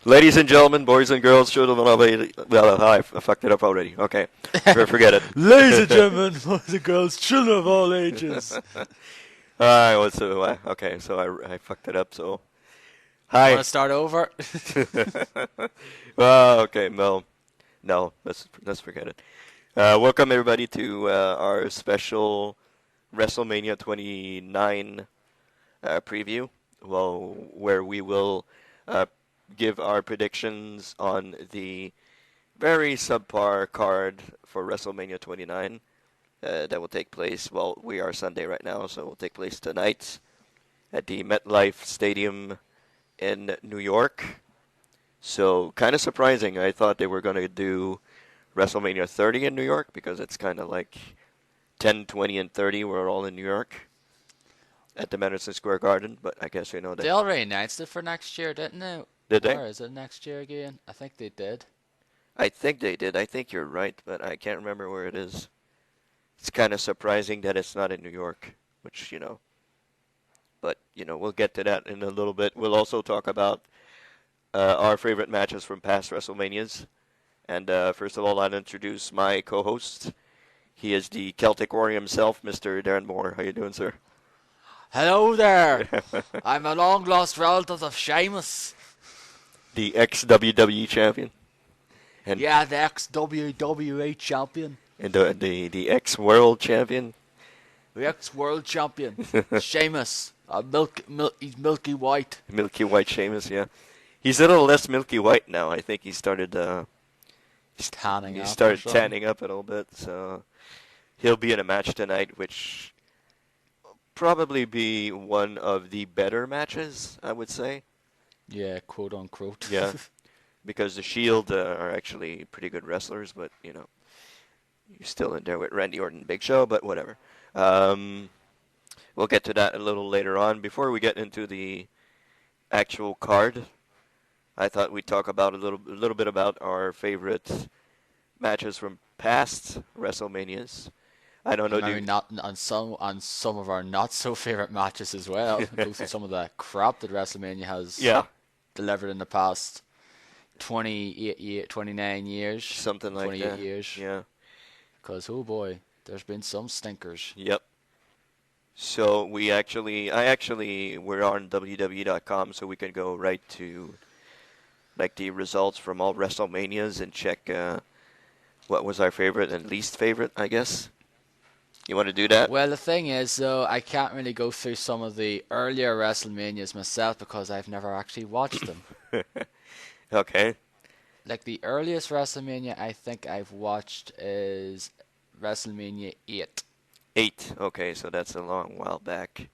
Ladies and gentlemen, boys and girls, children of age. Well, I fucked it up already. Okay, forget it. Ladies and gentlemen, boys and girls, children of all ages. Alright, okay, so I fucked it up, so. Hi. Want to start over? Well, okay, no, let's forget it. Welcome everybody to our special WrestleMania 29 preview, well, where we will give our predictions on the very subpar card for WrestleMania 29 that will take place. Well, we are Sunday right now, so it will take place tonight at the MetLife Stadium in New York. So, kind of surprising. I thought they were going to do WrestleMania 30 in New York because it's kind of like 10, 20, and 30 were all in New York at the Madison Square Garden. But I guess that They already announced it for next year, didn't they? Did they? Or is it next year again? I think they did. I think they did. I think you're right, but I can't remember where it is. It's kind of surprising that it's not in New York, which, but, we'll get to that in a little bit. We'll also talk about our favorite matches from past WrestleManias. And first of all, I'll introduce my co-host. He is the Celtic Warrior himself, Mr. Darren Moore. How you doing, sir? Hello there. I'm a long-lost relative of Sheamus. The ex-WWE champion. And yeah, the ex-WWE champion. And the ex-world champion. The ex-world champion. Sheamus. He's milky white. Milky white Sheamus, yeah. He's a little less milky white now. I think he started tanning up. He started tanning up a little bit, so he'll be in a match tonight, which will probably be one of the better matches, I would say. Yeah, quote unquote. Yeah, because the Shield are actually pretty good wrestlers, but you're still in there with Randy Orton and Big Show, but whatever. We'll get to that a little later on. Before we get into the actual card, I thought we'd talk about a little bit about our favorite matches from past WrestleManias. I don't know. Maybe not on some of our not so favorite matches as well. Go through some of the crap that WrestleMania has delivered in the past 29 years, something like 28 that. years. Yeah. Because oh boy, there's been some stinkers. Yep. So we're on WWE.com, so we can go right to like the results from all WrestleManias and check what was our favorite and least favorite, I guess. You want to do that? Well, the thing is, though, I can't really go through some of the earlier WrestleManias myself because I've never actually watched them. Okay. Like the earliest WrestleMania I think I've watched is WrestleMania 8. 8. Okay, so that's a long while back.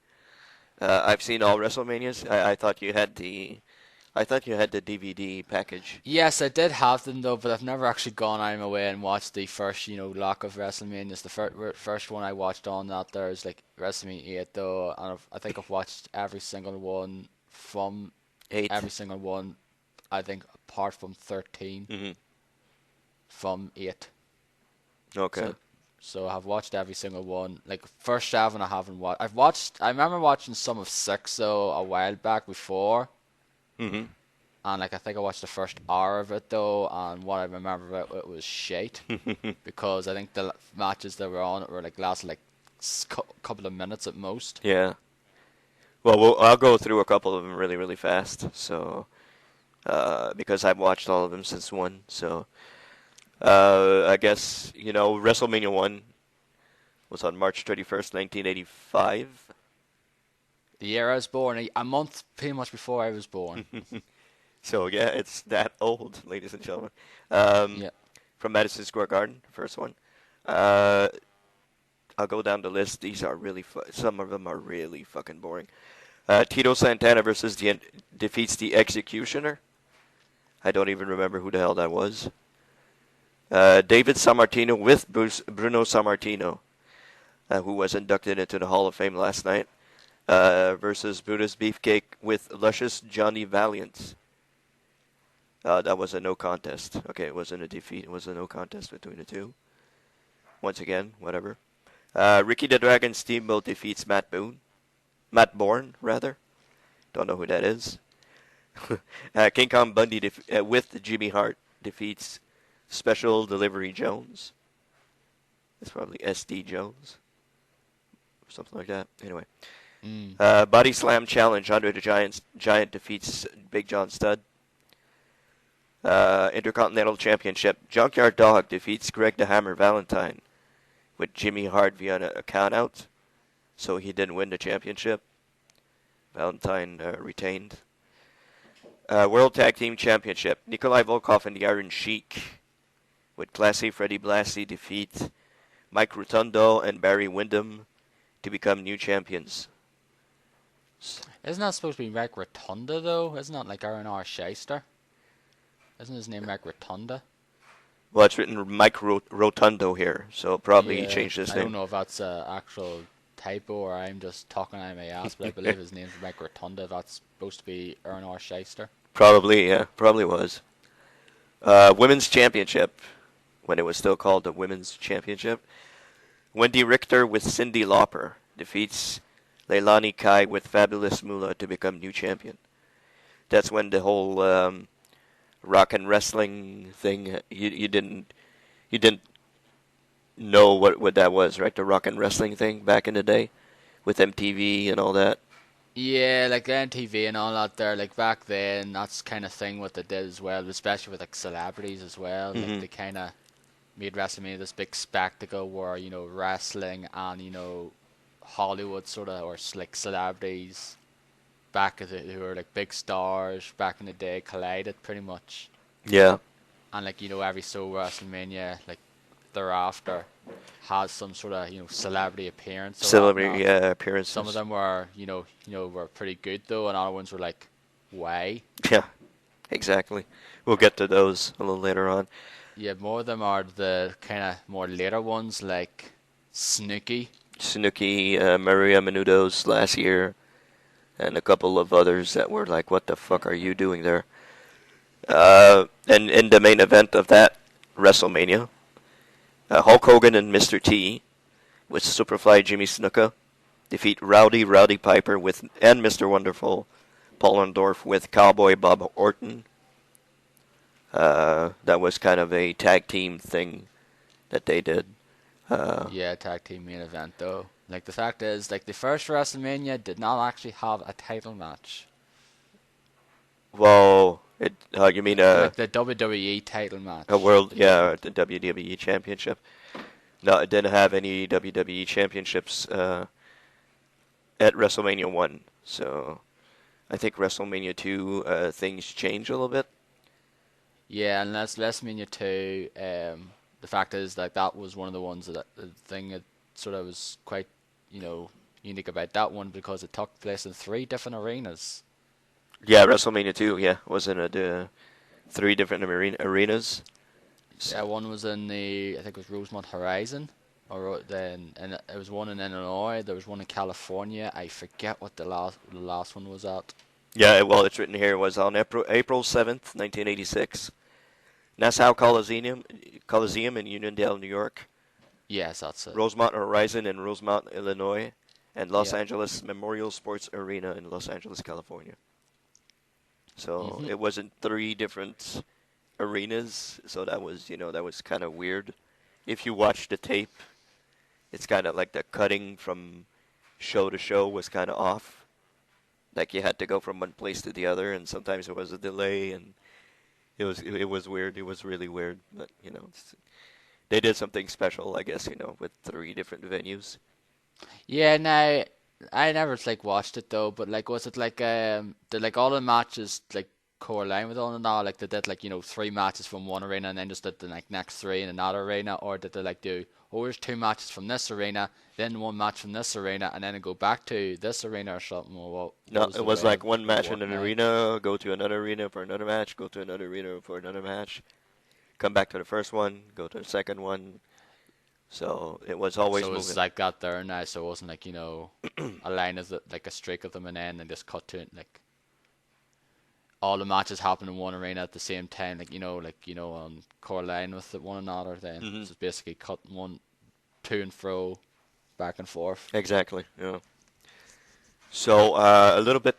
I've seen all WrestleManias. I thought you had the DVD package. Yes, I did have them though, but I've never actually gone out of my way and watched the first, block of WrestleManias. The first one I watched on that there is like WrestleMania 8 though, and I think I've watched every single one from 8. Every single one, I think, apart from 13 from 8. Okay. So I've watched every single one. Like first 7 I haven't watched. I remember watching some of 6 though a while back before. Mm-hmm. And like I think I watched the first hour of it though, and what I remember of it was shite because I think the matches that were on it were lasted like couple of minutes at most. Yeah. Well, I'll go through a couple of them really, really fast. So, because I've watched all of them since 1. So, I guess WrestleMania 1 was on March 31st, 1985. The year I was born, a month pretty much before I was born. So, yeah, it's that old, ladies and gentlemen. Yeah. From Madison Square Garden, first one. I'll go down the list. These are really some of them are really fucking boring. Tito Santana versus defeats the Executioner. I don't even remember who the hell that was. David Sammartino with Bruno Sammartino, who was inducted into the Hall of Fame last night. Versus Buddha's Beefcake with Luscious Johnny Valiant. That was a no contest. Okay, it wasn't a defeat. It was a no contest between the two. Once again, whatever. Ricky the Dragon Steamboat defeats Matt Bourne, rather. Don't know who that is. King Kong Bundy with Jimmy Hart defeats Special Delivery Jones. It's probably SD Jones or something like that. Anyway, Mm. Body Slam Challenge. Andre the Giant defeats Big John Studd. Intercontinental Championship. Junkyard Dog defeats Greg the Hammer Valentine with Jimmy Hart via a count out. So he didn't win the championship. Valentine retained. World Tag Team Championship. Nikolai Volkov and the Iron Sheik with Classy Freddie Blassie defeat Mike Rotundo and Barry Windham to become new champions. Isn't that supposed to be Mike Rotunda though? Isn't that like R&R Shyster? Isn't his name Mike Rotunda? Well, it's written Mike Rotundo here, so probably he Yeah, changed his I name. don't know if that's an actual typo or I'm just talking out of my ass, but I believe his name's Mike Rotunda. That's supposed to be R&R Shyster. Probably, yeah, probably was. Women's Championship, when it was still called the Women's Championship. Wendy Richter with Cyndi Lauper defeats Leilani Kai with Fabulous Moolah to become new champion. That's when the whole rock and wrestling thing, you didn't know what that was, right? The rock and wrestling thing back in the day with MTV and all that. Yeah, like the MTV and all that there, like back then, that's kind of thing what they did as well, especially with like celebrities as well. Like they kind of made WrestleMania this big spectacle where, you know, wrestling and, you know, Hollywood sort of, or like celebrities who were like big stars back in the day collided pretty much. Yeah. And like, you know, every so WrestleMania, like thereafter, has some sort of, you know, celebrity appearance or Celebrity, whatnot. yeah, appearances. Some of them were, were pretty good though, and other ones were like, why? Yeah, exactly. We'll get to those a little later on. Yeah, more of them are the kind of more later ones, like Snooki. Maria Menounos last year, and a couple of others that were like, what the fuck are you doing there? And in the main event of that WrestleMania, Hulk Hogan and Mr. T with Superfly Jimmy Snuka defeat Rowdy Piper and Mr. Wonderful Paul Orndorff with Cowboy Bob Orton. That was kind of a tag team thing that they did. Yeah, tag team main event though. Like the fact is, like the first WrestleMania did not actually have a title match. Well, you mean Like the WWE title match. a world, the WWE Championship. No, it didn't have any WWE Championships at WrestleMania 1. So I think WrestleMania 2 things change a little bit. Yeah, and that's WrestleMania 2. The fact is that was one of the ones that the thing that sort of was quite, you know, unique about that one because it took place in 3 different arenas. Yeah, WrestleMania 2, was in the 3 different arenas. Yeah, one was in I think it was Rosemont Horizon, and it was one in Illinois. There was one in California. I forget what the last one was at. Yeah, well, it's written here. It was on April 7th, 1986. Nassau Coliseum in Uniondale, New York. Yes, that's it. Rosemont Horizon in Rosemont, Illinois. And Los Yeah. Angeles Memorial Sports Arena in Los Angeles, California. So it wasn't 3 different arenas. So that was kind of weird. If you watch the tape, it's kind of like the cutting from show to show was kind of off. Like you had to go from one place to the other, and sometimes there was a delay, and it was weird. It was really weird, but they did something special, I guess. With 3 different venues. Yeah, now I never like watched it though, but like was it like did like all the matches like correlate with one another? Like they did like 3 matches from one arena and then just did the like next 3 in another arena, or did they like do there's 2 matches from this arena, then 1 match from this arena, and then go back to this arena or something? Or what No, was it the was way like one match in working an out? arena, go to another arena for another match, go to another arena for another match, come back to the first one, go to the second one. So it was always So it moving. was like that there now, so it wasn't like, a line of like a streak of them and then just cut to it like all the matches happen in one arena at the same time, on correlating with one another then. Mhm. So it's basically cutting one to and fro, back and forth. Exactly. Yeah. So a little bit.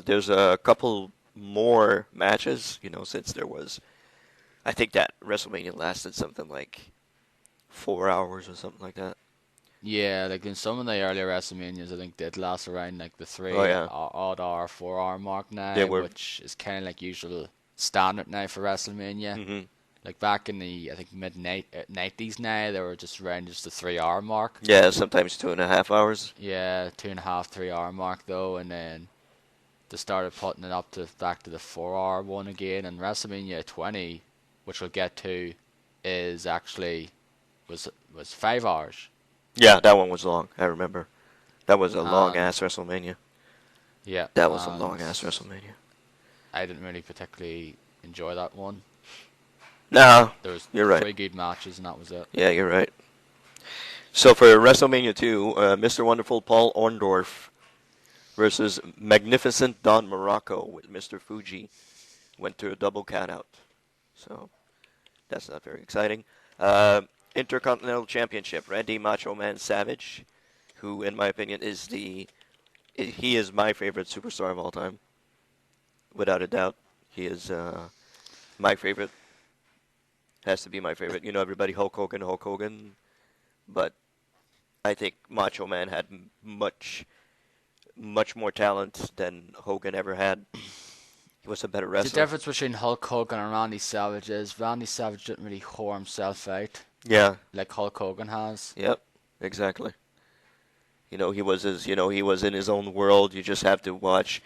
There's a couple more matches, since there was, I think that WrestleMania lasted something like 4 hours or something like that. Yeah, like in some of the earlier WrestleManias, I think did last around like the Oh three yeah, odd hour, 4 hour mark they now, were. which is kind of like usual standard now for WrestleMania. Hmm. Like back in the I think mid 90s now, they were just around just the 3 hour mark. Yeah, sometimes 2.5 hours. Yeah, 2.5, 3 hour mark though, and then they started putting it up to back to the 4 hour one again. And WrestleMania 20, which we'll get to, is actually was 5 hours. Yeah, that one was long. I remember. That was a long And ass WrestleMania. yeah, That was a and long ass WrestleMania. I didn't really particularly enjoy that one. No, There was you're right. 3 good matches, and that was it. Yeah, you're right. So for WrestleMania 2, Mr. Wonderful Paul Orndorff versus Magnificent Don Morocco with Mr. Fuji went to a double countout. So that's not very exciting. Uh, Intercontinental Championship, Randy Macho Man Savage, who in my opinion he is my favorite superstar of all time, without a doubt. He is my favorite. Has to be my favorite. Everybody Hulk Hogan, but I think Macho Man had much more talent than Hogan ever had. He was a better The wrestler. difference between Hulk Hogan and Randy Savage is Randy Savage didn't really whore himself out Yeah. like Hulk Hogan has. Yep. Exactly. He was in his own world. You just have to watch.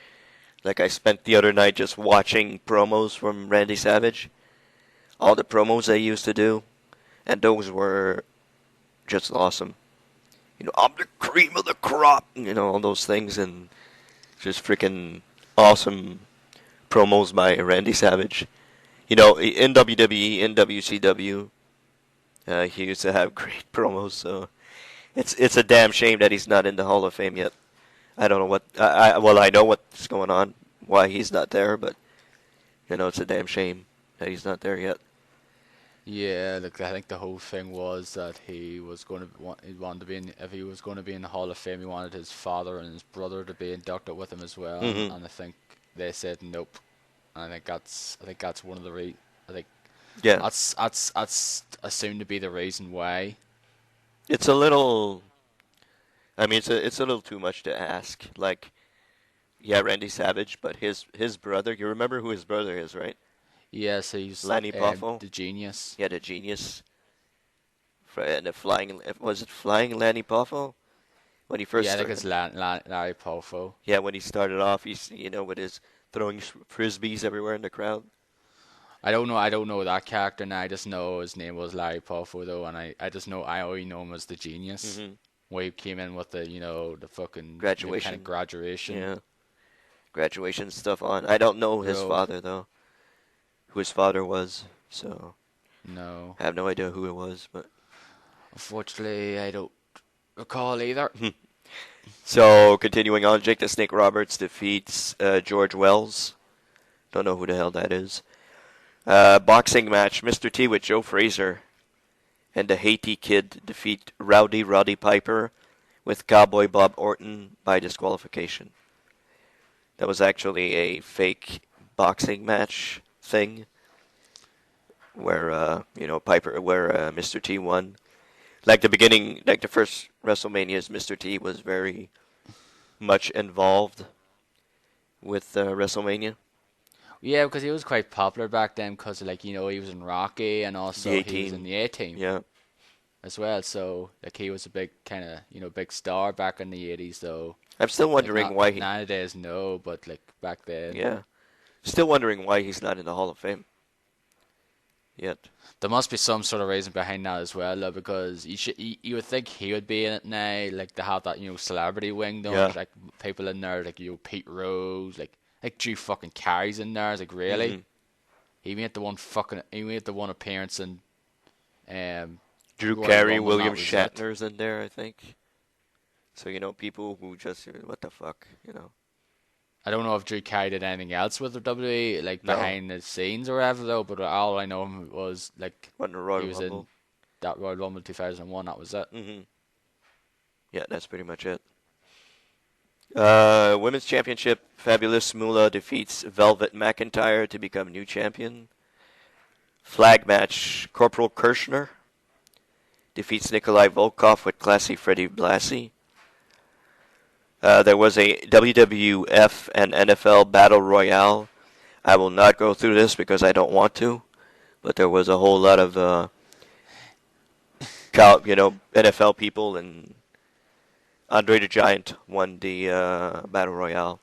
Like I spent the other night just watching promos from Randy Savage. All the promos they used to do, and those were just awesome. I'm the cream of the crop. All those things, and just freaking awesome promos by Randy Savage. In WWE, in WCW, he used to have great promos. So it's a damn shame that he's not in the Hall of Fame yet. I don't know what. I know what's going on, why he's not there, but it's a damn shame that he's not there yet. Yeah, look, I think the whole thing was that he was going to he wanted to be in, if he was going to be in the Hall of Fame, he wanted his father and his brother to be inducted with him as well, Hmm. and I think they said nope. And I think that's one of the I think Yeah, that's assumed to be the reason why. it's a little. I mean, it's a little too much to ask. Like, yeah, Randy Savage, but his brother. You remember who his brother is, right? Yes, he's Lanny Poffo. the genius. Yeah, the genius. And the flying. Was it Flying Lanny Poffo? When he first Yeah, I think it's started. Larry Poffo. Yeah, when he started off, he's with his throwing frisbees everywhere in the crowd. I don't know that character now. I just know his name was Larry Poffo though, and I just know I only know him as the genius. Hmm. Where he came in with the fucking kind of Graduation. graduation. Yeah, graduation stuff on. I don't know his Bro, father though. Who his father was, so no. I have no idea who it was. But Unfortunately, I don't recall either. so continuing on, Jake the Snake Roberts defeats George Wells. Don't know who the hell that is. Boxing match: Mr. T with Joe Frazier and the Haiti Kid defeat Rowdy Roddy Piper with Cowboy Bob Orton by disqualification. That was actually a fake boxing match thing where Mr. T won. Like the beginning, like the first WrestleManias, Mr. T was very much involved with WrestleMania. Yeah, because he was quite popular back then. Because he was in Rocky and The also A he was in Team, the A Team yeah. as well. So like he was a big kind of big star back in the 80s though. I'm still Like wondering not why he, nowadays, no, but like back then. yeah, still wondering why he's not in the Hall of Fame yet. There must be some sort of reason behind that as well, though, because you would think he would be in it now, like to have that celebrity wing. Though, Yeah. there's like people in there, like Pete Rose, like Drew fucking Carey's in there. It's like really, Hmm. he made the one appearance in Drew Royal Carey, Rumble, and William that was it. Shatner's in there, I think. So people who just what the fuck. I don't know if Drew Carey did anything else with the WWE, like No, behind the scenes or whatever, though. But all I know was like wasn't a he Royal was in Rumble. that Royal Rumble 2001. That was it. Hmm. Yeah, that's pretty much it. Women's Championship, Fabulous Moolah defeats Velvet McIntyre to become new champion. Flag match, Corporal Kirshner defeats Nikolai Volkov with Classy Freddie Blassie. There was a WWF and NFL Battle Royale. I will not go through this because I don't want to, but there was a whole lot of NFL people, and Andre the Giant won the Battle Royale.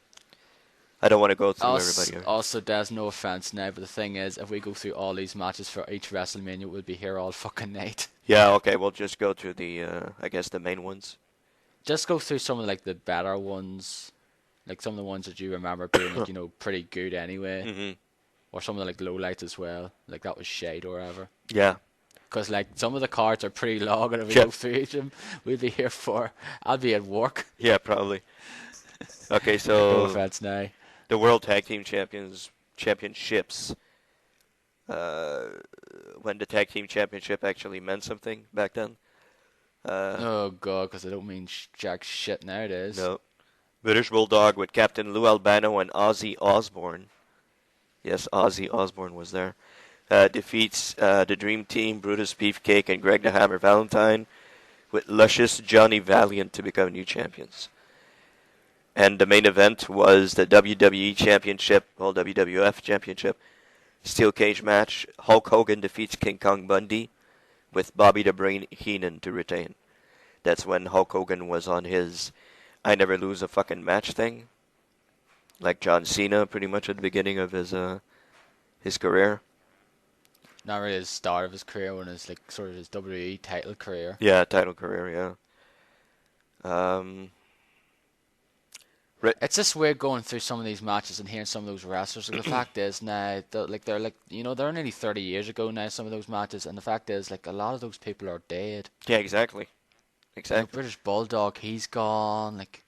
I don't want to go through everybody here. Also, there's no offense now, but the thing is, if we go through all these matches for each WrestleMania, we'll be here all fucking night. Yeah, okay, we'll just go through the, I guess, the main ones. Just go through some of like the better ones, like some of the ones that you remember being like, pretty good anyway, Mm-hmm. or some of the like lowlights as well, like that was shade or whatever. Yeah. Because like some of the cards are pretty long, and if we Yeah. go through each of them, we'll be here for. I'll be at work. Yeah, probably. Okay, No so offense now. the World Tag Team Championships, when the Tag Team Championship actually meant something back then. Oh god, because I don't mean jack shit nowadays. No. British Bulldog with Captain Lou Albano and Ozzy Osbourne. Yes, Ozzy Osbourne was there. Defeats the Dream Team, Brutus Beefcake, and Greg the Hammer Valentine with Luscious Johnny Valiant to become new champions. And the main event was the WWE Championship, well, WWF Championship, Steel Cage match. Hulk Hogan defeats King Kong Bundy with Bobby the Brain Heenan to retain. That's when Hulk Hogan was on his I never lose a fucking match thing. Like John Cena, pretty much at the beginning of his career. Not really the start of his career, when it's like sort of his WWE title career. Yeah, title career, yeah. It's just weird going through some of these matches and hearing some of those wrestlers. Like, the fact is now, they're nearly 30 years ago now, some of those matches, and the fact is, like, a lot of those people are dead. Yeah, exactly. Exactly. British Bulldog, he's gone. Like,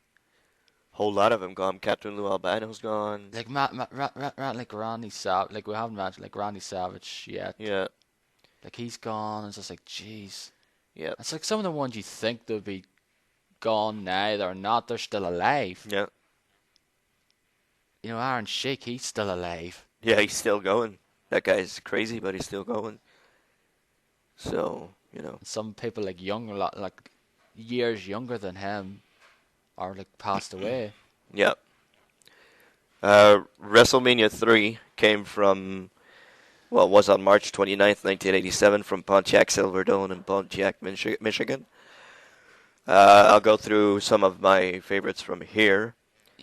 Whole lot of them gone. Captain Lou Albano's gone. like like Randy Savage, like we haven't mentioned like Randy Savage yet. Yeah. Like, he's gone. It's just like, jeez. Yeah. It's like some of the ones you think they'd be gone now, they're not. They're still alive. Yeah. Aaron Sheik, he's still alive. Yeah, he's still going. That guy's crazy, but he's still going. So, Some people like like years younger than him are like passed away. Yeah. WrestleMania 3 came from, was on March 29th, 1987 from Pontiac Silverdome in Pontiac, Michigan. I'll go through some of my favorites from here.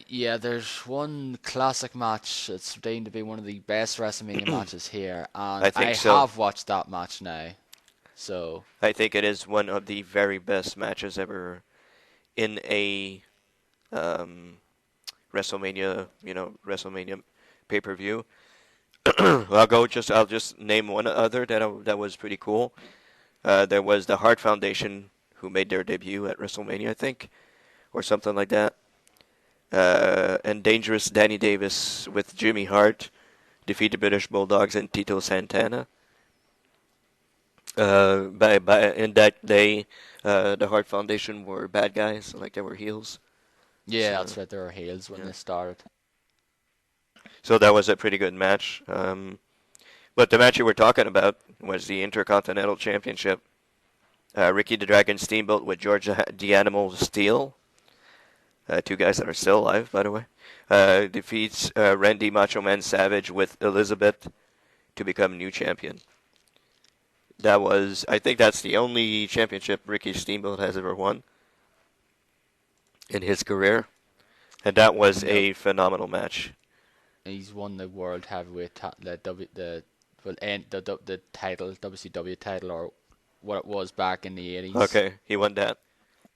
Yeah, there's one classic match that's deemed to be one of the best WrestleMania matches here, and I think so. have watched that match now. So I think it is one of the very best matches ever in a WrestleMania, WrestleMania pay-per-view. I'll just name one other that was pretty cool. There was the Hart Foundation, who made their debut at WrestleMania, I think, or something like that. And Dangerous Danny Davis with Jimmy Hart defeat the British Bulldogs and Tito Santana. In that day, the Hart Foundation were bad guys, like they were heels. yeah, So, that's right. There were heels when yeah. they started. So that was a pretty good match. But the match you were talking about was the Intercontinental Championship. Ricky the Dragon Steamboat with George the Animal Steele. Two guys that are still alive, by the way. Defeats Randy Macho Man Savage with Elizabeth to become new champion. I think that's the only championship Ricky Steamboat has ever won in his career. And that was a phenomenal match. He's won the World Heavyweight the title, WCW title, or what it was back in the 80s. Okay, he won that.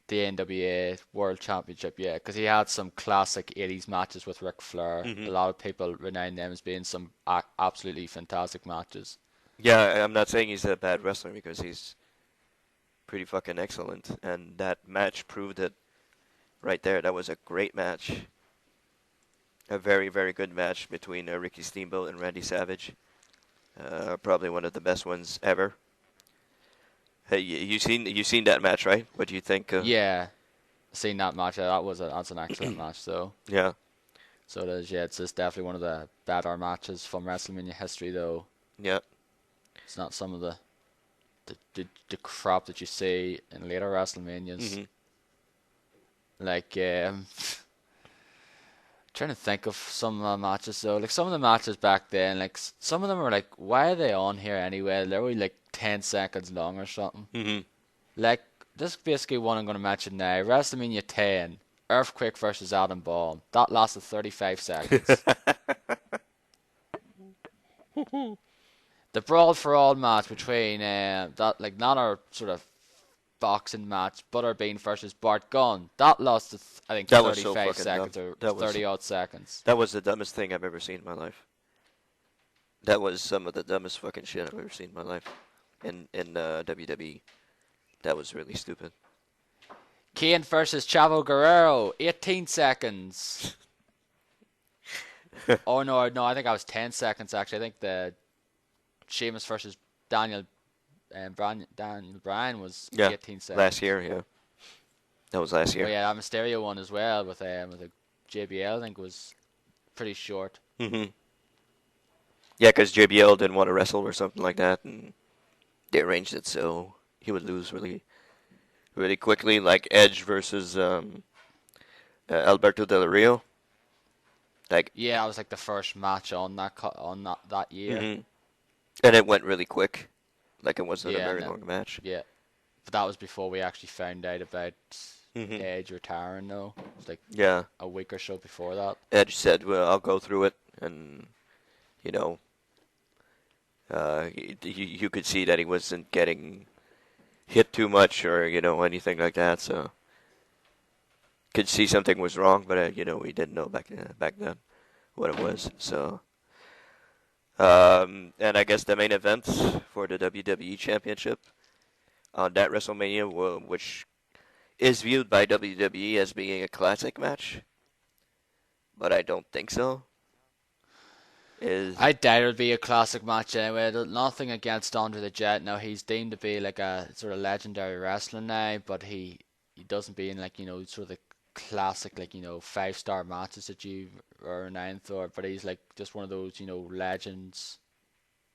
The NWA World Championship, yeah, because he had some classic 80s matches with Ric Flair. Mhm. A lot of people renowned them as being some absolutely fantastic matches. Yeah, I'm not saying he's a bad wrestler because he's pretty fucking excellent. And that match proved it right there. That was a great match. A very, very good match between Ricky Steamboat and Randy Savage. Probably one of the best ones ever. Hey, you seen that match, right? What do you think? Yeah, Seen that match. That's an excellent match though. Yeah, So it is. Yeah, it's just definitely one of the better matches from WrestleMania history though. yeah. It's not some of the crap that you see in later WrestleManias. Hmm. Like trying to think of some of the matches though. Like some of the matches back then, like some of them are like, why are they on here anyway? They're only like 10 seconds long or something. Hmm. Like this is basically one I'm going to mention now. WrestleMania 10, Earthquake versus Adam Bomb. That lasted 35 seconds. The Brawl for All match between that like not our sort of boxing match, Butterbean versus Bart Gunn. That lasted I think That was so 35 fucking dumb. seconds or That was 30 odd seconds. that was the dumbest thing I've ever seen in my life. That was some of the dumbest fucking shit I've ever seen in my life. In WWE, that was really stupid. Kane versus Chavo Guerrero, 18 seconds. Oh no, I think I was 10 seconds actually. I think the Sheamus versus Daniel Daniel Bryan was Yeah, 18 seconds. last year. Yeah, that was last Oh year. yeah, that Mysterio one as well with a JBL I think was pretty short. Hmm. Yeah, because JBL didn't want to wrestle or something like that, and they arranged it so he would lose really, really quickly, like Edge versus Alberto Del Rio. Like, Yeah, that was like the first match on that year. hmm and it went really quick. Like it wasn't a Yeah, very long match. yeah, but that was before we actually found out about Hmm. Edge retiring. Though it was like Yeah, a week or so before that. Edge said, "Well, I'll go through it," and you know, you could see that he wasn't getting hit too much or anything like that. So could see something was wrong, but we didn't know back then what it was. So and I guess the main event for the WWE Championship on that WrestleMania, which is viewed by WWE as being a classic match, but I don't think so. Is I doubt it'll be a classic match anyway. Nothing against Andre the Jet. Now he's deemed to be like a sort of legendary wrestler now, but he doesn't be in like sort of the classic like 5-star matches that you are renowned for. But he's like just one of those legends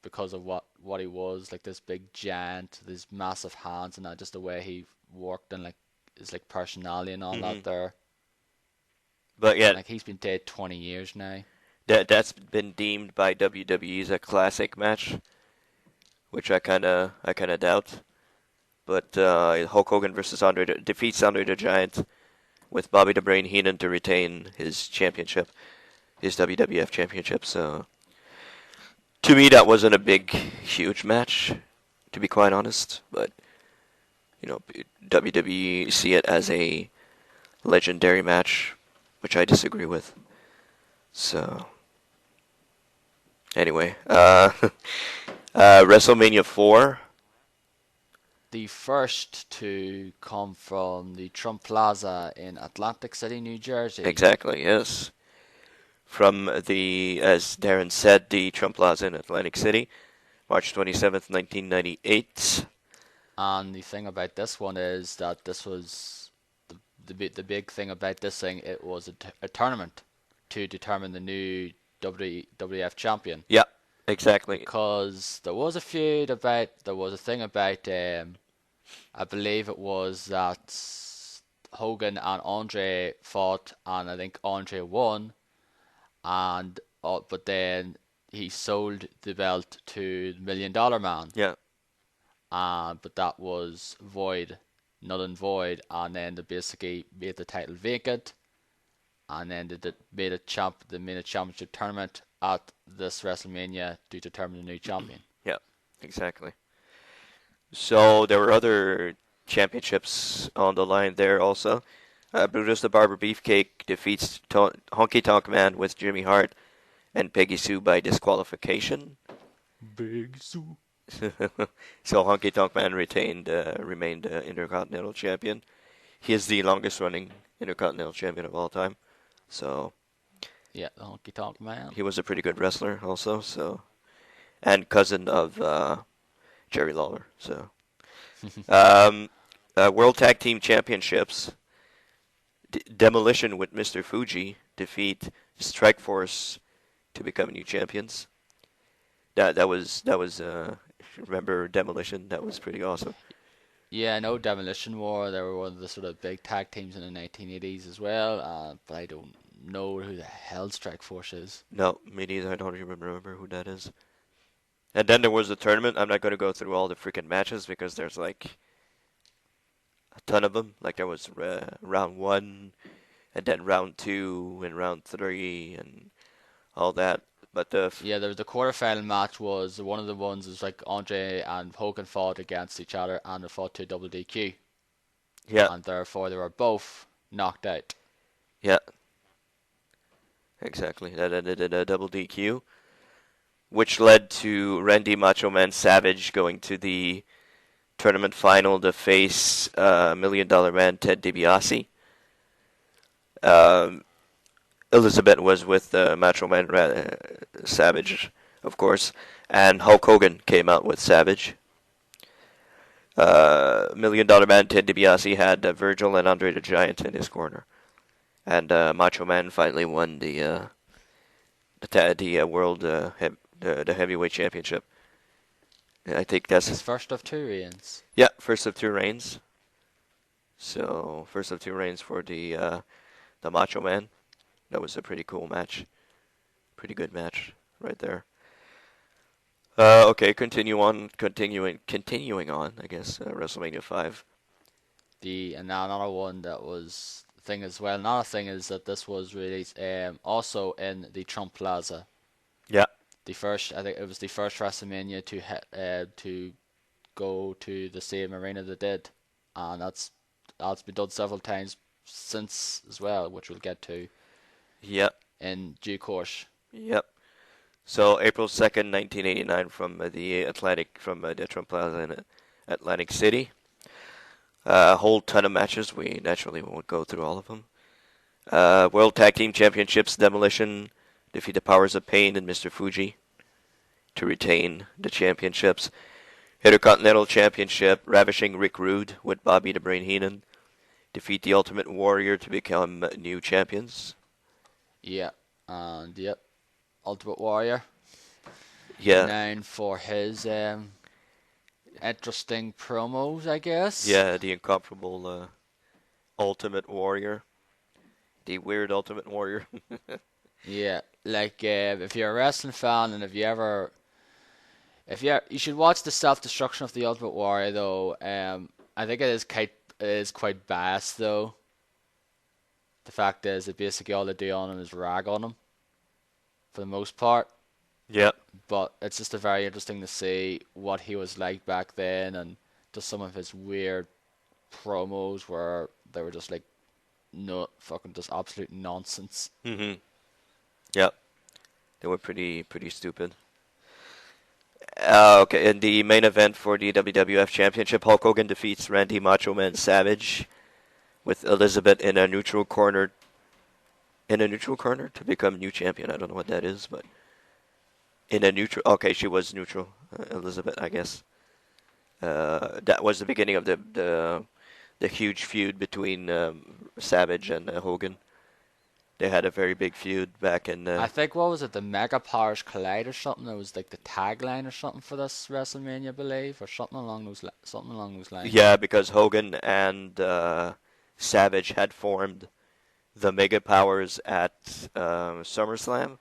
because of what he was like this big giant, these massive hands and that just the way he worked and like his like personality and all Mhm. that there. But And yeah, like he's been dead 20 years now. that's been deemed by WWE as a classic match, which I kinda doubt. But Hulk Hogan versus defeats Andre the Giant with Bobby the Brain Heenan to retain his championship, his WWF championship. So to me, that wasn't a big, huge match, to be quite honest. But WWE see it as a legendary match, which I disagree with. So anyway, WrestleMania 4. The first to come from the Trump Plaza in Atlantic City, New Jersey. Exactly, yes. From as Darren said, the Trump Plaza in Atlantic City, March 27th, 1998. And the thing about this one is that this was the big thing about this thing. It was a tournament to determine the new WWF champion. Yeah, exactly. Because there was a thing about I believe it was that Hogan and Andre fought and I think Andre won and but then he sold the belt to the $1 Million Man Yeah. but that was null and void and then they basically made the title vacant and then they made a championship tournament at this WrestleMania to determine the new champion. Yeah, exactly. So there were other championships on the line there also. Brutus the Barber Beefcake defeats Honky Tonk Man with Jimmy Hart and Peggy Sue by disqualification. Big Sue. So Honky Tonk Man remained Intercontinental Champion. He is the longest running Intercontinental Champion of all time. So Yeah, the Honky Tonk Man. he was a pretty good wrestler also. So and cousin of Jerry Lawler. So World Tag Team Championships. Demolition with Mr. Fuji defeat Strikeforce to become new champions. That was remember Demolition? That was pretty awesome. Yeah, I know Demolition War. They were one of the sort of big tag teams in the 1980s as well. But I don't know who the hell Strike Force is. No, me neither. I don't even remember who that is. And then there was the tournament. I'm not going to go through all the freaking matches because there's like a ton of them. Like there was round one, and then round two, and round three, and all that. But Yeah, the quarterfinal match was one of the ones is like Andre and Hogan fought against each other and they fought to double DQ, yeah, and therefore they were both knocked out. yeah, exactly. That ended in a double DQ, which led to Randy Macho Man Savage going to the tournament final to face Million Dollar Man Ted DiBiase. Um, Elizabeth was with Macho Man Savage, of course, and Hulk Hogan came out with Savage. Million Dollar Man Ted DiBiase had Virgil and Andre the Giant in his corner, and Macho Man finally won the world the heavyweight championship. I think that's His first of two reigns. yeah, first of two reigns. So first of two reigns for the Macho Man. That was a pretty cool match, pretty good match right there. Okay, continuing on. I guess WrestleMania 5. And now another one that was thing as well. Another thing is that this was released also in the Trump Plaza. Yeah, The first, I think it was the first WrestleMania to go to the same arena they did, and that's been done several times since as well, which we'll get to yep, in due course. yep. So April 2nd, 1989, from the Trump Plaza in Atlantic City. A whole ton of matches. We naturally won't go through all of them. World Tag Team Championships, Demolition defeat the Powers of Pain and Mr. Fuji to retain the championships. Intercontinental Championship, Ravishing Rick Rude with Bobby the Brain Heenan defeat the Ultimate Warrior to become new champions. Yeah, and yep, Ultimate Warrior, Yeah, known for his interesting promos, I guess. yeah, the incomparable Ultimate Warrior, the weird Ultimate Warrior. Yeah, like if you're a wrestling fan and you should watch the Self Destruction of the Ultimate Warrior though. I think it is quite biased though. The fact is that basically all they do on him is rag on him for the most part. Yep. But it's just a very interesting to see what he was like back then and just some of his weird promos where they were just like no fucking just absolute nonsense. Mhm. Yep. They were pretty stupid. Okay, in the main event for the WWF Championship, Hulk Hogan defeats Randy Macho Man Savage with Elizabeth in a neutral corner. In a neutral corner to become new champion. I don't know what that is, but in a neutral. Okay, she was neutral, Elizabeth, I guess. That was the beginning of the huge feud between Savage and Hogan. They had a very big feud back in. I think what was it, the Mega Powers Collide or something? That was like the tagline or something for this WrestleMania, I believe, or something along those lines. Yeah, because Hogan and Savage had formed the Mega Powers at SummerSlam.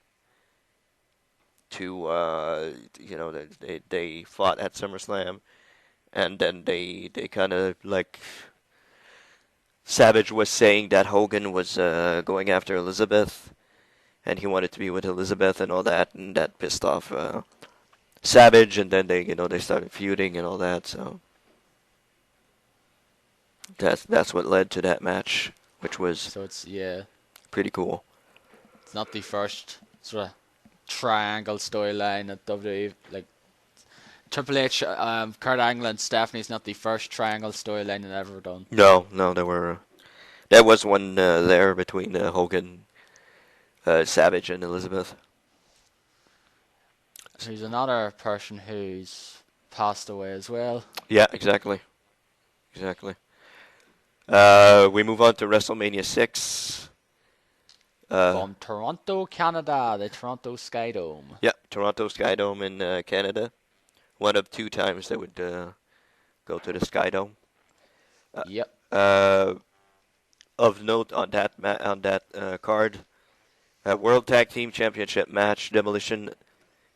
They fought at SummerSlam, and then they kind of like Savage was saying that Hogan was going after Elizabeth, and he wanted to be with Elizabeth and all that, and that pissed off Savage, and then they started feuding and all that. So that's what led to that match, which was So it's pretty cool. it's not the first sort of triangle storyline that WWE like Triple H, Kurt Angle and Stephanie's not the first triangle storyline they've ever done. No, there was one there between Hogan, Savage, and Elizabeth. There's another person who's passed away as well. Yeah, exactly. We move on to WrestleMania 6. From Toronto, Canada, the Toronto Skydome. Yeah, Toronto Skydome in Canada. One of 2 times they would go to the Skydome. Yep. Of note on that card, World Tag Team Championship match, Demolition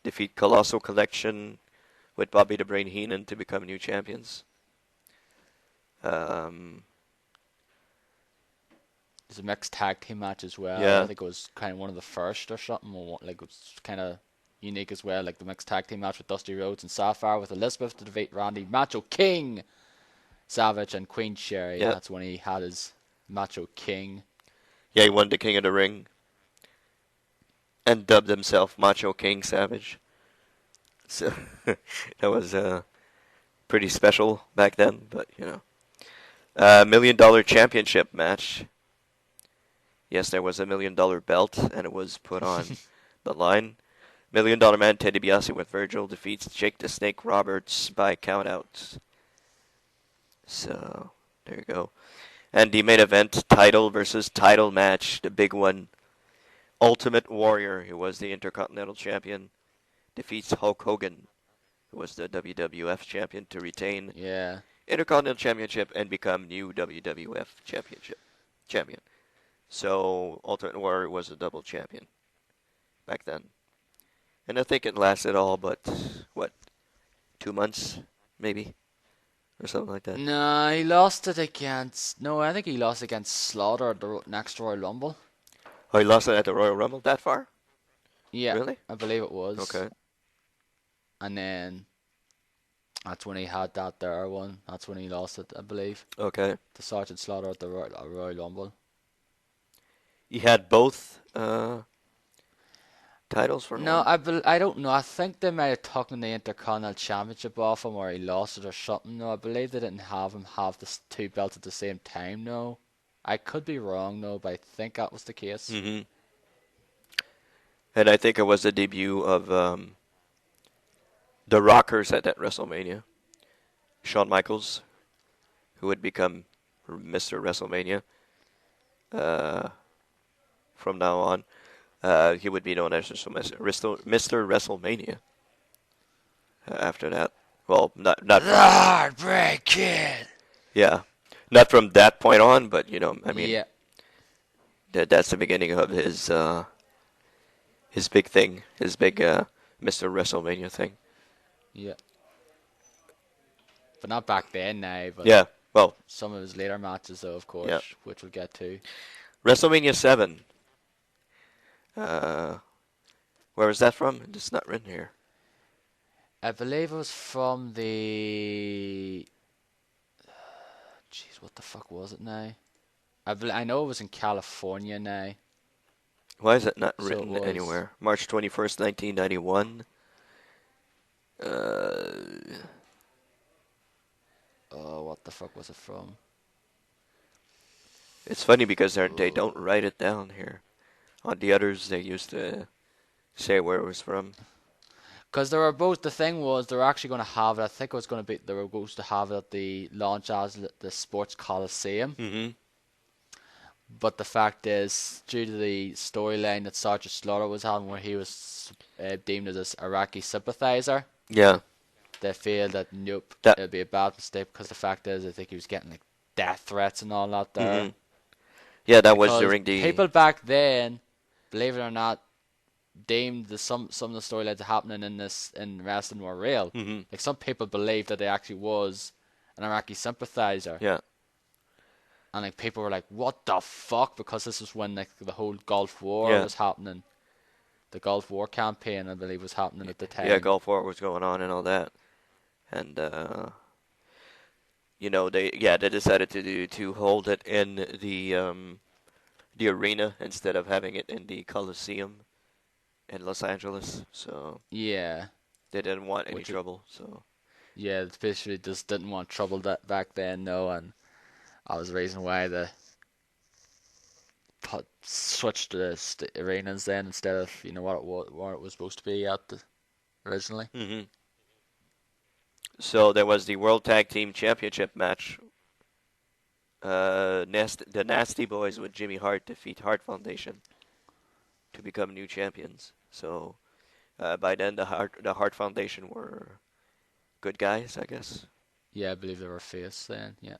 defeat Colossal Collection with Bobby the Brain Heenan to become new champions. It's a mixed tag team match as well. Yeah. I think it was kind of one of the first or something. Or like it was kind of unique as well. Like the mixed tag team match with Dusty Rhodes and Sapphire with Elizabeth to defeat Randy Macho King Savage and Queen Sherry. Yeah. That's when he had his Macho King. Yeah, he won the King of the Ring and dubbed himself Macho King Savage. So that was pretty special back then, but you know. $1 million championship match. Yes, there was a $1 million belt, and it was put on the line. $1 Million Man Ted DiBiase with Virgil defeats Jake the Snake Roberts by countouts. So there you go. And the main event, title versus title match, the big one. Ultimate Warrior, who was the Intercontinental Champion, defeats Hulk Hogan, who was the WWF Champion, to retain Intercontinental Championship and become new WWF Champion. So Ultimate Warrior was a double champion back then. And I think it lasted all but, 2 months, maybe? Or something like that. No, he lost it against... No, I think he lost against Slaughter at the next Royal Rumble. Oh, he lost it at the Royal Rumble that far? Yeah. Really? I believe it was. Okay. And then... That's when he had that there one. That's when he lost it, I believe. Okay. To Sergeant Slaughter at the Royal Rumble. He had both titles for No, one? I don't know. I think they might have taken the Intercontinental Championship off him or he lost it or something. No, I believe they didn't have him have the 2 belts at the same time, no. I could be wrong, though, but I think that was the case. Mm-hmm. And I think it was the debut of the Rockers at that WrestleMania. Shawn Michaels, who would become Mr. WrestleMania from now on. He would be known as Mr. WrestleMania after that. Well, not The from, Heartbreak Kid! yeah, not from that point on, but you know, I mean, Yeah. that's the beginning of his big thing, his big Mr. WrestleMania thing. Yeah. But not back then now, but Yeah, well, some of his later matches, though, of course, yeah. which we'll get to. WrestleMania 7. Where was that from? It's not written here. I believe it was from the... Jeez, what the fuck was it now? I know it was in California now. Why is it not So it written was. anywhere? March 21st, 1991. Oh, what the fuck was it from? It's funny because they don't write it down here. On the others, they used to say where it was from. Because they were both, the thing was, they were actually going to have it, I think it was going to be, they were supposed to have it at the launch as the Sports Coliseum. Mm-hmm. But the fact is, due to the storyline that Sergeant Slaughter was having, where he was deemed as this Iraqi sympathizer, Yeah. they feel that nope, That- it'd be a bad mistake. Because the fact is, I think he was getting like death threats and all that there. Mm-hmm. Yeah, that was Because during the... people back then, believe it or not, deemed some of the storylines happening in wrestling were real. Mm-hmm. Like some people believed that he actually was an Iraqi sympathizer. Yeah. And like people were like, "What the fuck?" Because this was when like the whole Gulf War Yeah. was happening. The Gulf War campaign, I believe, was happening at the time. Yeah, Gulf War was going on and all that. And, you know, they decided to hold it in the arena instead of having it in the Coliseum in Los Angeles. So Yeah, they didn't want any Which- trouble. So yeah, basically just didn't want trouble that back then, no, and that was the reason why they switched to the arenas then instead of what it was supposed to be originally. hmm So there was the World Tag Team Championship match. the Nasty Boys with Jimmy Hart defeat Hart Foundation to become new champions. So by then, the Hart Foundation were good guys, I guess. Yeah, I believe they were face then. Yeah.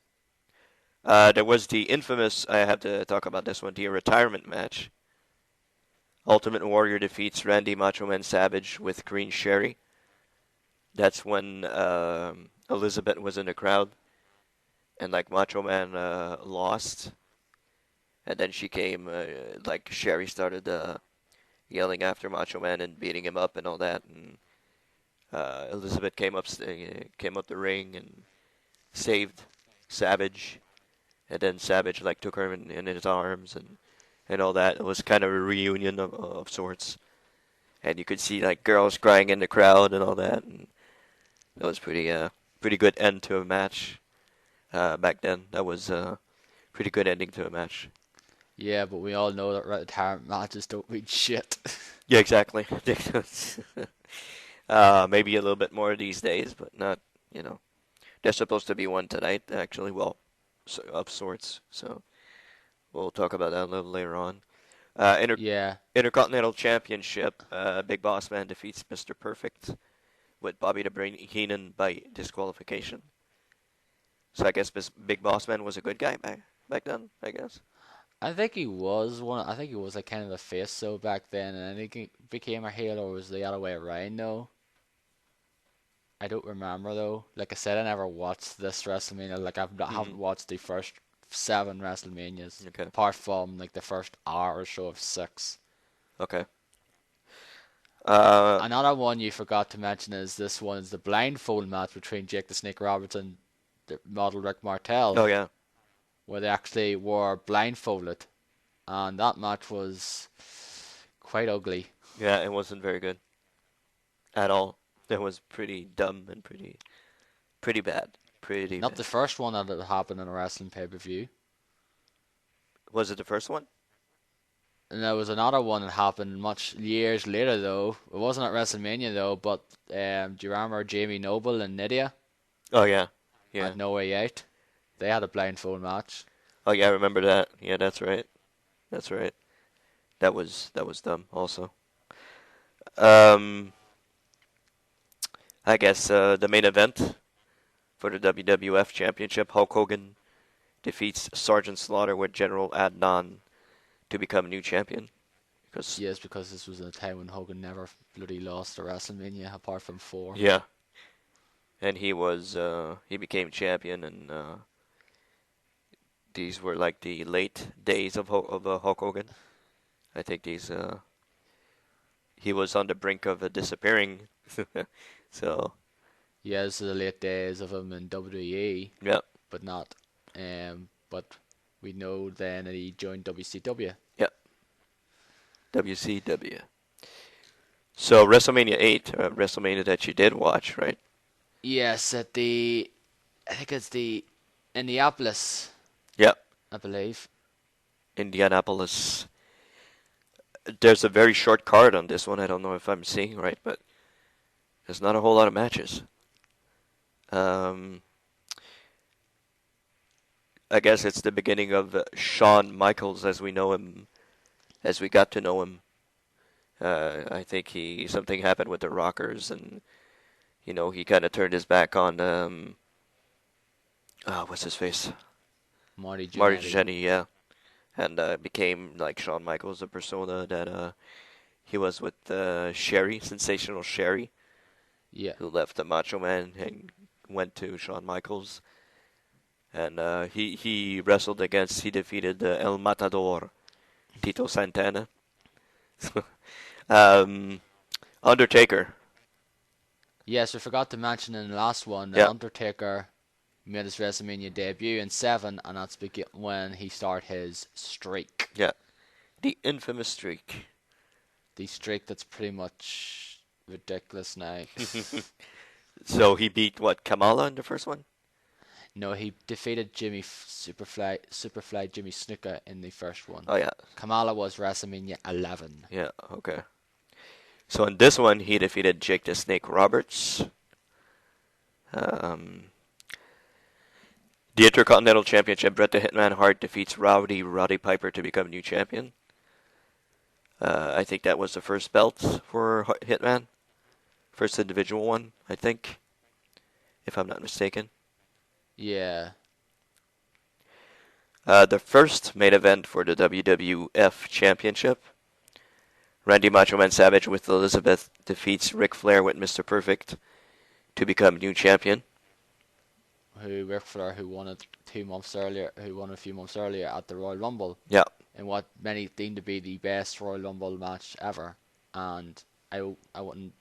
There was the infamous, I have to talk about this one, the retirement match. Ultimate Warrior defeats Randy Macho Man Savage with Green Sherry. That's when Elizabeth was in the crowd, and like Macho Man lost, and then she came, like Sherry started yelling after Macho Man and beating him up and all that, and Elizabeth came up the ring and saved Savage, and then Savage like took her in his arms and all that. It was kind of a reunion of sorts, and you could see like girls crying in the crowd and all that, and that was pretty good end to a match back then. That was a pretty good ending to a match. Yeah, but we all know that retirement matches don't mean shit. Yeah, exactly. Maybe a little bit more these days, but not, you know. There's supposed to be one tonight, actually. Well, of sorts. So we'll talk about that a little later on. Yeah. Intercontinental Championship. Big Boss Man defeats Mr. Perfect with Bobby the Brain Heenan by disqualification. So I guess Big Boss Man was a good guy back then, I guess. I think he was one. I think he was like kind of the face so back then, and I think he became a heel, or was the other way around though. I don't remember though. Like I said, I never watched this WrestleMania. Like haven't watched the first 7 WrestleManias, Okay. apart from like the first hour or so of 6. Okay. Another one you forgot to mention is this one is the blindfold match between Jake the Snake Roberts and the model Rick Martel, Oh yeah. where they actually were blindfolded, and that match was quite ugly. Yeah, it wasn't very good at all. It was pretty dumb and pretty bad. Pretty Not bad. the first one that had happened in a wrestling pay-per-view. Was it the first one? And there was another one that happened much years later though. It wasn't at WrestleMania though, but do you remember Jamie Noble and Nydia Oh yeah. Yeah. at No Way Out? They had a blindfold match. Oh yeah, I remember that. Yeah, that's right. That's right. That was dumb also. Um I guess the main event for the WWF Championship, Hulk Hogan defeats Sergeant Slaughter with General Adnan to become new champion. Because Yes, because this was in a time when Hogan never bloody lost a WrestleMania apart from 4. yeah, and he became champion, and these were like the late days of Hulk Hogan. I think he was on the brink of disappearing. So Yes, the late days of him in WWE, yeah, but not. But we know then that he joined WCW. yeah, WCW. So WrestleMania 8, WrestleMania that you did watch, right? Yes, I think it's the Indianapolis, Yeah, I believe. Indianapolis. There's a very short card on this one. I don't know if I'm seeing right, but there's not a whole lot of matches. Um, I guess it's the beginning of Shawn Michaels as we know him, as we got to know him. I think something happened with the Rockers, and he kind of turned his back on what's his face, Marty Marty Jannetty. Jannetty, yeah, and became like Shawn Michaels, a persona that he was with Sherry, Sensational Sherry, Yeah. who left the Macho Man and went to Shawn Michaels. And he defeated El Matador, Tito Santana. um, Undertaker. Yes, we forgot to mention in the last one that Yeah, Undertaker made his WrestleMania debut in 7, and that's when he started his streak. yeah. The infamous streak. The streak that's pretty much ridiculous now. So he beat what, Kamala in the first one? No, he defeated Superfly Jimmy Snuka in the first one. Oh yeah, Kamala was WrestleMania 11. yeah. Okay. So in this one, he defeated Jake the Snake Roberts. Um, The Intercontinental Championship, Bret the Hitman Hart defeats Roddy Piper to become new champion. I think that was the first belt for Hitman. First individual one, I think, if I'm not mistaken. Yeah. The first main event for the WWF Championship. Randy Macho Man Savage with Elizabeth defeats Ric Flair with Mr. Perfect to become new champion. Ric Flair, who won it 2 months earlier, who won a few months earlier at the Royal Rumble. Yeah. In what many deemed to be the best Royal Rumble match ever, and I wouldn't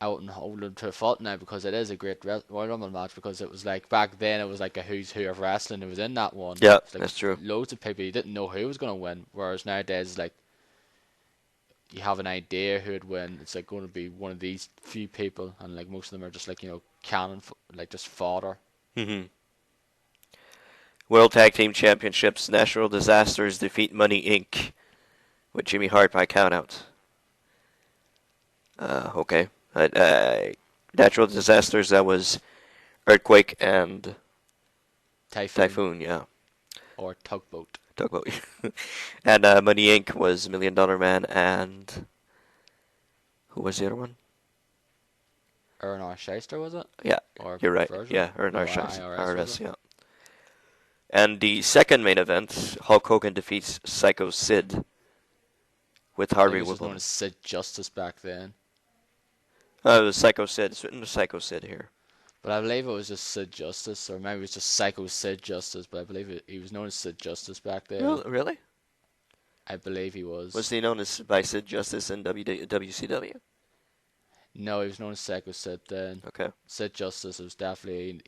hold him to a fault now because it is a great Royal Rumble match, because it was like back then it was like a who's who of wrestling who was in that one. Yeah, It's like that's true. loads of people, you didn't know who was going to win, whereas nowadays it's like you have an idea who would win. It's like going to be one of these few people, and like most of them are just like, you know, like just fodder. Mm-hmm. World Tag Team Championships, Natural Disasters defeat Money Inc. with Jimmy Hart by countout. Okay. Natural Disasters, that was Earthquake and Typhoon, yeah. Or Tugboat. Tugboat. And Money Inc. was $1 Million Man and... Who was the other one? R&R Shyster, was it? Yeah, or you're right. version? Yeah, R&R No, Shyster. IRS, yeah. And the second main event, Hulk Hogan defeats Psycho Sid with Harvey He was just known Wippleman. as Sid Justice back then. It was Psycho Sid. It's written as Psycho Sid here. But I believe it was just Sid Justice, or maybe it was just Psycho Sid Justice, but I believe he was known as Sid Justice back then. Really? I believe he was. Was he known as by Sid Justice in WCW? No, he was known as Psycho Sid then. Okay. Sid Justice he was definitely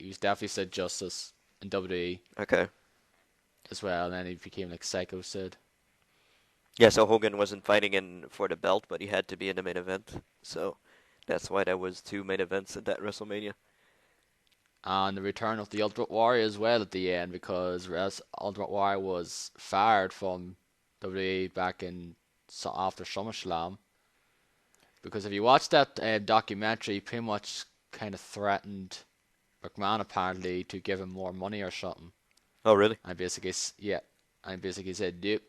Sid Justice in WWE. Okay. As well, and then he became like Psycho Sid. Yeah, so Hogan wasn't fighting in for the belt, but he had to be in the main event. So that's why there was 2 main events at that WrestleMania. And the return of the Ultimate Warrior as well at the end, because Ultimate Warrior was fired from WWE back in after SummerSlam. Because if you watch that documentary, he pretty much kind of threatened McMahon apparently to give him more money or something. Oh, really? And basically, yeah, and basically said nope,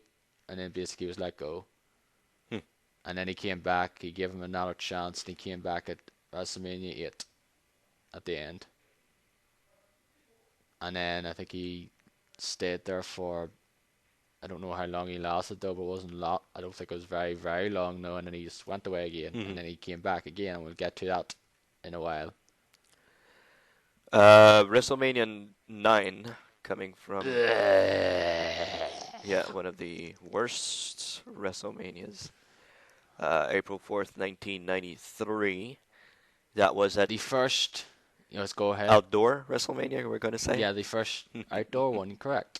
and then basically was let go. And then he came back. He gave him another chance, and he came back at WrestleMania 8 at the end. And then I think he stayed there for, I don't know how long he lasted though, but it wasn't a lot. I don't think it was very, very long no. And then he just went away again, and then he came back again, and we'll get to that in a while. WrestleMania 9 coming from one of the worst WrestleManias. April 4th, 1993. That was at the first. Let's go ahead. Outdoor WrestleMania, we're going to say? Yeah, the first outdoor one, correct.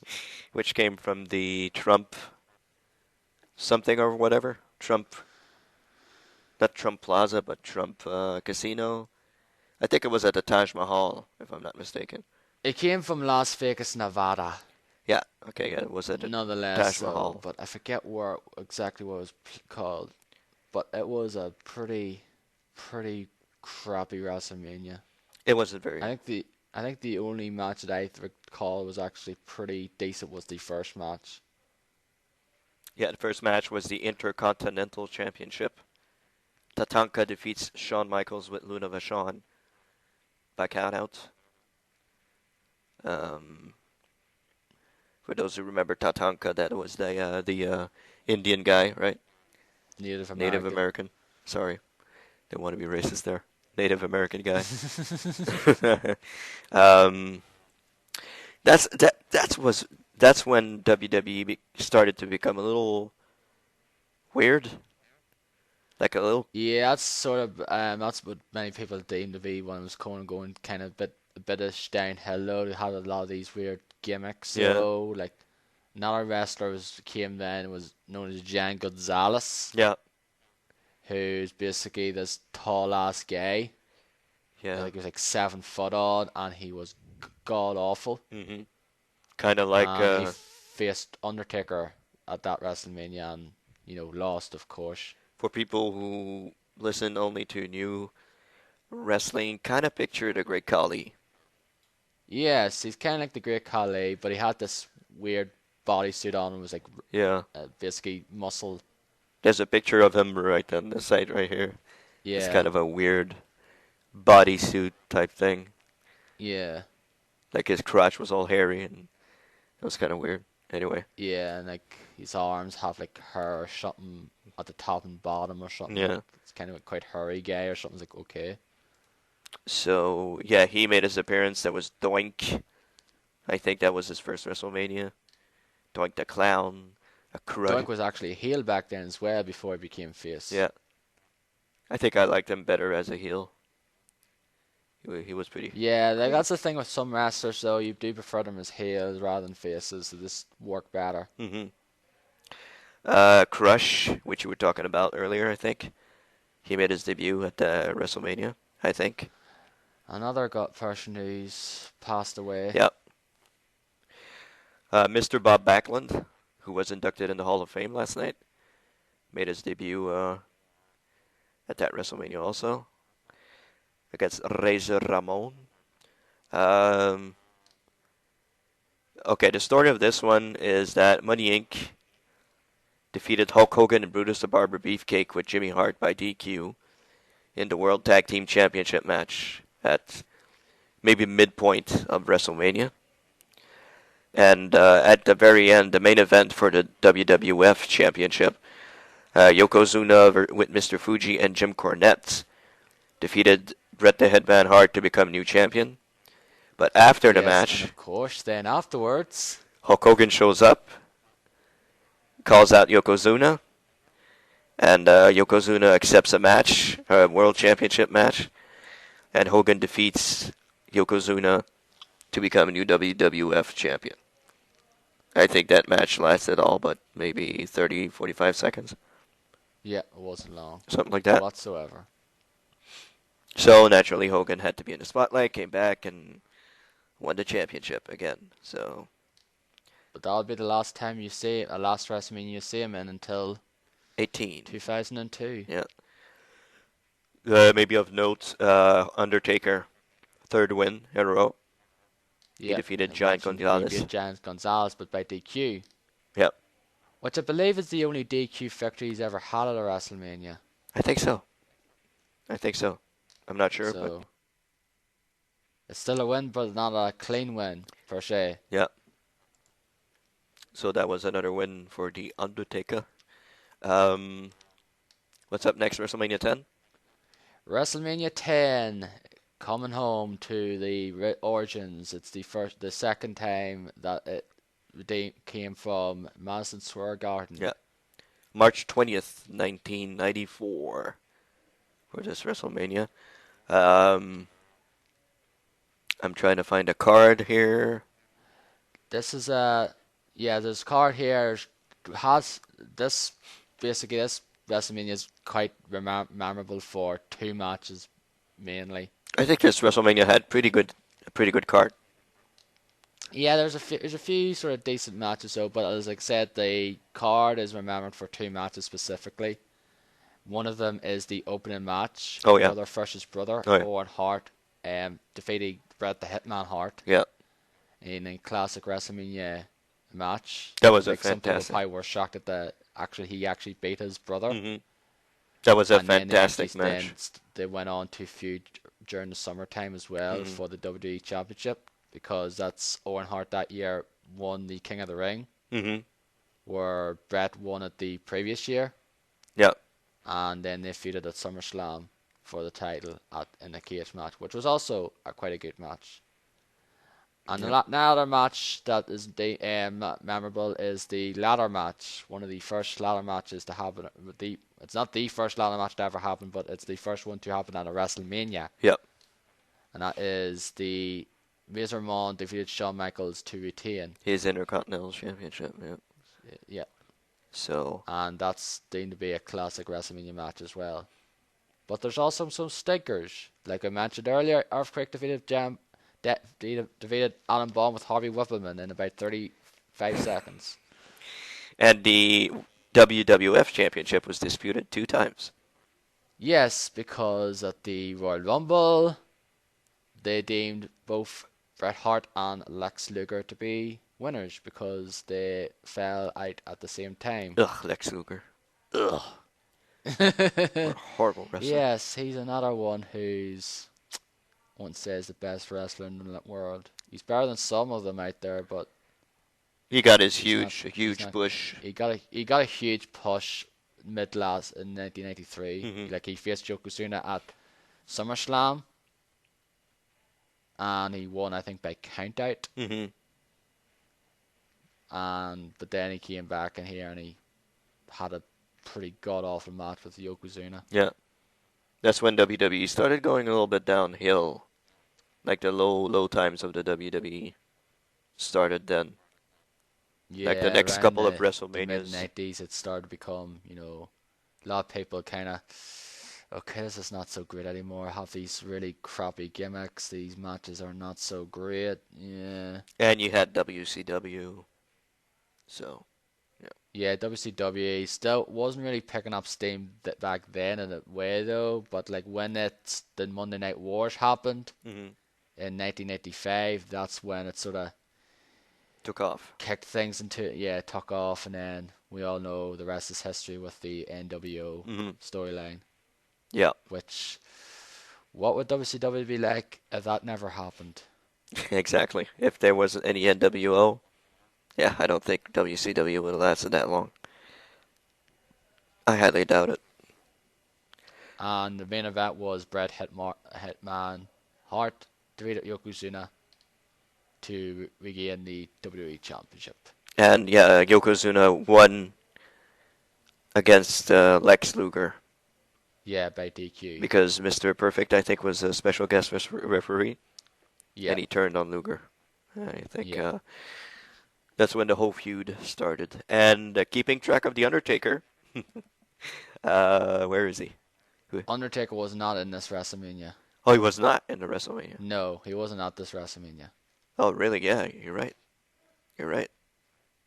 Which came from the Trump something or whatever. Not Trump Plaza, but Trump Casino. I think it was at the Taj Mahal, if I'm not mistaken. It came from Las Vegas, Nevada. Yeah, okay, it was at the Nonetheless, Taj Mahal. But I forget exactly what it was called. But it was a pretty crappy WrestleMania. It wasn't very. I think the only match that I recall was actually pretty decent was the first match. Yeah, the first match was the Intercontinental Championship. Tatanka defeats Shawn Michaels with Luna Vachon by countout. For those who remember Tatanka, that was the Indian guy, right? Native American. Sorry, didn't want to be racist there. Native American guy. That's when WWE started to become a little weird. Like a little. Yeah, that's sort of that's what many people deemed to be when it was going kind of a bit of downhill though. They had a lot of these weird gimmicks. So like another wrestler came then was known as Jan Gonzalez. Yeah. Who's basically this tall ass guy. Yeah. Like he was like 7 foot odd, and he was god awful. Mm-hmm. Kind of like. He faced Undertaker at that WrestleMania, and lost, of course. For people who listen only to new wrestling, kind of picture the Great Khali. Yes, he's kind of like the Great Khali, but he had this weird bodysuit on and was like Yeah. basically muscle. There's a picture of him right on the side right here. It's Yeah, kind of a weird bodysuit type thing. yeah, Like his crotch was all hairy and it was kind of weird. Anyway. yeah, and like his arms have like hair or something at the top and bottom or something. Like Yeah. it's kind of a quite hairy guy or something. It's like okay. So, yeah, he made his appearance. That was Doink. I think that was his first WrestleMania. Doink the Clown. A crud. Doink was actually a heel back then as well before he became face. Yeah. I think I liked him better as a heel. He was pretty. Yeah, like that's the thing with some wrestlers though. You do prefer them as heels rather than faces. So this work better. Hmm. Crush, which you were talking about earlier, I think. He made his debut at WrestleMania, I think. Another gut person who's passed away. Yeah. Mr. Bob Backlund, who was inducted in the Hall of Fame last night, made his debut at that WrestleMania also against Razor Ramon. Um, okay, the story of this one is that Money Inc. defeated Hulk Hogan and Brutus the Barber Beefcake with Jimmy Hart by DQ in the World Tag Team Championship match at maybe midpoint of WrestleMania. And at the very end, the main event for the WWF Championship, Yokozuna with Mr. Fuji and Jim Cornette defeated Bret the Hitman Hart to become new champion. But after the Yes, match, and of course, then afterwards, Hulk Hogan shows up, calls out Yokozuna, and Yokozuna accepts a match, a World Championship match, and Hogan defeats Yokozuna to become a new WWF champion. I think that match lasted all but maybe 30, 45 seconds, yeah, it wasn't long something like that. whatsoever. So naturally, Hogan had to be in the spotlight, came back, and won the championship again. So, But that'll be the last time you see last WrestleMania you see him in until 18. 2002. Yeah. Maybe of note, Undertaker, third win in a row. He Yeah, defeated I Giant mentioned Gonzalez. He beat Giant Gonzalez, but by DQ. Yep. Which I believe is the only DQ victory he's ever had at a WrestleMania. I think so. I'm not sure, but So it's still a win, but not a clean win per se. yeah. So that was another win for the Undertaker. Um, what's up next? WrestleMania 10. WrestleMania 10 coming home to the origins. It's the second time that they came from Madison Square Garden. Yeah. March 20th, 1994 for this WrestleMania. I'm trying to find a card here. This is this card here has this basically this WrestleMania is quite memorable for two matches mainly. I think this WrestleMania had a pretty good card. Yeah, there's a few sort of decent matches though, but as I said, the card is remembered for two matches specifically. One of them is the opening match, Oh yeah. brother versus brother, Oh, yeah. Owen Hart, defeating Bret the Hitman Hart Yeah. in a classic WrestleMania match. That was a Like some people fantastic. probably were shocked at he actually beat his brother. Hmm. That was a And then fantastic match. they went on to feud during the summertime as well Mhm. for the WWE Championship because that's Owen Hart that year won the King of the Ring, Hmm. where Bret won it the previous year, Yeah. and then they feuded at SummerSlam for the title in a cage match, which was also quite a good match. And another match that is memorable is the ladder match. One of the first ladder matches to happen. It's not the first ladder match to ever happen, but it's the first one to happen at a WrestleMania. Yep. And that is the Razor Ramon defeated Shawn Michaels to retain. His Intercontinental Championship. Yeah. Yeah. So. And that's deemed to be a classic WrestleMania match as well. But there's also some stinkers. Like I mentioned earlier, Earthquake defeated Alan Baum with Harvey Whippleman in about 35 seconds. And the WWF Championship was disputed 2 times. Yes, because at the Royal Rumble, they deemed both Bret Hart and Lex Luger to be winners because they fell out at the same time. Ugh, Lex Luger. Ugh, what a horrible wrestler. Yes, he's another one who's, I wouldn't say is the best wrestler in the world. He's better than some of them out there, but He got his he's not. He's huge not. push. He got a huge push mid last in 1993. Mm-hmm. Like he faced Yokozuna at SummerSlam, and he won, I think, by countout. Mm-hmm. But then he came back in here and he had a pretty god awful match with Yokozuna. Yeah. That's when WWE started going a little bit downhill. Like the low times of the WWE started then. Yeah, Like the next around couple of the mid WrestleManias. '90s, it started to become, a lot of people kind of, okay, this is not so great anymore. Have these really crappy gimmicks. These matches are not so great. Yeah. And you had WCW. So, yeah. Yeah, WCW still wasn't really picking up steam back then in a way though. But like when the Monday Night Wars happened Mm-hmm. in 1985, that's when it sort of Took off. kicked things took off, and then we all know the rest is history with the NWO Mm-hmm. storyline. Yeah. Which, what would WCW be like if that never happened? Exactly. If there wasn't any NWO, yeah, I don't think WCW would have lasted that long. I highly doubt it. And the main event was Bret Hitman Hart defeated Yokozuna to regain the WWE Championship. And yeah, Yokozuna won against Lex Luger Yeah, by DQ. because Mr. Perfect, I think, was a special guest referee, Yeah, and he turned on Luger. I think Yeah. that's when the whole feud started. And keeping track of The Undertaker, where is he? Undertaker was not in this WrestleMania. Oh, he was not in the WrestleMania. No, he wasn't at this WrestleMania. Oh, really? Yeah, you're right. You're right.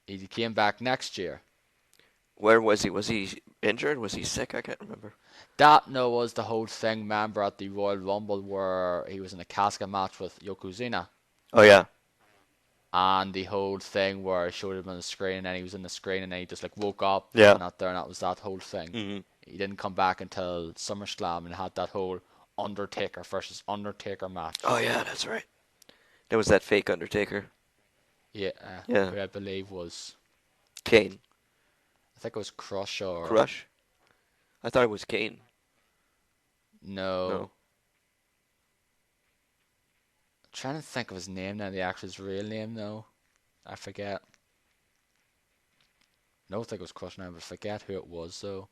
He came back next year. Where was he? Was he injured? Was he sick? I can't remember. That was the whole thing. Remember at the Royal Rumble where he was in a casket match with Yokozuna, Oh, yeah. and the whole thing where I showed him on the screen, and then he was in the screen, and then he just like woke up, Yeah. and not there, and that was that whole thing. Mm-hmm. He didn't come back until SummerSlam and had that whole Undertaker versus Undertaker match. Oh, yeah, that's right. There was that fake Undertaker. Yeah, Yeah. who I believe was, Kane. I think it was Crush or Crush? I thought it was Kane. no. No. I'm trying to think of his name now, the actor's real name though. I forget. I don't think it was Crush now, but I forget who it was though.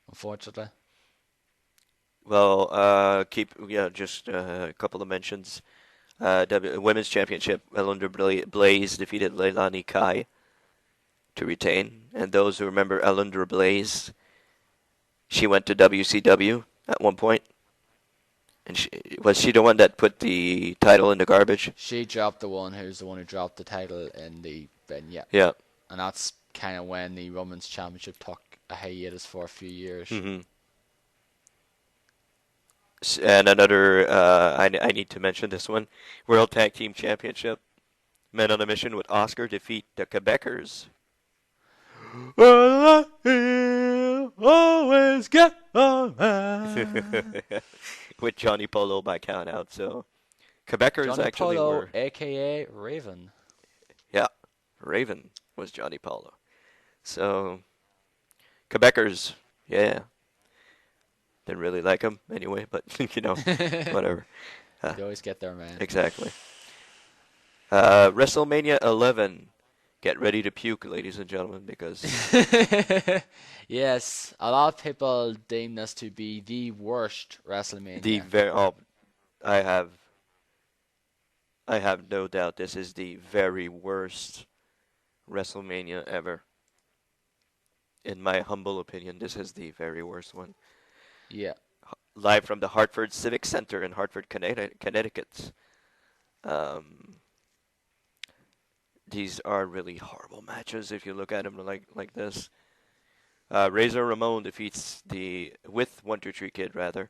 Unfortunately. Well, just a couple of mentions. Women's Championship, Elinda Blaze defeated Leilani Kai to retain. And those who remember Elinda Blaze, she went to WCW at one point. And was she the one that put the title in the garbage? She dropped the one who dropped the title in the bin, yeah. Yeah. And that's kind of when the Women's Championship took a hiatus for a few years. Mm-hmm. And another, I need to mention this one, World Tag Team Championship. Men on a Mission with Oscar defeat the Quebecers. Well, I always get a man. With Johnny Polo by count out. So Quebecers Johnny actually Polo, were, aka Raven. yeah, Raven was Johnny Polo. So Quebecers, yeah, didn't really like him anyway, but whatever. They always get their man. Exactly. WrestleMania 11. Get ready to puke, ladies and gentlemen, because Yes, a lot of people deem this to be the worst WrestleMania. I have no doubt this is the very worst WrestleMania ever. In my humble opinion, this is the very worst one. Yeah. Live from the Hartford Civic Center in Hartford, Connecticut. These are really horrible matches if you look at them like this. Razor Ramon with 1-2-3 Kid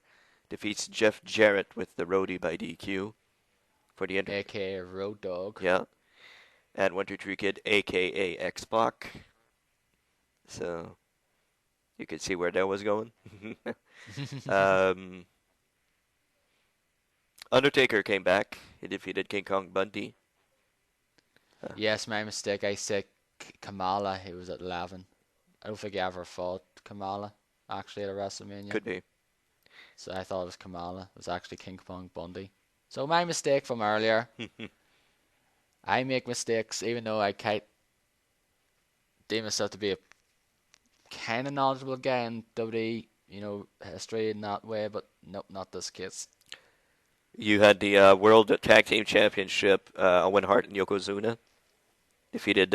defeats Jeff Jarrett with the Roadie by DQ for the aka Road Dogg. Yeah, and 123 Kid, aka X-Pac. So you could see where that was going. um, Undertaker came back. He defeated King Kong Bundy. Yes, my mistake. I said Kamala. He was at 11. I don't think he ever fought Kamala actually at a WrestleMania. Could be. So I thought it was Kamala. It was actually King Kong Bundy. So my mistake from earlier. I make mistakes even though I can't deem myself to be a kind of knowledgeable guy in WWE, history in that way, but nope, not this case. You had the World Tag Team Championship. Owen Hart and Yokozuna defeated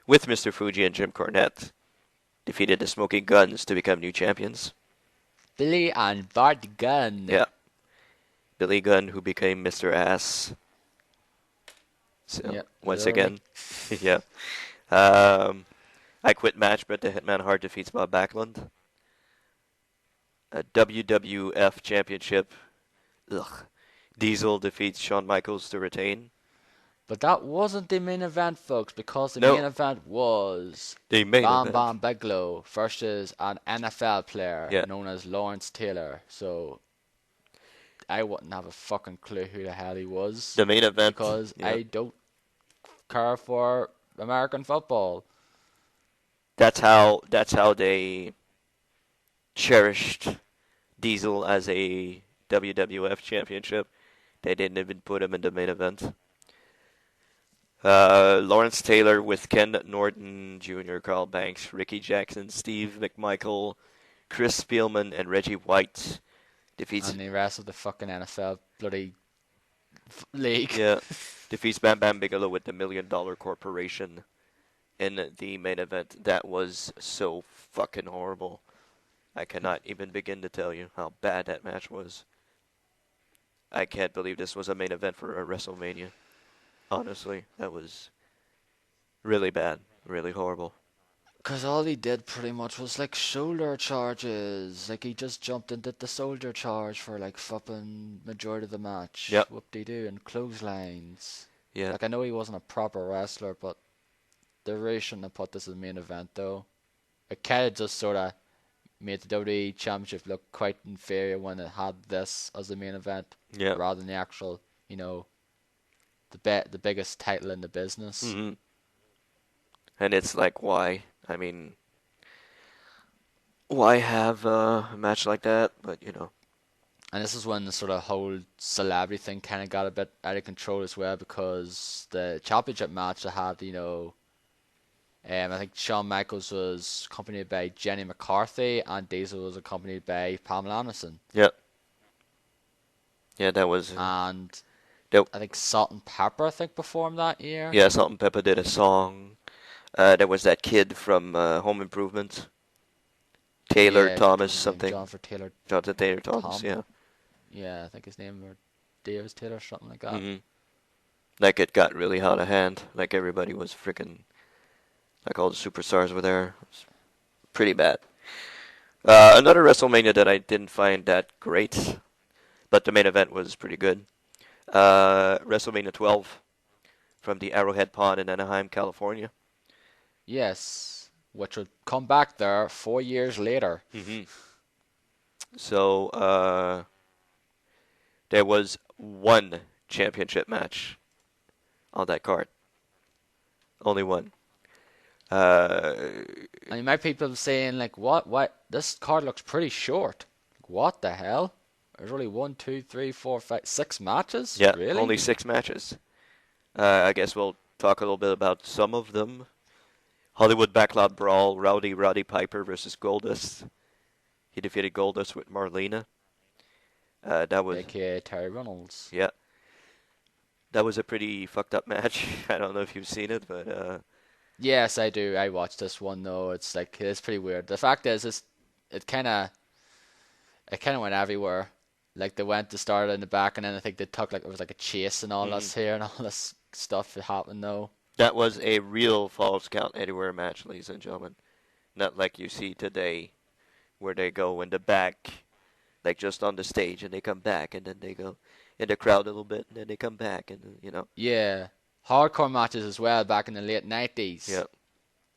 with Mr. Fuji and Jim Cornette. Defeated the Smoking Guns to become new champions. Billy and Bart Gunn. Yeah. Billy Gunn, who became Mr. Ass. So, Yep, once literally. again. Yeah. I Quit match, but the Hitman Hart defeats Bob Backlund. A WWF Championship. Ugh. Diesel defeats Shawn Michaels to retain. But that wasn't the main event, folks, because the No. main event was The main Bam event. Bam Bigelow versus an NFL player Yeah. known as Lawrence Taylor. So I wouldn't have a fucking clue who the hell he was The main event. because yeah. I don't care for American football. That's how they cherished Diesel as a WWF championship. They didn't even put him in the main event. Lawrence Taylor with Ken Norton Jr., Carl Banks, Ricky Jackson, Steve McMichael, Chris Spielman, and Reggie White defeats. And the rest of the fucking NFL bloody league. Yeah, defeats Bam Bam Bigelow with the $1 Million Corporation in the main event. That was so fucking horrible. I cannot even begin to tell you how bad that match was. I can't believe this was a main event for a WrestleMania. Honestly, that was really bad, really horrible. Because all he did pretty much was like shoulder charges. Like he just jumped and did the shoulder charge for like fucking majority of the match. Yep. Whoop-de-doo, and clotheslines. Yeah. Like I know he wasn't a proper wrestler, but they really shouldn't have put this as the main event though. It kind of just sort of made the WWE Championship look quite inferior when it had this as the main event, Yeah. rather than the actual, the biggest title in the business. Mm-hmm. And it's like, why? I mean, why have a match like that? But, And this is when the sort of whole celebrity thing kind of got a bit out of control as well, because the championship match they had, I think Shawn Michaels was accompanied by Jenny McCarthy and Diesel was accompanied by Pamela Anderson. Yeah. Yeah, that was. And Nope. I think Salt and Pepper, performed that year. Yeah, Salt and Pepper did a song. There was that kid from Home Improvement. Taylor Yeah, Thomas his name, something. Jonathan Taylor Thomas, yeah. Yeah, I think his name was Davis Taylor, something like that. Mm-hmm. Like it got really out of hand. Like everybody was freaking. Like all the superstars were there. It was pretty bad. Another WrestleMania that I didn't find that great, but the main event was pretty good. WrestleMania 12 from the Arrowhead Pond in Anaheim, California. Yes, which would come back there 4 years later. Mm-hmm. So there was one championship match on that card. Only one. And my people saying like, what? This card looks pretty short. What the hell? There's only 1, 2, 3, 4, 5, 6 matches. Yeah, Really? only 6 matches. I guess we'll talk a little bit about some of them. Hollywood Backlot Brawl, Roddy Piper versus Goldust. He defeated Goldust with Marlena. That was AKA Terry Reynolds. Yeah. That was a pretty fucked up match. I don't know if you've seen it, but Yes, I do. I watched this one though. It's pretty weird. The fact is, it kind of went everywhere. Like they went to start in the back, and then I think they took it was like a chase and all this here and all this stuff that happened though. That was a real Falls Count Anywhere match, ladies and gentlemen. Not like you see today, where they go in the back, like just on the stage, and they come back, and then they go in the crowd a little bit, and then they come back, and Yeah. Hardcore matches as well back in the late 90s. yeah,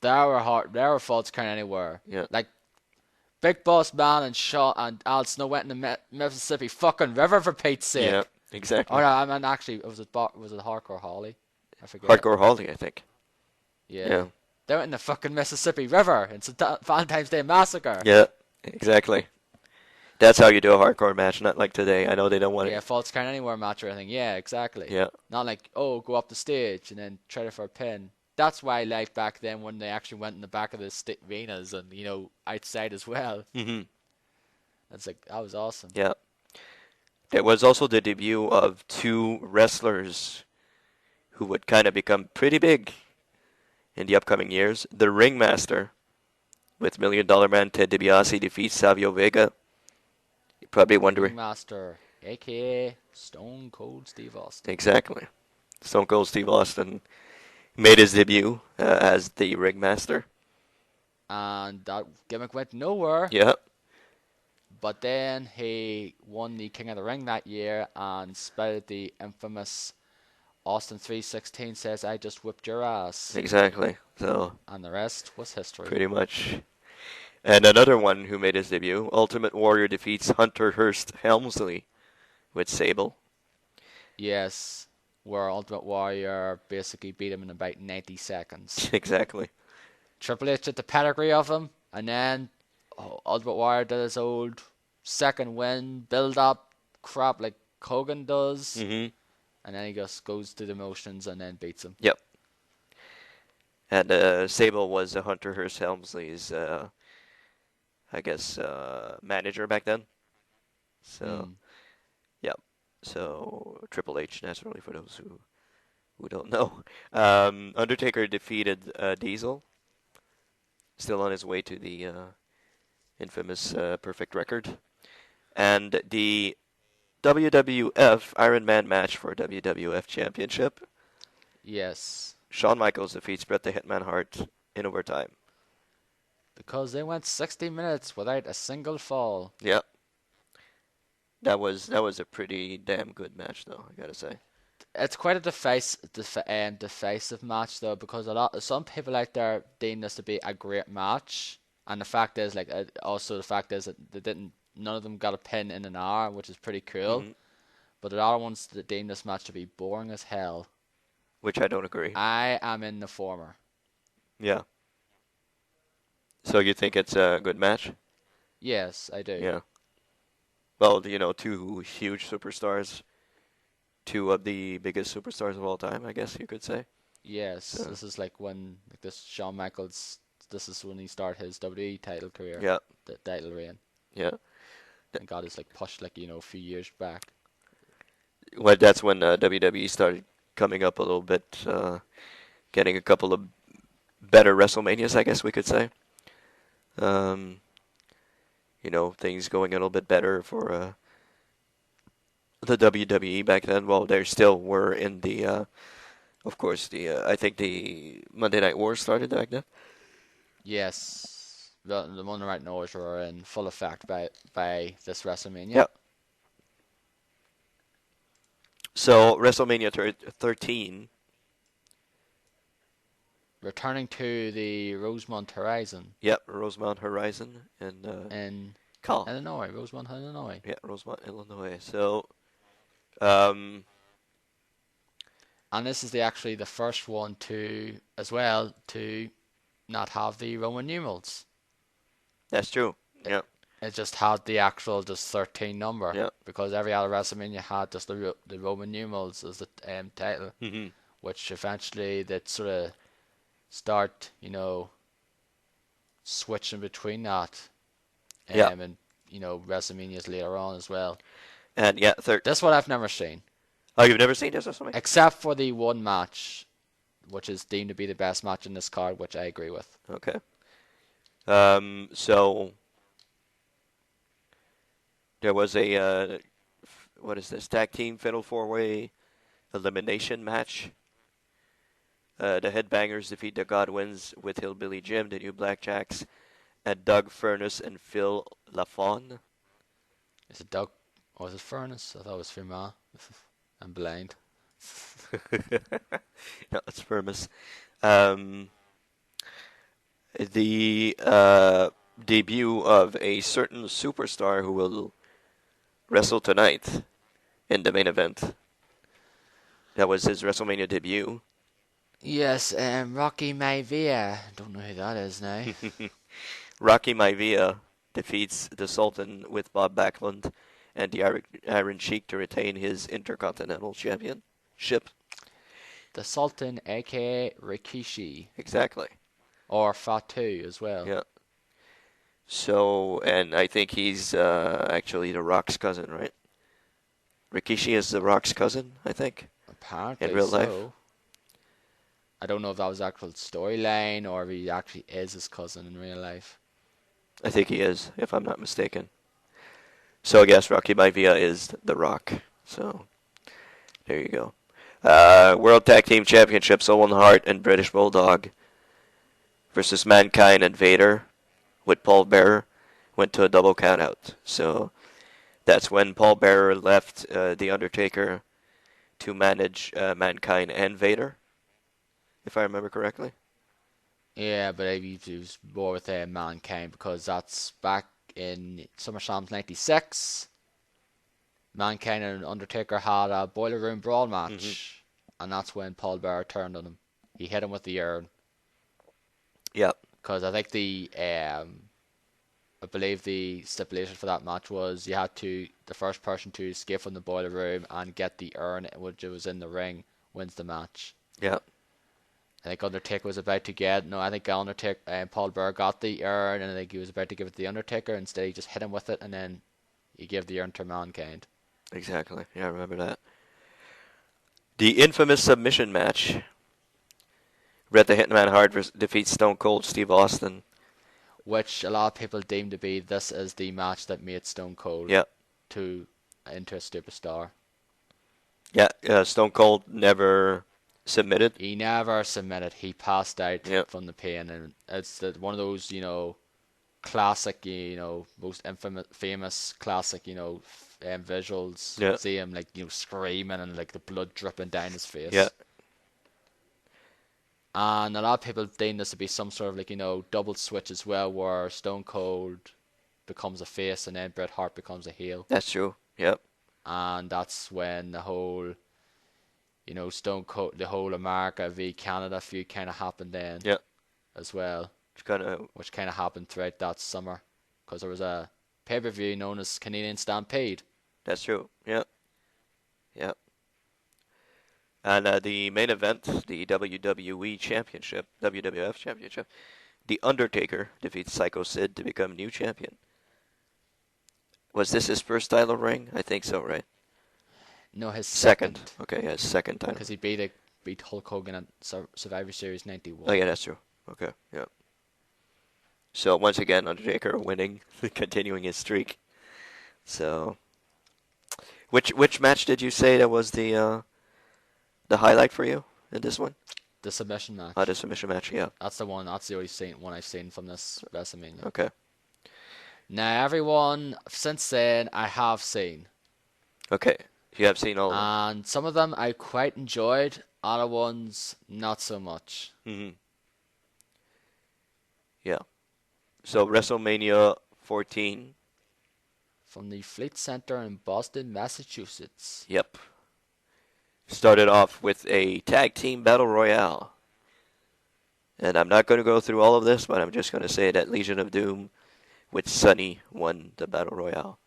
There were Falls Count Anywhere. yeah, Like Big Boss Man and Shaw and Al Snow went in the Mississippi fucking River for Pete's yeah, sake. Oh exactly. no, I mean actually was it Hardcore Holly? I forget. Hardcore Holly, I think. Yeah. Yeah, They went in the fucking Mississippi River. It's a Valentine's Day massacre. yeah, exactly. That's how you do a hardcore match, not like today. I know they don't want Yeah, it. Falls Count Anywhere match or anything. Yeah, exactly. Yeah. Not like, oh, go up the stage and then try to for a pin. That's why I liked back then when they actually went in the back of the arenas and, outside as well. Mhm. That's like, that was awesome. Yeah. There was also the debut of two wrestlers who would kind of become pretty big in the upcoming years. The Ringmaster, with Million Dollar Man Ted DiBiase, defeats Savio Vega. You're probably wondering. Ringmaster, a.k.a. Stone Cold Steve Austin. Exactly. Stone Cold Steve Austin made his debut as the Ringmaster. And that gimmick went nowhere. Yeah. But then he won the King of the Ring that year and spouted the infamous Austin 316 says, I just whipped your ass. Exactly. So, And the rest was history. pretty much. And another one who made his debut, Ultimate Warrior defeats Hunter Hearst Helmsley with Sable. Yes, where Ultimate Warrior basically beat him in about 90 seconds. Exactly. Triple H did the pedigree of him, and then Ultimate Warrior did his old second win, build up crap like Hogan does, Mm-hmm. and then he just goes through the motions and then beats him. Yep. And Sable was Hunter Hearst Helmsley's, I guess, manager back then. So, yeah. So, Triple H, naturally, for those who don't know. Undertaker defeated Diesel. Still on his way to the infamous perfect record. And the WWF Iron Man match for WWF Championship. Yes, Shawn Michaels defeats Bret the Hitman Hart in overtime. because they went 60 minutes without a single fall. Yeah. That was a pretty damn good match, though, I gotta say. It's quite a decisive match though, because some people out there deem this to be a great match, and the fact is, also the fact is that none of them got a pin in an hour, which is pretty cool. Mhm. But the other ones that deem this match to be boring as hell. Which I don't agree. I am in the former. Yeah. So you think it's a good match? Yes, I do. Yeah. Well, two huge superstars, two of the biggest superstars of all time, I guess you could say. Yes, So. this is like when this Shawn Michaels. This is when he started his WWE title career. Yeah. The title reign. Yeah. And got his pushed a few years back. Well, that's when WWE started coming up a little bit, getting a couple of better WrestleManias, I guess we could say. Things going a little bit better for the WWE back then. Well, they still were in the, of course, I think the Monday Night Wars started back then. Yes, the Monday Night Wars were in full effect by this WrestleMania. Yep. So WrestleMania 13. Returning to the Rosemont Horizon. Yep, Rosemont Horizon and In Cal. Illinois, Rosemont, Illinois. Yeah, Rosemont, Illinois. So, And this is actually the first one to not have the Roman numerals. that's true. Yeah. It just had the actual 13 number. Yeah. Because every other WrestleMania had just the Roman numerals as the title, Mm-hmm. which eventually that sort of start, switching between that. Yeah. And WrestleManias later on as well. And yeah, This one I've never seen, Oh, you've never seen this WrestleMania? except for the one match, which is deemed to be the best match in this card, which I agree with. Okay. So there was a what is this? Tag team Fatal 4-Way elimination match. The Headbangers defeat the Godwins with Hillbilly Jim, the New Blackjacks, and Doug Furness and Phil LaFawn. Is it Doug Or was it Furnace? I thought it was Firma. I'm blind. No, it's Firmus. Um, the debut of a certain superstar who will wrestle tonight in the main event. That was his WrestleMania debut. Yes, Rocky Maivia. Don't know who that is now. Rocky Maivia defeats the Sultan with Bob Backlund and the Iron Sheik to retain his Intercontinental Championship. The Sultan, aka Rikishi. Exactly. Or Fatu as well. Yeah. So, and I think he's actually The Rock's cousin, right? Rikishi is The Rock's cousin, I think, Apparently in real so. life. I don't know if that was actual storyline or if he actually is his cousin in real life. I think he is, if I'm not mistaken. So I guess Rocky Maivia is The Rock. So, there you go. World Tag Team Championships, Owen Hart and British Bulldog versus Mankind and Vader with Paul Bearer went to a double countout. So that's when Paul Bearer left The Undertaker to manage Mankind and Vader, if I remember correctly. Yeah, but he was more with Mankind because that's back in SummerSlam 96. Mankind and Undertaker had a Boiler Room Brawl match, and that's when Paul Bearer turned on him. He hit him with the urn. Yep. Because I think I believe the stipulation for that match was you had to, the first person to escape from the Boiler Room and get the urn, which was in the ring, wins the match. Yep. I think Undertaker was about to get, no, I think Paul Bearer got the urn, and I think he was about to give it to the Undertaker. Instead, he just hit him with it, and then he gave the urn to Mankind. Exactly. Yeah, I remember that. The infamous submission match. Bret the Hitman Hart defeats Stone Cold Steve Austin. Which a lot of people deem to be, this is the match that made Stone Cold Yep. into a superstar. Yeah, Stone Cold never submitted. He never submitted. He passed out Yep. from the pain, and it's one of those, classic, most famous classic, visuals. Yeah. See him like screaming and like the blood dripping down his face. Yeah. And a lot of people deem this to be some sort of double switch as well, where Stone Cold becomes a face and then Bret Hart becomes a heel. That's true. Yep. And that's when the whole, Stone Cold, the whole America v Canada feud kind of happened then. Yep. As well. Which kind of happened throughout that summer, because there was a pay-per-view known as Canadian Stampede. That's true. Yep. Yep. And the main event, the WWE Championship, WWF Championship, The Undertaker defeats Psycho Sid to become new champion. Was this his first title ring? I think so, right? No, his second. second. Okay, his second title. Because he beat Hulk Hogan at Survivor Series 91. Oh, yeah, that's true. Okay, yeah. So, once again, Undertaker winning, continuing his streak. So, which match did you say that was the highlight for you in this one? The submission match. The submission match, yeah. That's the one. That's the only one I've seen from this WrestleMania. Okay. Now, everyone since then I have seen. Okay, you have seen all of them. And some of them I quite enjoyed. Other ones not so much. Mm-hmm. Yeah. So WrestleMania 14. From the Fleet Center in Boston, Massachusetts. Yep. Started off with a tag team battle royale. And I'm not going to go through all of this, but I'm just going to say that Legion of Doom with Sunny won the battle royale.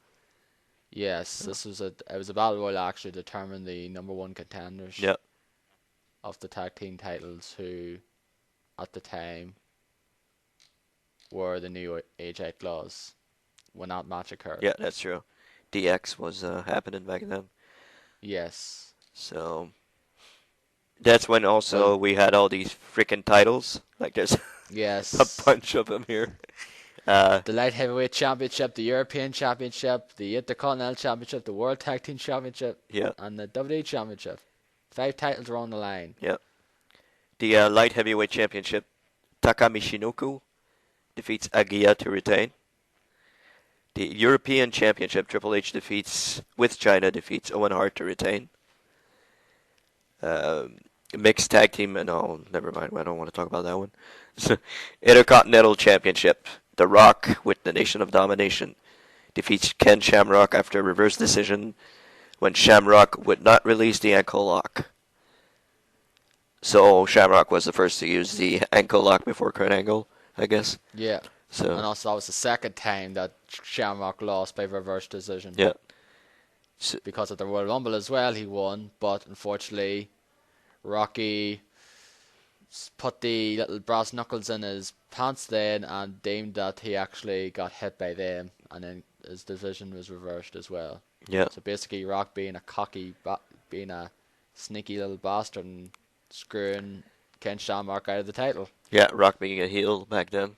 Yes, it was a battle royal actually to determine the number one contenders. Yep. Of the tag team titles, who at the time were the New Age Outlaws when that match occurred. Yeah, that's true. DX was happening back then. Yes. So that's when also we had all these freaking titles. Like there's yes a bunch of them here. The Light Heavyweight Championship, the European Championship, the Intercontinental Championship, the World Tag Team Championship, yeah, and the WWE Championship. 5 titles were on the line. Yeah. The Light Heavyweight Championship, Taka Michinoku defeats Agia to retain. The European Championship, Triple H defeats Owen Hart to retain. Mixed tag team, no, never mind. I don't want to talk about that one. Intercontinental Championship, The Rock with the Nation of Domination defeats Ken Shamrock after a reverse decision when Shamrock would not release the ankle lock. So Shamrock was the first to use the ankle lock before Kurt Angle, I guess. Yeah. So And also that was the second time that Shamrock lost by reverse decision. yeah. So, Because at the Royal Rumble as well he won, but unfortunately Rocky put the little brass knuckles in his pants then and deemed that he actually got hit by them, and then his decision was reversed as well. yeah. So basically Rock being being a sneaky little bastard and screwing Ken Shamrock out of the title. Yeah, Rock being a heel back then.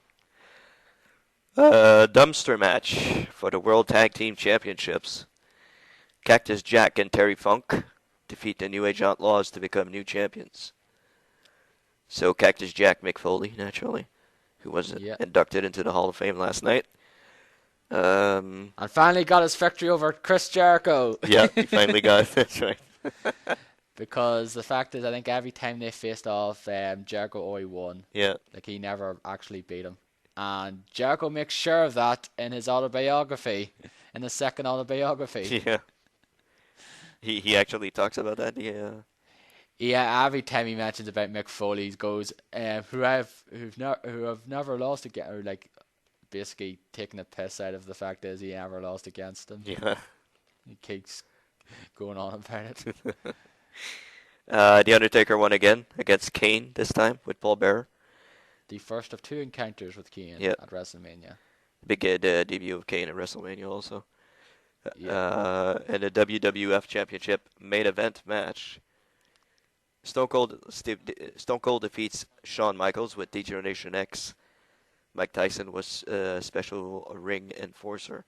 Dumpster match for the World Tag Team Championships. Cactus Jack and Terry Funk defeat the New Age Outlaws to become new champions. So Cactus Jack, Mick Foley, naturally, who was inducted into the Hall of Fame last night. And finally got his victory over Chris Jericho. Yeah, he finally got it. That's right. Because the fact is, I think every time they faced off, Jericho always won. Yeah. Like, he never actually beat him. And Jericho makes sure of that in his autobiography, in the second autobiography. Yeah. He actually talks about that. Yeah. Yeah, every time he mentions about Mick Foley, he goes, who have never lost again, or like basically taking the piss out of the fact is he never lost against him. Yeah. He keeps going on about it. The Undertaker won again against Kane this time with Paul Bearer. The first of two encounters with Kane at WrestleMania. Big debut of Kane at WrestleMania also. And the WWF Championship main event match. Stone Cold defeats Shawn Michaels with D-Generation X. Mike Tyson was a special ring enforcer.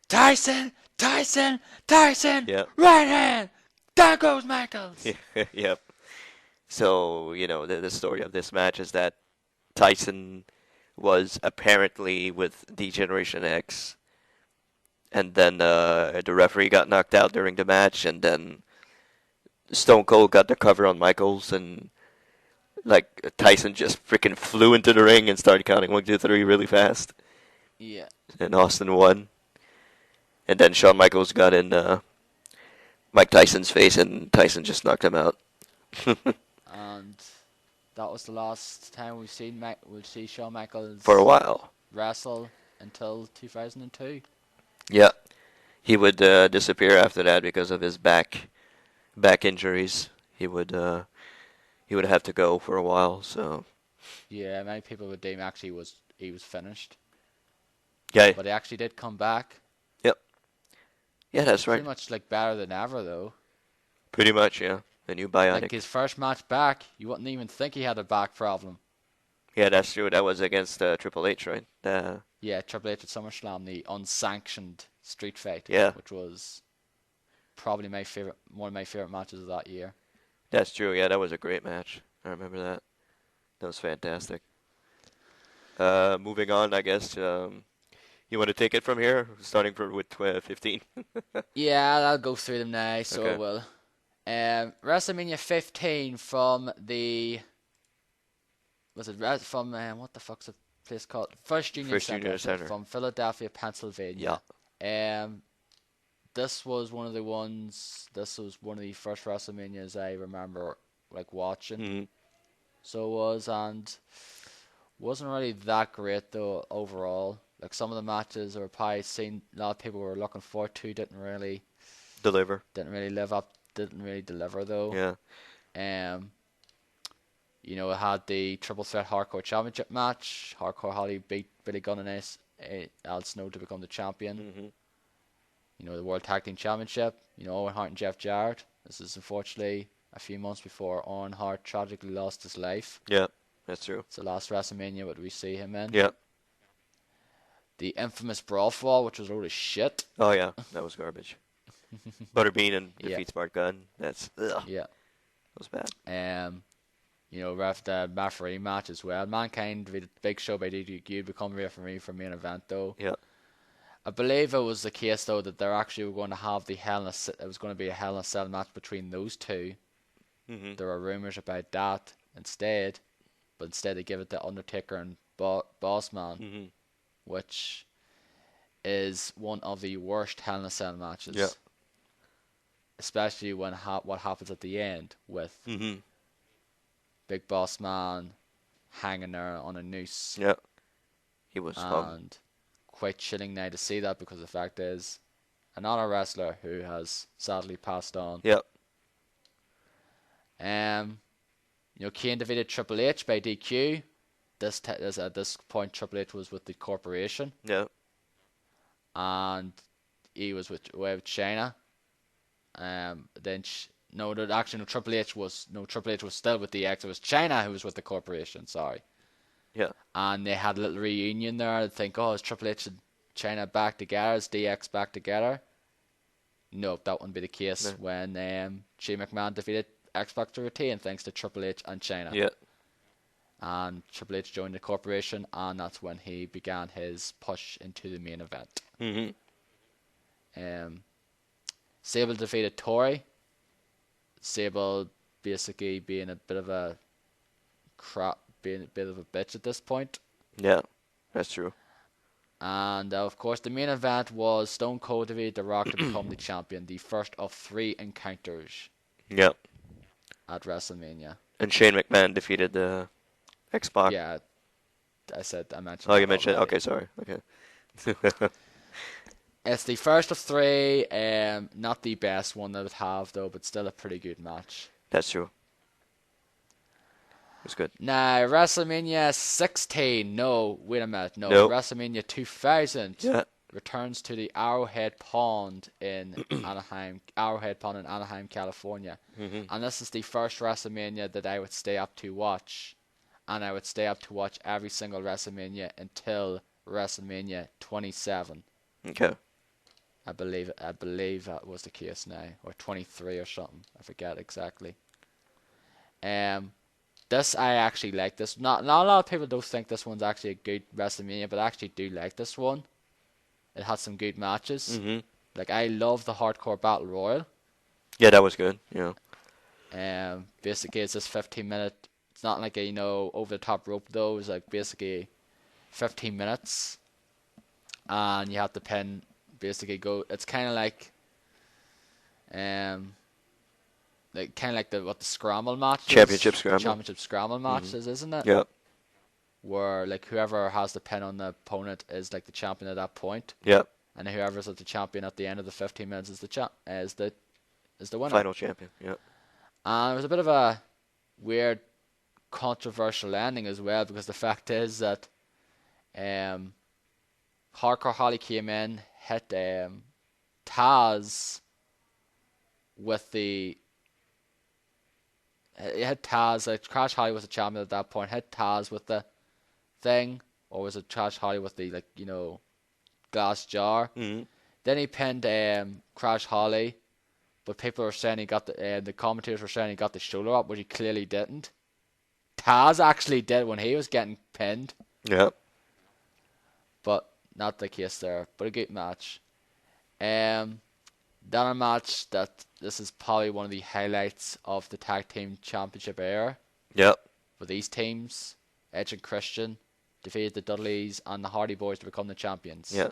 Tyson! Yeah. Right hand! There goes Michaels! Yep. So, the story of this match is that Tyson was apparently with D-Generation X. And then the referee got knocked out during the match, and then Stone Cold got the cover on Michaels, and Tyson just freaking flew into the ring and started counting 1, 2, 3 really fast. Yeah. And Austin won. And then Shawn Michaels got in Mike Tyson's face, and Tyson just knocked him out. And that was the last time we'll see Shawn Michaels for a while wrestle until 2002. Yeah, he would disappear after that because of his back injuries. He would have to go for a while. So yeah, many people would deem actually he was finished. Yeah, but he actually did come back. Yep. Yeah, that's right. Pretty much like better than ever though. Pretty much, yeah. The new Bionic. Like his first match back, you wouldn't even think he had a back problem. Yeah, that's true. That was against Triple H, right? Yeah, Triple H at SummerSlam, the unsanctioned street fight. Yeah. Which was probably one of my favorite matches of that year. That's true. Yeah, that was a great match. I remember that. That was fantastic. Moving on, I guess. You want to take it from here, starting with 15? Yeah, I'll go through them now. So Okay. I will. WrestleMania 15 from the what the fuck's the place called? First Union Center from Philadelphia, Pennsylvania. Yeah. This was one of the first WrestleManias I remember like watching. Mm-hmm. So it was, and wasn't really that great though overall. Like some of the matches or probably seen a lot of people were looking forward to didn't really deliver though. Yeah. It had the Triple Threat Hardcore Championship match. Hardcore Holly beat Billy Gunn and Al Snow to become the champion. Mm-hmm. The World Tag Team Championship. Owen Hart and Jeff Jarrett. This is unfortunately a few months before Owen Hart tragically lost his life. Yeah, that's true. It's the last WrestleMania what we see him in. Yeah. The infamous Brawl Fall, which was a load of shit. Oh yeah, that was garbage. Butterbean and defeats Mark Gunn. That's yeah. That was bad. The referee match as well. Mankind did a big show by DDQ, become referee for main event though. Yeah. I believe it was the case though that they're actually going to have it was going to be a Hell in a Cell match between those two. Mhm. There were rumors about that instead, but instead they give it to Undertaker and Bossman, Mhm. which is one of the worst Hell in a Cell Yeah. matches, especially when what happens at the end with Mhm. Big Boss Man hanging there on a noose, Yeah. He was hung. and quite chilling now to see that because the fact is another wrestler who has sadly passed on. Yeah. Um, Kane defeated Triple H by DQ. At this point, Triple H was with the corporation, Yeah. and he was with China. Then no, actually no. Triple H was still with DX. It was China who was with the corporation. Sorry. Yeah. And they had a little reunion there. I think, oh, is Triple H and China back together? Is DX back together? No, that wouldn't be the case No. when Shane McMahon defeated X-Pac to retain thanks to Triple H and China. Yeah. And Triple H joined the corporation, and that's when he began his push into the main event. Mhm. Sable defeated Tori. Sable basically being a bit of a being a bit of a bitch at this point. Yeah. That's true. And of course, the main event was Stone Cold defeated The Rock to become the champion, the first of 3 encounters Yeah. at WrestleMania. And Shane McMahon defeated the X-Pac. Yeah, I mentioned Oh, that you mentioned. already. Okay, sorry. Okay. It's the first of 3, not the best one they would have though, but still a pretty good match. That's true. It's good. Now, WrestleMania 16, no, wait a minute, no, Nope. WrestleMania 2000 Yeah. returns to the Arrowhead Pond in Anaheim, California. Mhm. And this is the first WrestleMania that I would stay up to watch. And I would stay up to watch every single WrestleMania until WrestleMania 27. Okay. I believe that was the case now, or 23 or something. I forget exactly. This I actually like this. Not a lot of people don't think this one's actually a good WrestleMania, but I actually do like this one. It had some good matches. Mhm. Like I love the Hardcore Battle Royal. Yeah, that was good. Yeah. Basically it's just 15-minute. It's not like a over the top rope though. It's like basically 15 minutes, and you have to pin. Basically go. It's kind of like what the scramble match is. Championship scramble. Championship scramble match is, isn't it? Yeah. Where like whoever has the pin on the opponent is like the champion at that point, Yeah. and whoever's at the champion at the end of the 15 minutes is the winner. Final champion. Yeah. And it was a bit of a weird, controversial ending as well because the fact is that Hardcore Holly came in, hit Taz with the. He hit Taz. Like Crash Holly was the champion at that point. Hit Taz with the thing, or was it Crash Holly with the glass jar? Mm-hmm. Then he pinned Crash Holly, but people were saying he got the commentators were saying he got the shoulder up, but he clearly didn't. Taz actually did when he was getting pinned. Yeah. But not the case there. But a good match. Then a match that this is probably one of the highlights of the tag team championship era. Yeah. For these teams, Edge and Christian defeated the Dudleys and the Hardy Boys to become the champions. Yeah.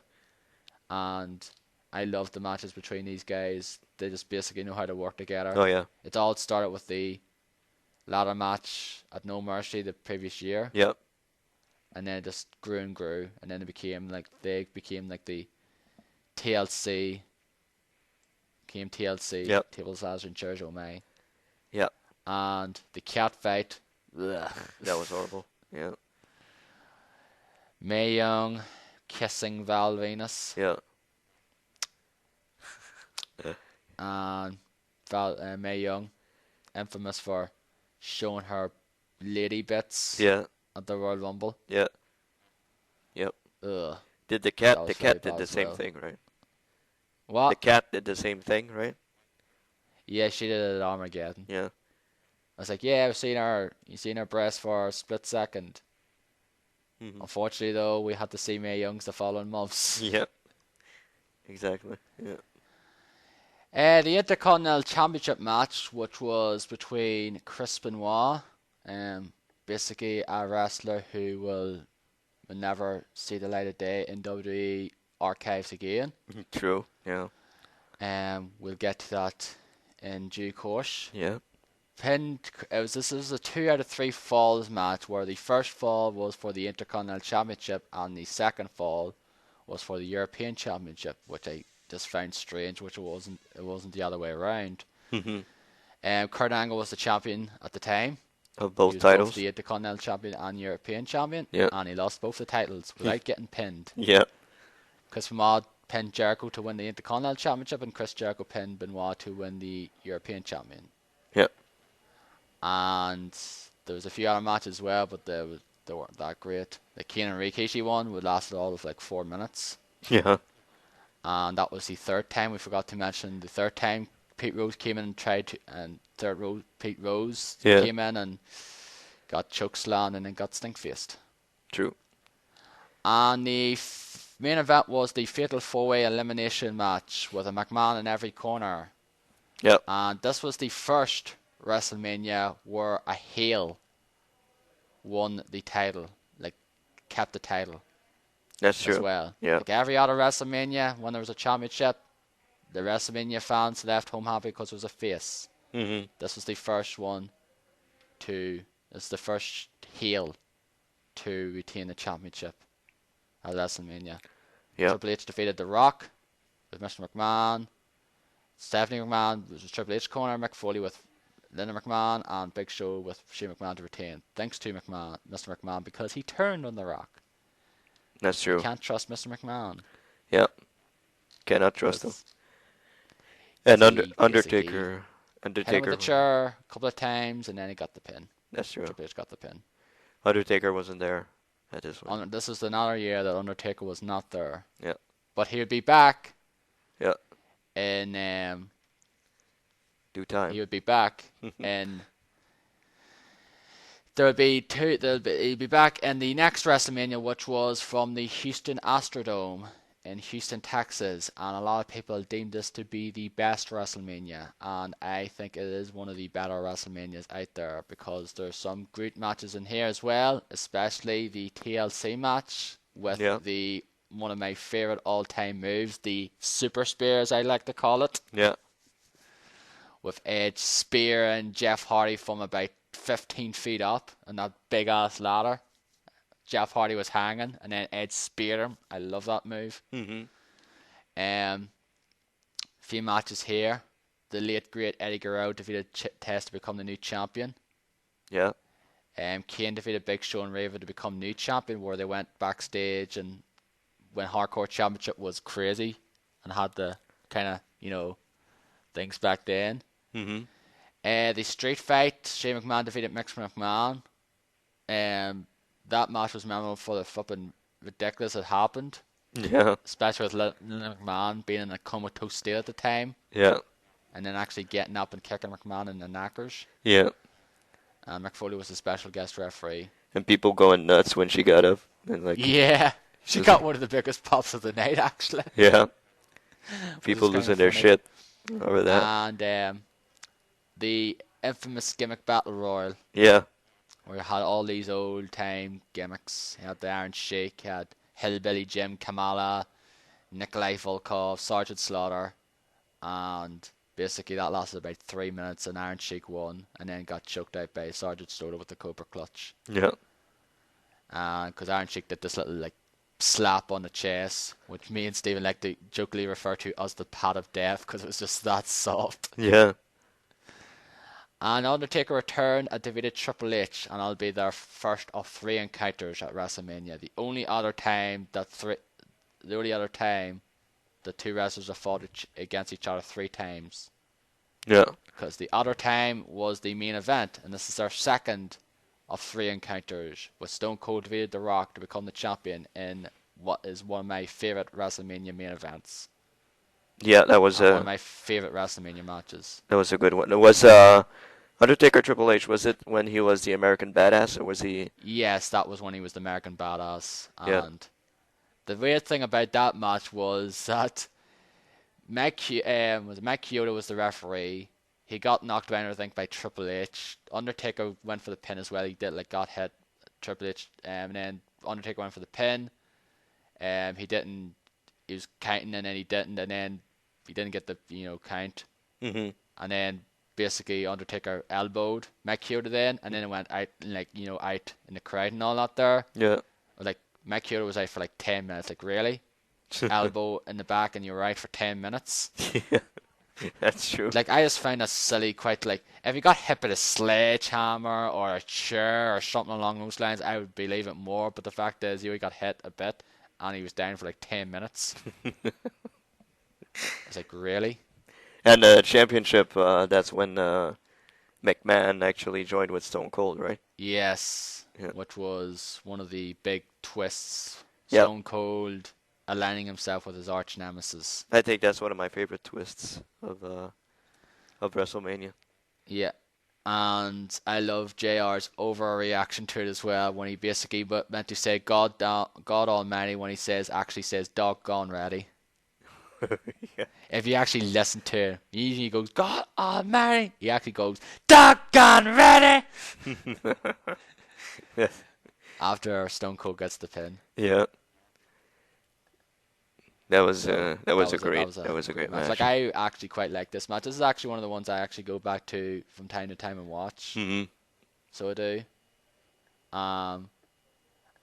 And I love the matches between these guys. They just basically know how to work together. Oh yeah. It all started with the ladder match at No Mercy the previous year. Yep. And then it just grew and grew, and then they became like the TLC. Became TLC. Yep. Tables, Ladders, and Chairs, oh my. Yep. And the cat fight. Ugh. That was horrible. Yeah. Mae Young kissing Val Venus. Yeah. And Mae Young, infamous for showing her lady bits. Yeah. At the Royal Rumble. Yeah. Yep. Ugh. Did the cat? That The was cat very did the bad same as well. thing, right? What? The cat did the same thing, right? Yeah, she did it at Armageddon. Yeah. I was like, yeah, I've seen her. You seen her breast for a split second. Mm-hmm. Unfortunately, though, we had to see Mae Young's the following months. Yep. exactly. Yeah. The Intercontinental Championship match, which was between Chris Benoit, um, basically a wrestler who will never see the light of day in WWE archives again. True. Yeah. We'll get to that in due course. Yeah. This was a 2 out of 3 falls match where the first fall was for the Intercontinental Championship and the second fall was for the European Championship, which I just found strange, which it wasn't the other way around. hmm Kurt Angle was the champion at the time. Of He both was both titles. the Intercontinental Champion and European Champion, Yeah. and he lost both the titles without getting pinned. Yeah. Chris Benoit pinned Jericho to win the Intercontinental Championship, and Chris Jericho pinned Benoit to win the European Champion. Yeah. And there was a few other matches as well, but they weren't that great. The Kane and Rikishi one would last all of like 4 minutes, Yeah. and that was the third time. We forgot to mention the third time Pete Rose came in and Pete Rose Yeah. came in and got chokeslammed and then got stink-faced. True. And the main event was the Fatal 4-Way Elimination match with a McMahon in every corner. Yep. And this was the first WrestleMania where a heel won the title, like kept the title That's true. as well. Yeah. Like every other WrestleMania, when there was a championship, the WrestleMania fans left home happy because it was a face. hmm This was the first one it's the first heel to retain the championship at WrestleMania. Yeah. Triple H defeated The Rock with Mr. McMahon. Stephanie McMahon was Triple H corner, Mick Foley with Linda McMahon, and Big Show with Shane McMahon to retain. Thanks to Mr. McMahon, because he turned on The Rock. That's true. You can't trust Mr. McMahon. Yeah. Cannot trust him. Because And he Undertaker. hit him with the chair a couple of times, and then he got the pin. That's true. Triple H got the pin. Undertaker wasn't there at this one. This is another year that Undertaker was not there. Yeah. But he would be back. Yeah. In Due time. he would be back in. He'd be back in the next WrestleMania, which was from the Houston Astrodome in Houston, Texas, and a lot of people deemed this to be the best WrestleMania, and I think it is one of the better WrestleManias out there because there's some great matches in here as well, especially the TLC match with the one of my favorite all-time moves, the Super Spear, as I like to call it. Yeah. With Edge spearing Jeff Hardy from about 15 feet up on that big ass ladder. Jeff Hardy was hanging, and then Edge speared him. I love that move. Few matches here. The late great Eddie Guerrero defeated Test to become the new champion. Yeah. Kane defeated Big Show and Raven to become new champion, where they went backstage and when Hardcore Championship was crazy and had the kind of things back then. The street fight, Shane McMahon defeated Mick McMahon. That match was memorable for the flipping ridiculous it happened. Yeah. Especially with Linda McMahon being in a comatose state at the time. Yeah. And then actually getting up and kicking McMahon in the knackers. Yeah. And Mick Foley was a special guest referee. And people going nuts when she got up. And yeah. She got one of the biggest pops of the night, actually. Yeah. People losing their shit over that. And the infamous gimmick battle royal. Yeah. Where you had all these old time gimmicks. You had the Iron Sheik, you had Hillbilly Jim Kamala, Nikolai Volkov, Sergeant Slaughter, and basically that lasted about 3 minutes, and Iron Sheik won, and then got choked out by Sergeant Slaughter with the Cobra Clutch. Yeah. Because Iron Sheik did this little slap on the chest, which me and Stephen like to jokingly refer to as the pat of death, because it was just that soft. Yeah. And Undertaker returned and defeated Triple H, and that'll be their first of 3 encounters at WrestleMania. The only other time the two wrestlers have fought against each other 3 times. Yeah. Because the other time was the main event, and this is their second of 3 encounters, with Stone Cold defeated The Rock to become the champion in what is one of my favorite WrestleMania main events. Yeah, that was one of my favorite WrestleMania matches. That was a good one. It was Undertaker Triple H. Was it when he was the American Badass, or was he? Yes, that was when he was the American Badass. And Yeah. the weird thing about that match was that Matt Kyoto was the referee. He got knocked down, I think, by Triple H. Undertaker went for the pin as well. He did got hit. Triple H, and then Undertaker went for the pin. He didn't. He was counting, and then he didn't, and then he didn't get the count. Mm-hmm. And then basically Undertaker elbowed Matt Kyoto then, and then it went out out in the crowd and all that there. Yeah. Like Matt Kyoto was out for 10 minutes. Like really, elbow in the back, and you were out for 10 minutes. Yeah, that's true. Like I just find that silly. Quite if you got hit with a sledgehammer or a chair or something along those lines, I would believe it more. But the fact is, he got hit a bit, and he was down for 10 minutes. It's really. And the championship, that's when McMahon actually joined with Stone Cold, right? Yes, Yeah. which was one of the big twists. Yep. Stone Cold aligning himself with his arch nemesis. I think that's one of my favorite twists of WrestleMania. Yeah. And I love JR's overreaction to it as well when he basically meant to say God Almighty when he actually says doggone ready. Yeah. If you actually listen to it, he usually goes God Almighty. He actually goes doggone ready. Yeah. After Stone Cold gets the pin. Yeah. That was a great match. Like I actually quite like this match. This is actually one of the ones I actually go back to from time to time and watch. Mm-hmm. So I do. And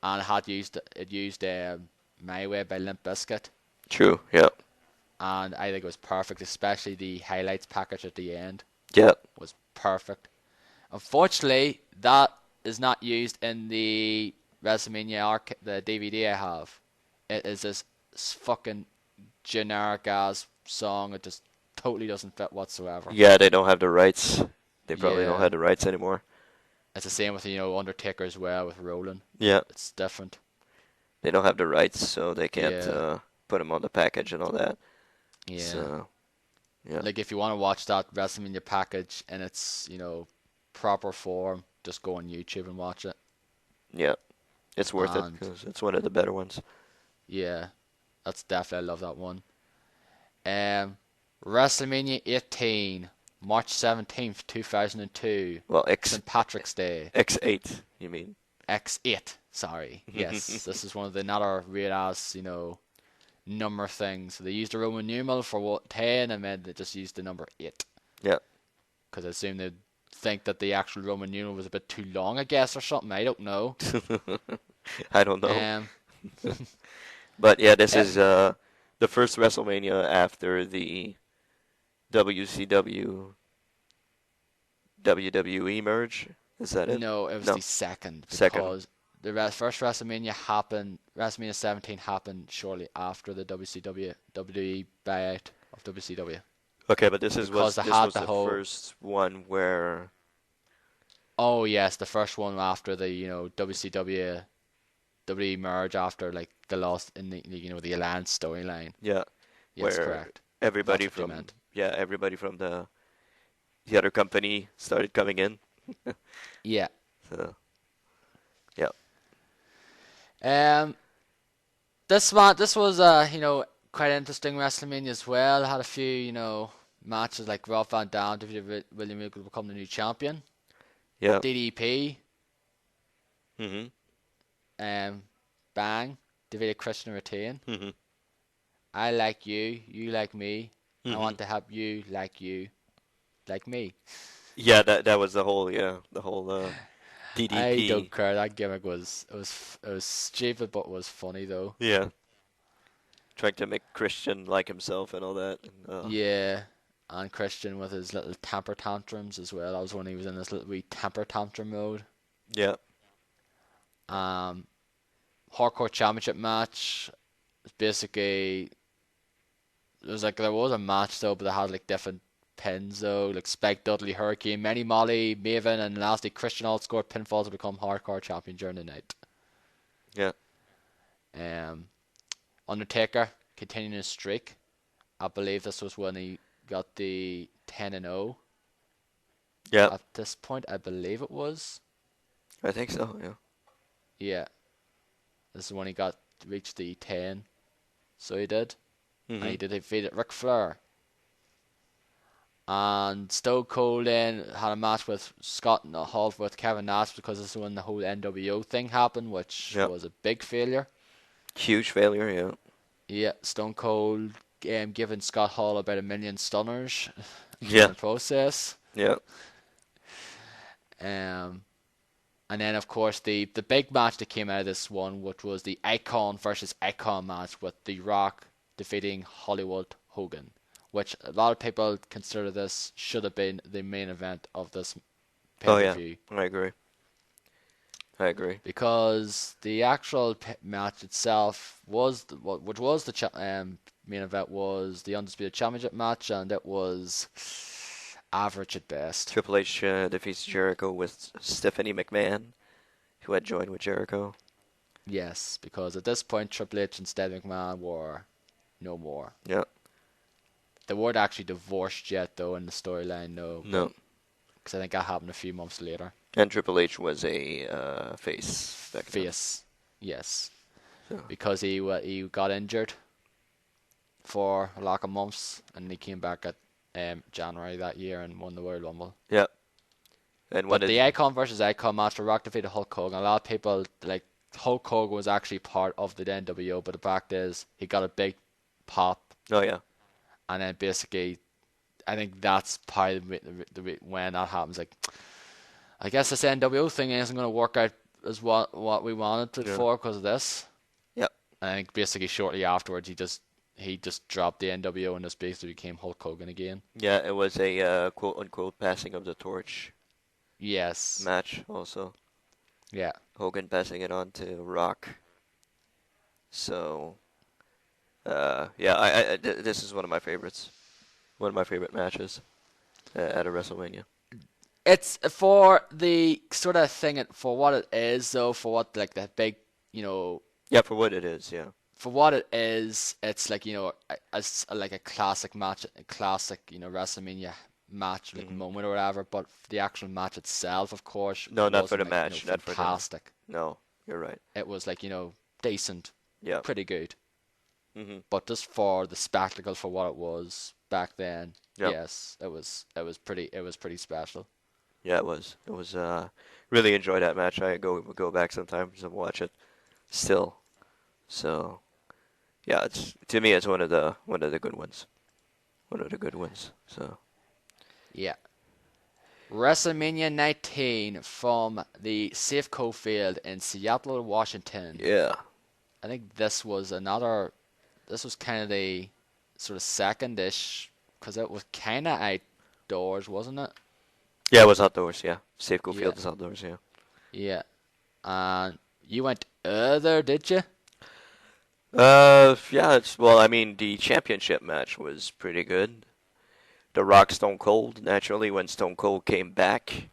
it used My Way by Limp Bizkit. True. Yeah. And I think it was perfect, especially the highlights package at the end. Yeah. Was perfect. Unfortunately, that is not used in the WrestleMania the DVD I have. It is this fucking generic ass song. It just totally doesn't fit whatsoever. Yeah, they don't have the rights. They probably don't Yeah. have the rights anymore. It's the same with Undertaker as well with Rollin'. Yeah. It's different. They don't have the rights, so they can't Yeah. put them on the package and all that. Yeah. So, yeah. Like if you want to watch that WrestleMania package in its proper form, just go on YouTube and watch it. Yeah. It's worth it And- because it's one of the better ones. Yeah, that's definitely, I love that one. WrestleMania 18, March 17th, 2002, Well, St. Patrick's Day. X8, you mean? X8, sorry. Yes, this is one of the another weird ass, number things. So they used the Roman numeral for 10 and then they just used the number 8. Yeah. Because I assume they'd think that the actual Roman numeral was a bit too long, I guess, or something. I don't know. I don't know. Um, But yeah, this is the first WrestleMania after the WCW WWE merge. Is that it? No, it was No. the second. Second. Because the first WrestleMania 17 happened shortly after the WWE buyout of WCW. Okay, but this was Because they this had was the the whole- first one where Oh yes, the first one after the WCW WWE merge after the lost in the Alliance storyline. yeah, Yes, where correct. everybody That's what you from meant. everybody from the other company started coming in. Yeah. So yeah, This was quite interesting WrestleMania as well. Had a few matches like Rob Van Dam, defeated William Regal to become the new champion. yeah. DDP, Mhm. Bang, defeated Christian retain. Mhm. I like you, you like me. I Mhm. want to help you, like me. Yeah, that was the whole I DDP. don't care. That gimmick was stupid, but was funny though. Yeah, trying to make Christian like himself and all that. And, Yeah, and Christian with his little temper tantrums as well. That was when he was in this little wee temper tantrum mode. yeah. Hardcore championship match. It's basically there was a match though, but they had different pins though, like Spike Dudley, Hurricane, Manny Molly, Maven, and lastly Christian all scored pinfalls to become hardcore champion during the night. Yeah. Undertaker continuing his streak. I believe this was when he got the 10-0. Yeah, At this point, I believe it was. I think so. Yeah. Yeah. This is when he reached the 10. So he did. and he Mhm. defeated Ric Flair. And Stone Cold then had a match with Scott Hall with Kevin Nash because this is when the whole NWO thing happened, which Yep. was a big failure. Huge failure. Yeah. Yeah, Stone Cold giving Scott Hall about 1 million stunners in Yeah. the process. Yeah. Um, and then of course the big match that came out of this one, which was the Icon versus Icon match with The Rock defeating Hollywood Hogan, which a lot of people consider this should have been the main event of this pay Oh per yeah. view. I agree. I agree. Because the actual match itself was which was the main event was the Undisputed Championship match, and it was average at best. Triple H defeats Jericho with Stephanie McMahon, who had joined with Jericho. Yes, because at this point Triple H and Stephanie McMahon were no more. Yeah. They weren't actually divorced yet, though, in the storyline, no. No. Because I think that happened a few months later. And Triple H was a face back then. Face, yes, So. because he got injured for a lot of months, and he came back at January that year and won the World Rumble. Yeah. And But the Icon versus Icon match, The Rock defeated Hulk Hogan. A lot of people like Hulk Hogan was actually part of the NWO, but the fact is he got a big pop, Oh yeah. and then basically, I think that's part of when that happens. Like, I guess this NWO thing isn't going to work out as what we wanted it for because of this. Yep. I think basically shortly afterwards he just dropped the NWO and just basically became Hulk Hogan again. Yeah, it was a quote unquote passing of the torch Yes. match also. Yeah. Hogan passing it on to Rock. So, yeah, this is one of my favorites. One of my favorite matches at a WrestleMania. It's for the sort of thing, for what it is, though, for what, like, the big, Yeah, for what it is, yeah. for what it is, it's like, as like a classic match, a classic, WrestleMania match, like moment or whatever, but the actual match itself, of course, No, not for wasn't, the like, match, not for the. fantastic. No, you're right. It was like, decent, Yeah. pretty good. Mm-hmm. But just for the spectacle for what it was back then, Yep. yes, it was pretty special. Yeah, it was. It was. Really enjoy that match. I go back sometimes and watch it still. So, yeah, it's to me it's one of the good ones. One of the good ones. So. Yeah. WrestleMania 19 from the Safeco Field in Seattle, Washington. Yeah. I think this was kind of the sort of second-ish, because it was kind of outdoors, wasn't it? Yeah, it was outdoors. Yeah, Safeco Yeah. Field is outdoors. Yeah. Yeah. And you went there, did you? Yeah. Well, I mean, the championship match was pretty good. The Rock Stone Cold, naturally, when Stone Cold came back,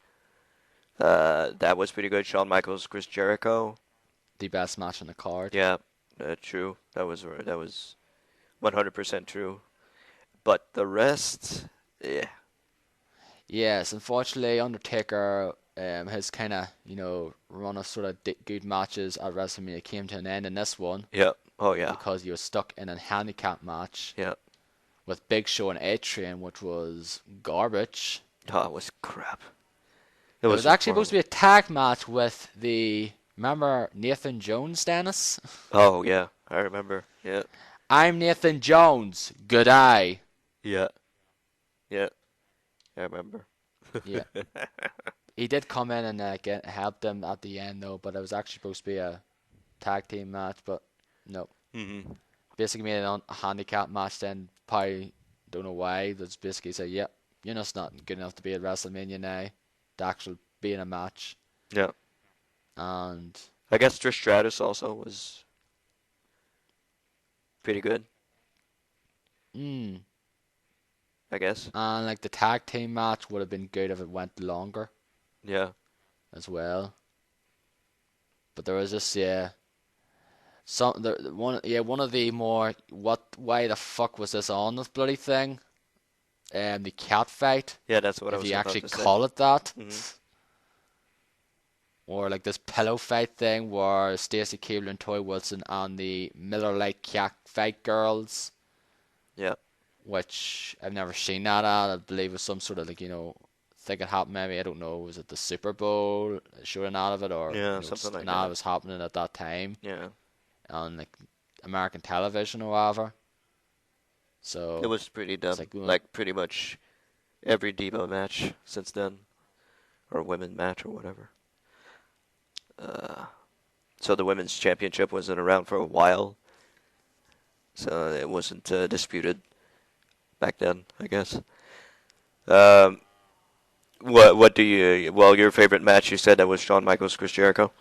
that was pretty good. Shawn Michaels, Chris Jericho. The best match on the card. Yeah, true. That was 100% true. But the rest, yeah. Yes, unfortunately, Undertaker, his kind of, run of sort of good matches at WrestleMania came to an end in this one. Yeah. Oh, yeah. Because he was stuck in a handicap match. Yeah. With Big Show and A-Train, which was garbage. Oh, it was crap. It was actually supposed to be a tag match with remember Nathan Jones, Dennis? Oh, yeah. I remember. Yeah. I'm Nathan Jones. Good eye. Yeah. Yeah. I remember. Yeah. He did come in and help them at the end, though, but it was actually supposed to be a tag team match, but no. Mm-hmm. Basically made a handicap match then, probably don't know why. That's basically say, yep, you're just not good enough to be at WrestleMania now. To actually be in a match. Yeah. And I guess Trish Stratus also was pretty good. I guess. And like the tag team match would have been good if it went longer. Yeah. As well. But there was just one of the more why the fuck was this on this bloody thing? The cat fight. Yeah, that's what I was if you about actually to say. call it that. Mhm. Or like this pillow fight thing where Stacy Keibler and Toy Wilson and the Miller Lite Cat Fight girls Yeah. which I've never seen that at. I believe it was some sort of like, I think it happened maybe, I don't know, was it the Super Bowl showing out of it, or, Yeah, something just like an ad that. was happening at that time Yeah. on like American television or whatever. It So was pretty it's dumb. like, well, Like pretty much every Diva match since then, or women match or whatever. Uh, so the women's championship wasn't around for a while, so it wasn't disputed back then, I guess. Um, what do you? Well, your favorite match, you said that was Shawn Michaels, Chris Jericho.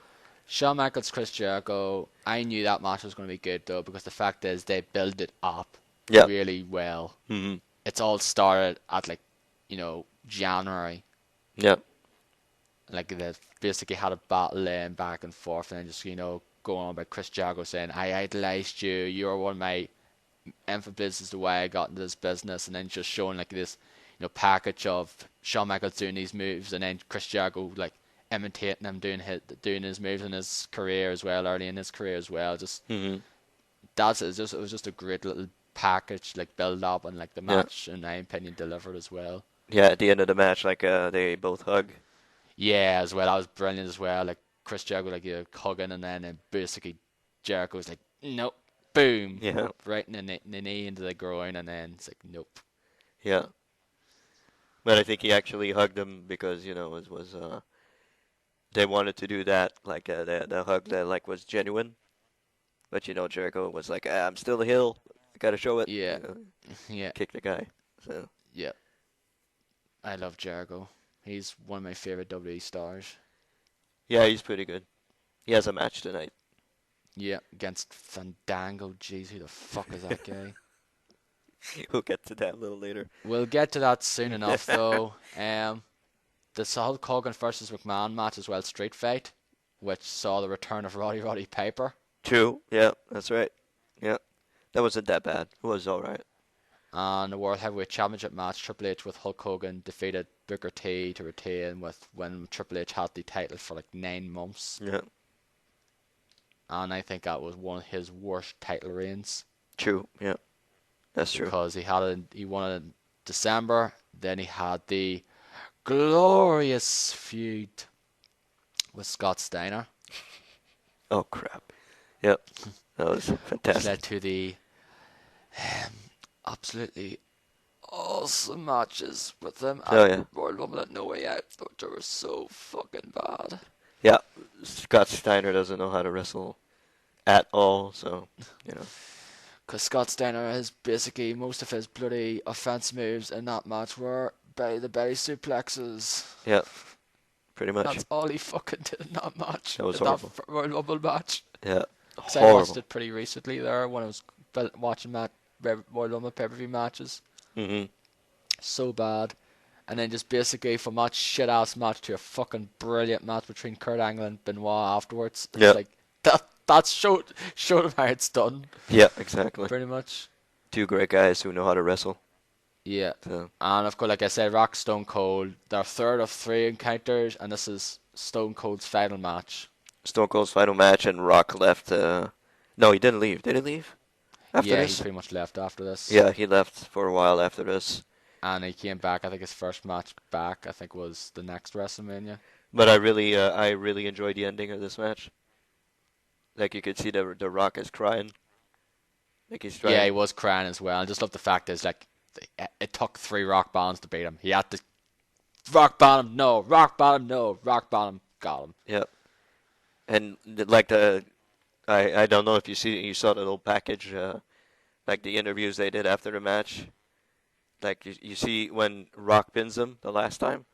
Shawn Michaels, Chris Jericho. I knew that match was going to be good though, because the fact is they built it up Yeah. really well. Mhm. It's all started at like, January. Yeah. Like they basically had a battle laying back and forth, and then just going on about Chris Jericho saying, "I idolized you. You are one of my emphasis is the way I got into this business," and then just showing like this, package of Shawn Michaels doing these moves, and then Chris Jericho like imitating him doing his moves in his career as well, early in his career as well. Just Mhm. it was just a great little package, like build up, and like the Yeah. match, in my opinion, delivered as well. Yeah. At the end of the match, like they both hug. Yeah, as well, that was brilliant as well. Like Chris Jericho like hugging, and then basically Jericho was like, nope, boom, Yeah. right in the knee into the groin, and then it's like, nope. Yeah. But I think he actually hugged him because it was they wanted to do that like the hug that like was genuine. But Jericho was like, I'm still a heel. I gotta show it. Yeah, yeah, Kick the guy. So yeah. I love Jericho. He's one of my favorite WWE stars. yeah, he's pretty good. He has a match tonight. Yeah, against Fandango. Jeez, who the fuck is that guy? We'll get to that a little later. We'll get to that soon enough, though. The Hulk Hogan versus McMahon match as well, street fight, which saw the return of Roddy Piper. True. Yeah, that's right. Yeah, that wasn't that bad. It was all right. And the World Heavyweight Championship match, Triple H with Hulk Hogan defeated Booker T to retain with when Triple H had the title for like 9 months. Yeah. And I think that was one of his worst title reigns. True. Yeah, that's true. Because he won it in December, then he had the glorious feud with Scott Steiner, Oh crap. Yep, that was which led fantastic. to the um, absolutely awesome matches with them Oh at yeah. Royal Rumble at No Way Out. They were so fucking bad. Yeah, Scott Steiner doesn't know how to wrestle at all, so you know. Because Scott Steiner has basically most of his bloody offense moves in that match were by the belly suplexes. Yeah, pretty much. That's all he fucking did in that match. That was In that horrible. Royal Rumble match. Yeah, Because I watched horrible. it pretty recently there when I was watching Royal Rumble pay-per-view matches. Mhm. So bad. And then just basically from that shit-ass match to a fucking brilliant match between Kurt Angle and Benoit afterwards. It's Yeah. like, that showed him how it's done, Yeah, exactly. pretty much. Two great guys who know how to wrestle. Yeah. So And of course, like I said, Rock Stone Cold, their third of three encounters, and this is Stone Cold's final match. Stone Cold's final match, and Rock left. No, he didn't leave. Did he leave after Yeah, he this? pretty much left after this. Yeah, he left for a while after this. And he came back. I think his first match back, I think, was the next WrestleMania. But I really enjoyed the ending of this match. Like you could see the Rock is crying. Like he's trying. Yeah, he was crying as well. I just love the fact is like it took 3 rock bottoms to beat him. He had to rock bottom, no, rock bottom, no, rock bottom, got him. Yeah. And like I don't know if you saw the little package, like the interviews they did after the match. Like you see when Rock pins him the last time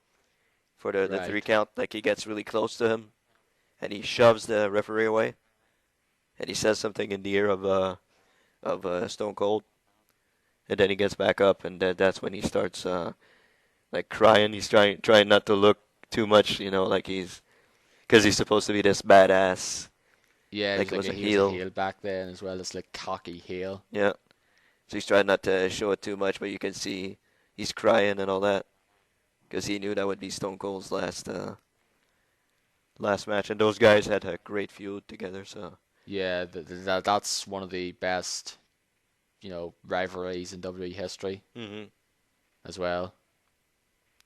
for the Right. 3 count, like he gets really close to him, and he shoves the referee away, and he says something in the ear of Stone Cold, and then he gets back up, and that's when he starts like crying. He's trying not to look too much, like because he's supposed to be this badass. Yeah, Like he was a he was heel. a heel back then as well. This like cocky heel. Yeah. So he's trying not to show it too much, but you can see he's crying and all that because he knew that would be Stone Cold's last match, and those guys had a great feud together. So Yeah, that's one of the best rivalries in WWE history Hmm. as well.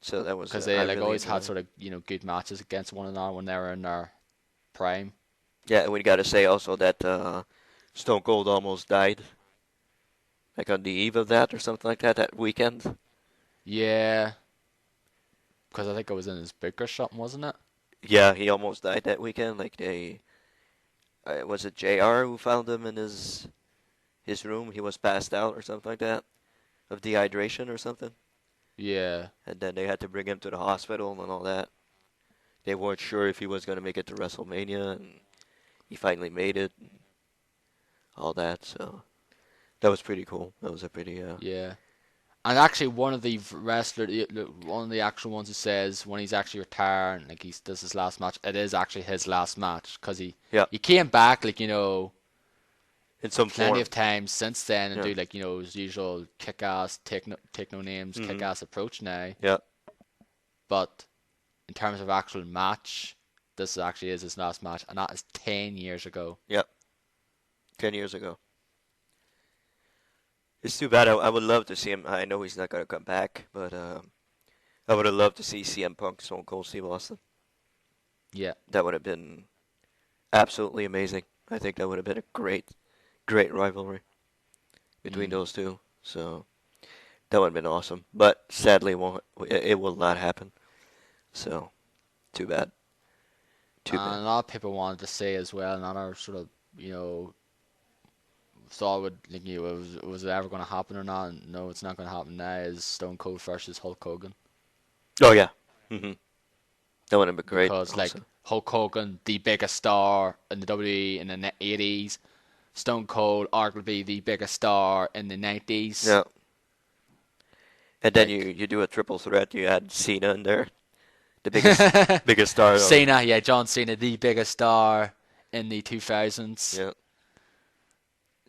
So that was Because I they really always enjoyed had it. sort of good matches against one another when they were in their prime. Yeah, and we got to say also that Stone Cold almost died, like on the eve of that or something like that that weekend. Yeah, because I think it was in his book or something, wasn't it? Yeah, he almost died that weekend. Like was it JR who found him in his room? He was passed out or something like that of dehydration or something. Yeah. And then they had to bring him to the hospital and all that. They weren't sure if he was going to make it to WrestleMania, and he finally made it, and all that. So that was pretty cool. That was a pretty Yeah. And actually, one of the actual ones who says when he's actually retiring, like this is his last match. It is actually his last match because yeah, he came back in some plenty form. of times since then and Yeah. do his usual kick ass take no names kick Hmm. ass approach now. Yeah. But in terms of actual match, this actually is his last match, and that is 10 years ago. Yeah. 10 years ago. It's too bad. I would love to see him. I know he's not going to come back, but I would have loved to see CM Punk Stone Cold Steve Austin. Yeah. That would have been absolutely amazing. I think that would have been a great rivalry between Mm. those two. So that would have been awesome. But sadly, won't it will not happen. So too bad. Too bad. And a lot of people wanted to say as well, another sort of thought would was it ever going to happen or not? And no, it's not going to happen now. Is Stone Cold versus Hulk Hogan Oh yeah. Hmm. That would have been great. because Also. Hulk Hogan, the biggest star in the WWE in the 80s, Stone Cold arguably the biggest star in the 90s. Yeah. And then Like you do a triple threat. You add Cena in there, the biggest star of Cena, yeah, John Cena, the biggest star in the 2000s. yeah.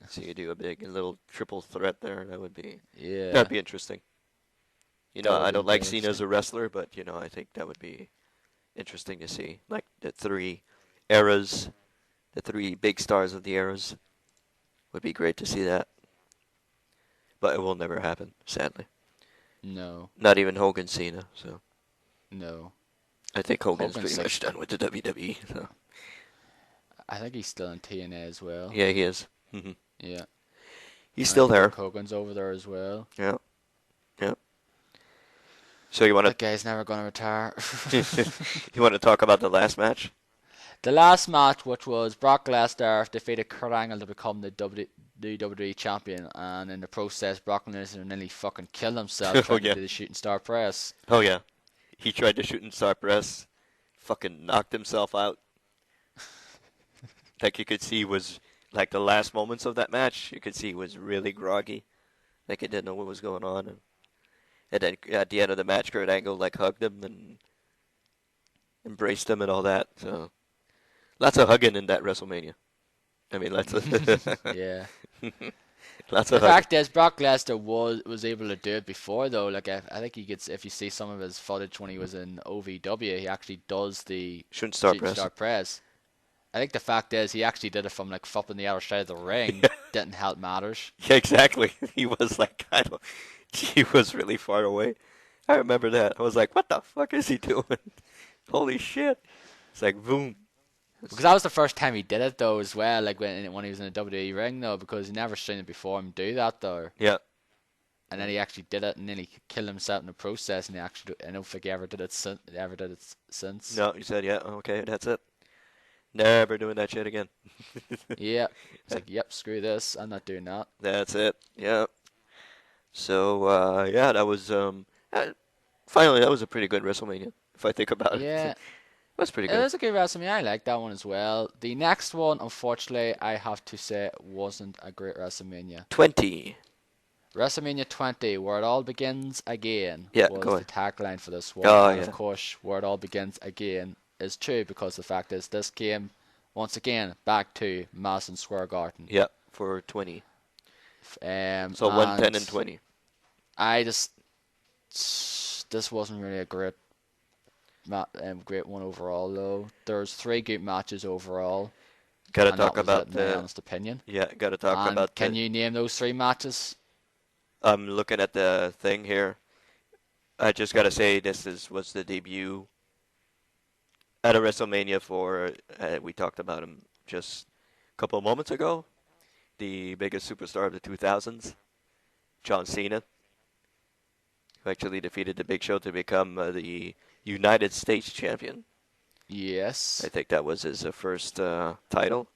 So you do a little triple threat there. That'd Yeah, be interesting. that would I be don't like very Cena as interesting. a wrestler, but I think that would be interesting to see. Like the three eras, the three big stars of the eras would be great to see that. But it will never happen, sadly. No, Not even Hogan Cena. So no. I think Hogan's Hogan's pretty like, much done with the WWE. So I think he's still in TNA as well. yeah, he is. Hmm. Yeah, He's and I still think there. Hulk Hogan's over there as well. Yeah, yeah. So you want That guy's never gonna retire. to you want to talk about the last match? The last match, which was Brock Lesnar defeated Kurt Angle to become the WWE champion, and in the process, Brock Lesnar nearly fucking killed himself Oh trying to yeah. do the shooting star press. Oh yeah. He tried to shoot in star press, fucking knocked himself out. Like you could see was like the last moments of that match. You could see he was really groggy, like he didn't know what was going on. And then at the end of the match, Kurt Angle like hugged him and embraced him and all that. So lots of hugging in that WrestleMania. I mean, lots of Yeah. lots of The hugging. fact is, Brock Lesnar was able to do it before though. Like I think he gets if you see some of his footage when he was in OVW, he actually does the Shouldn't star shooting press. star press. I think the fact is he actually did it from like up on the other side of the ring. Didn't help matters. Yeah, exactly. He was like he was really far away. I remember that. I was like, what the fuck is he doing? Holy shit. It's like, boom. Because that was the first time he did it though as well. Like when he was in the WWE ring though, because he never seen it before him do that though. Yeah. And then he actually did it, and then he killed himself in the process. And he actually, I don't think he ever did it since. No, you said, yeah, okay, that's it. Never doing that shit again. Yeah, it's like, yep, screw this. I'm not doing that. That's it. Yeah. So, yeah, that was, finally, that was a pretty good WrestleMania, if I think about it. Yeah, It was pretty it good. was a good WrestleMania. I like that one as well. The next one, unfortunately, I have to say, wasn't a great WrestleMania. 20. WrestleMania 20, where it all begins again, Yeah, was go the ahead. tagline for this one. Oh, And of yeah. course, where it all begins again is true because the fact is, this came once again back to Madison Square Garden. Yeah, for 20. So 110 and And 20. I just this wasn't really a great one overall though. There's three good matches overall. Gotta and that talk was it about in my the honest opinion. yeah. Gotta talk And about can the. you name those three matches? I'm looking at the thing here. I just gotta say was the debut at a WrestleMania for. We talked about him just a couple of moments ago. The biggest superstar of the 2000s, John Cena, who actually defeated the Big Show to become the United States champion. I Yes. think that was his first title.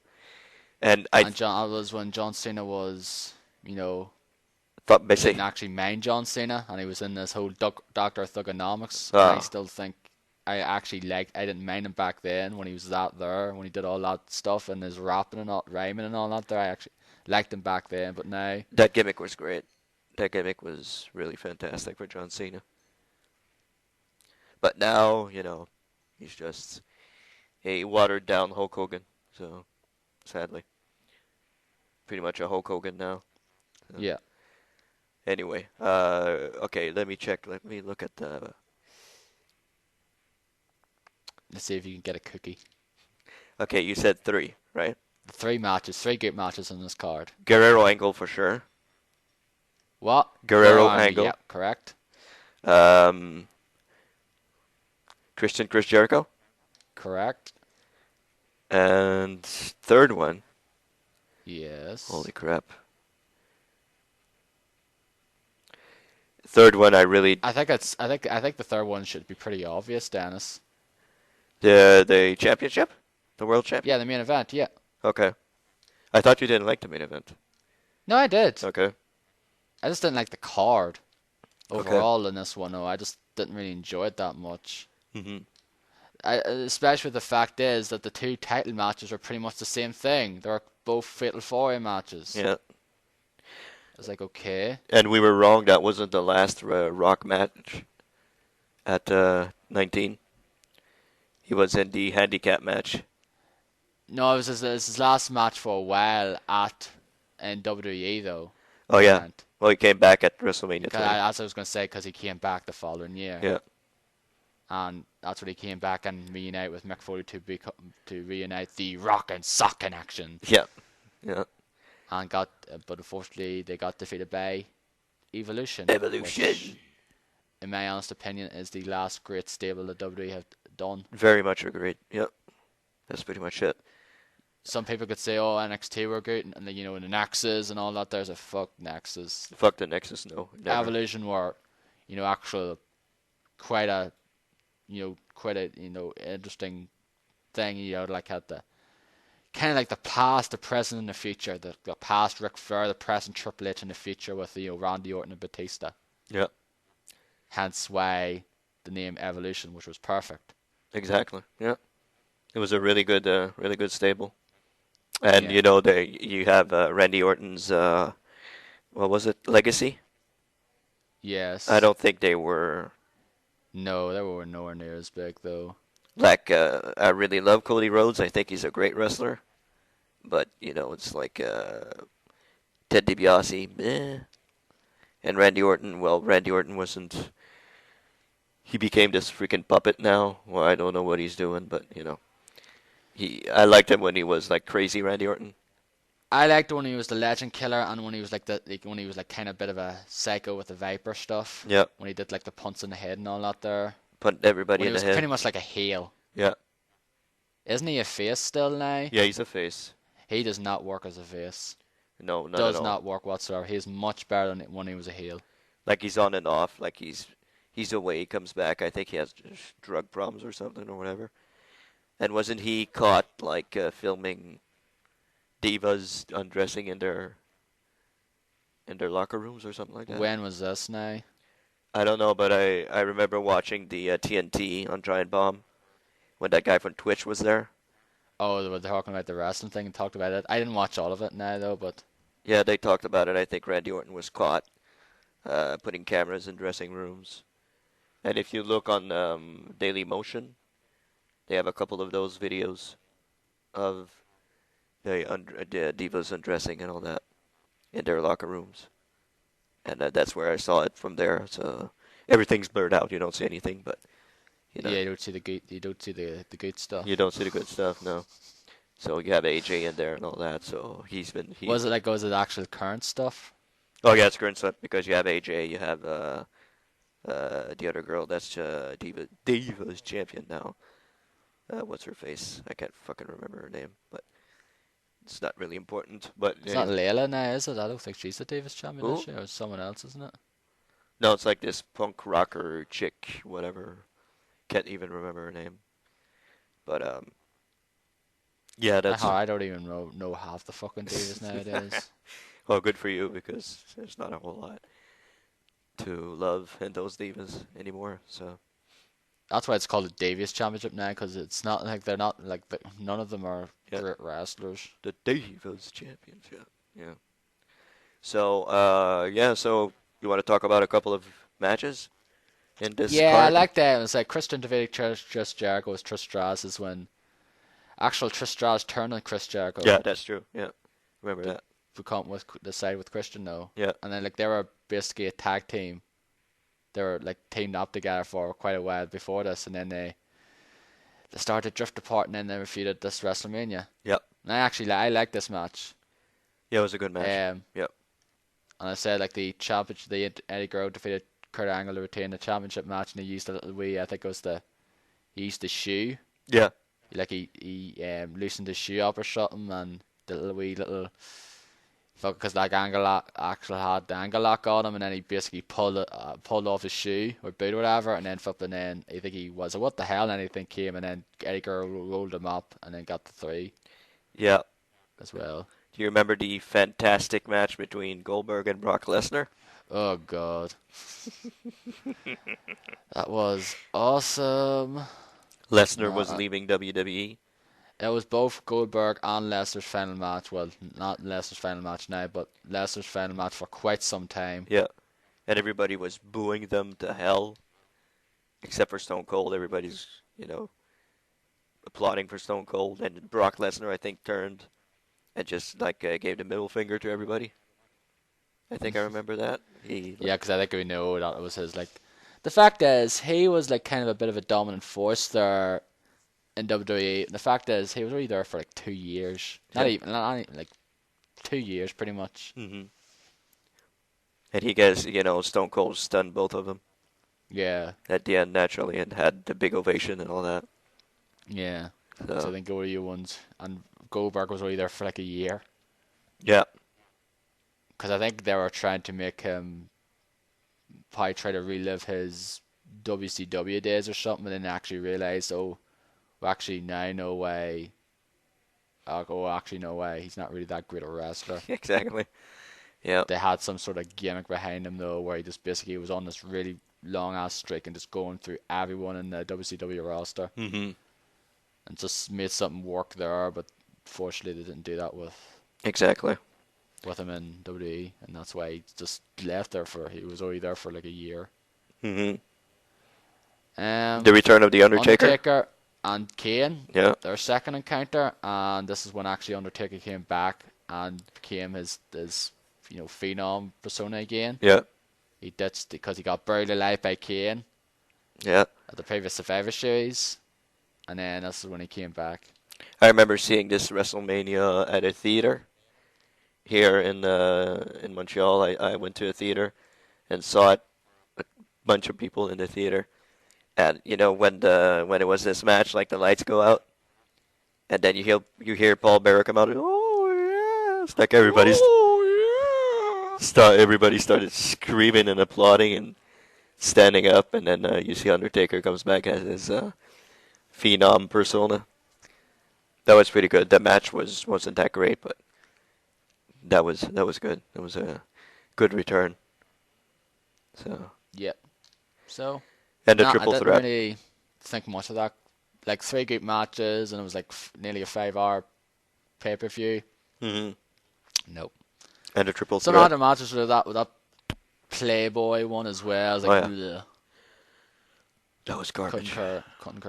And I And John, that was when John Cena was, you know, thought he didn't basically, actually mind John Cena, and he was in this whole Doctor Thugonomics. And I uh, still think I actually liked. I didn't mind him back then when he was that there, when he did all that stuff and his rapping and all, rhyming and all that. There, I actually liked him back then, but now, that gimmick was great. That gimmick was really fantastic for John Cena. But now, he's just a watered down Hulk Hogan. So, sadly, pretty much a Hulk Hogan now. So, yeah. anyway, okay, let me check. Let me look at the. Let's see if you can get a cookie. Okay, you said three, right? Three good matches on this card. Guerrero Angle for sure. What? Guerrero Angle. Angle. Yep, correct. Um, Chris Jericho. Correct. And third one. Yes. Holy crap. Third one, I really I think the third one should be pretty obvious, Dennis. the championship, the world champion. Yeah, the main event. Yeah. Okay, I thought you didn't like the main event. No, I did. Okay, I just didn't like the card okay. overall in this one. No, I just didn't really enjoy it that much. Mhm. Especially the fact is that the two title matches are pretty much the same thing. They're both Fatal 4-Way matches. Yeah, It's like, okay. and we were wrong. That wasn't the last Rock match at 19. He was in the handicap match. No, it was his last match for a while in WWE though. Oh Main yeah. event. Well, he came back at WrestleMania 20. As I was going to say, because he came back the following year. Yeah. And that's when he came back and reunite with Mick Foley to reunite the Rock and Sock in action. Yeah. Yeah. And but unfortunately they got defeated by Evolution. Evolution. Which, in my honest opinion, is the last great stable that WWE have done. Very much agreed. Yep. That's pretty much it. Some people could say, "Oh, NXT were good," and the Nexus and all that. There's a fuck Nexus. Fuck the Nexus, no. Never. Evolution were, actual quite a, interesting thing. Like had the kind of like the past, the present, and the future. The past Ric Flair, the present Triple H, and the future with Randy Orton and Batista. Yeah. Hence why the name Evolution, which was perfect. Exactly. Yeah. It was a really good stable. And Yeah. you have Randy Orton's what was it? Legacy? Yes. I don't think they were No, they were nowhere near as big though. like I really love Cody Rhodes. I think he's a great wrestler. But, it's like Ted DiBiase, eh. And Randy Orton, well, Randy Orton wasn't he became this freaking puppet now. Well, I don't know what he's doing, but I liked him when he was like crazy Randy Orton. I liked when he was the Legend Killer and when he was when he was like kind of a bit of a psycho with the Viper stuff. Yeah. When he did like the punts in the head and all that there. Put everybody When he in the was head. pretty much like a heel. Yeah. Isn't he a face still now? Yeah, he's a face. He does not work as a face. No, not Does at all. not work whatsoever. He's much better than when he was a heel. Like he's on and off. Like he's away. He comes back. I think he has just drug problems or something or whatever. And wasn't he caught like filming divas undressing in their locker rooms or something like that? When was this now? I don't know, but I remember watching the TNT on Giant Bomb when that guy from Twitch was there. Oh, they were talking about the wrestling thing and talked about it. I didn't watch all of it now though, but Yeah, they talked about it. I think Randy Orton was caught putting cameras in dressing rooms. And if you look on Daily Motion, they have a couple of those videos of the divas undressing and all that in their locker rooms. And that's where I saw it from there. So everything's blurred out. You don't see anything, but yeah, you don't see the good stuff. you don't see the good stuff, no. So you have AJ in there and all that. So Was it actual current stuff? Oh yeah, it's current stuff because you have AJ, you have the other girl that's Diva's champion now. What's her face? I can't fucking remember her name, but it's not really important. But It's not anyway, Layla now, is it? I don't think she's the Davis champion, is who? she? Or someone else, isn't it? No, it's like this punk rocker chick, whatever. Can't even remember her name. But yeah, that's I don't even know half the fucking Davis nowadays. well, good for you because there's not a whole lot to love in those divas anymore. So That's why it's called the Davis Championship now, because it's not like they're not like none of them are yeah, great wrestlers. the Divas Championship. Yeah. So yeah. So you want to talk about a couple of matches in this Yeah, I card? like that. It's like Christian defeated Chris Jericho as Trish Stratus is when actual Trish Stratus turned on Chris Jericho Yeah, that's true. Yeah, remember to that. become with the side with Christian now, Yeah, and then like they were basically a tag team. They were like teamed up together for quite a while before this, and then they started to drift apart, and then they defeated this WrestleMania. yeah, And I like this match. yeah. It was a good match. Um, Yeah, and I said like the championship, Eddie Guerrero defeated Kurt Angle to retain the championship match, and he used a little wee. I think it was he used the shoe. yeah, Like he loosened his shoe up or something, and the little wee little because like Angle lock actually had the Angle lock on him, and then he basically pulled off his shoe or boot or whatever, and then flipped, and then I think he was what the hell, and anything came, and then Eddie Guerrero rolled him up, and then got the 3 yeah. as well. Do you remember the fantastic match between Goldberg and Brock Lesnar? Oh god, that was awesome. Lesnar No, was leaving WWE. it was both Goldberg and Lesnar's final match. Well, not Lesnar's final match now, but Lesnar's final match for quite some time. Yeah, and everybody was booing them to hell, except for Stone Cold. Everybody's applauding for Stone Cold, and Brock Lesnar I think turned and just gave the middle finger to everybody. I think I remember that. Yeah, because I think we know that it was his like. The fact is, he was like kind of a bit of a dominant force there in WWE. And the fact is, he was only there for like 2 years. Not even like 2 years, pretty much. hmm And he gets Stone Cold stunned both of them Yeah, at the end naturally and had the big ovation and all that. yeah. So I So think Goldie ones and Goldberg was only there for like a year. yeah, Because I think they were trying to make him probably try to relive his WCW days or something, and then actually realize, oh, well, actually, now no way. Oh, actually, no way. He's not really that great a wrestler. exactly. Yeah. They had some sort of gimmick behind him though, where he just basically was on this really long ass streak and just going through everyone in the WCW roster hmm and just made something work there. But fortunately, they didn't do that Exactly. with him in WWE, and that's why he just left there for. He was only there for like a year. hmm Um, The return of the Undertaker. Undertaker and Kane, Yeah. their second encounter, and this is when actually Undertaker came back and became his phenom persona again. Yeah. He ditched because he got buried alive by Kane Yeah. at the previous Survivor Series, and then this is when he came back. I remember seeing this WrestleMania at a theater here in Montreal. I went to a theater and saw it. A bunch of people in the theater, and when it was this match, like the lights go out, and then you hear Paul Bearer come out. Oh yes! Like everybody started screaming and applauding and standing up, and then you see Undertaker comes back as his phenom persona. That was pretty good. That match wasn't that great, but that was good. That was a good return. So Yep. So, and the I triple didn't threat. really think much of that. Like 3 good matches, and it was like nearly a 5 hour pay-per-view. hmm Nope. And the triple Some threat. other matches with that Playboy one as well. I was Oh like, yeah, bleh. that was couldn't garbage. care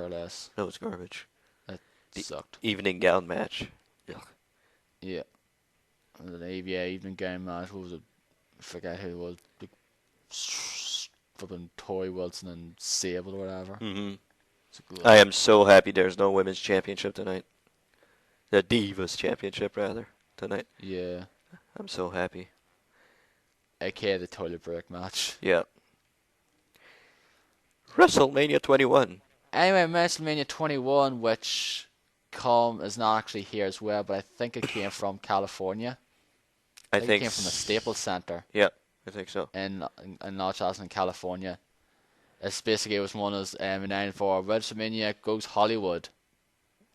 less. That was garbage. It The sucked. evening gown match. Ugh. Yeah. And the ABA evening game match. What was it? I forget who it was. Like, flipping Tori Wilson and Sable or whatever. hmm It's like, I ugh. am so happy there's no women's championship tonight. The Divas Championship, rather, tonight. Yeah. I'm so happy. AKA the toilet break match. Yeah. WrestleMania 21. Anyway, WrestleMania 21, which is not actually here as well, but I think it came from California. I think it came from the Staples Center Yeah, I think so. in Los Angeles, California. It's basically, it was one of those renowned for WrestleMania Goes Hollywood.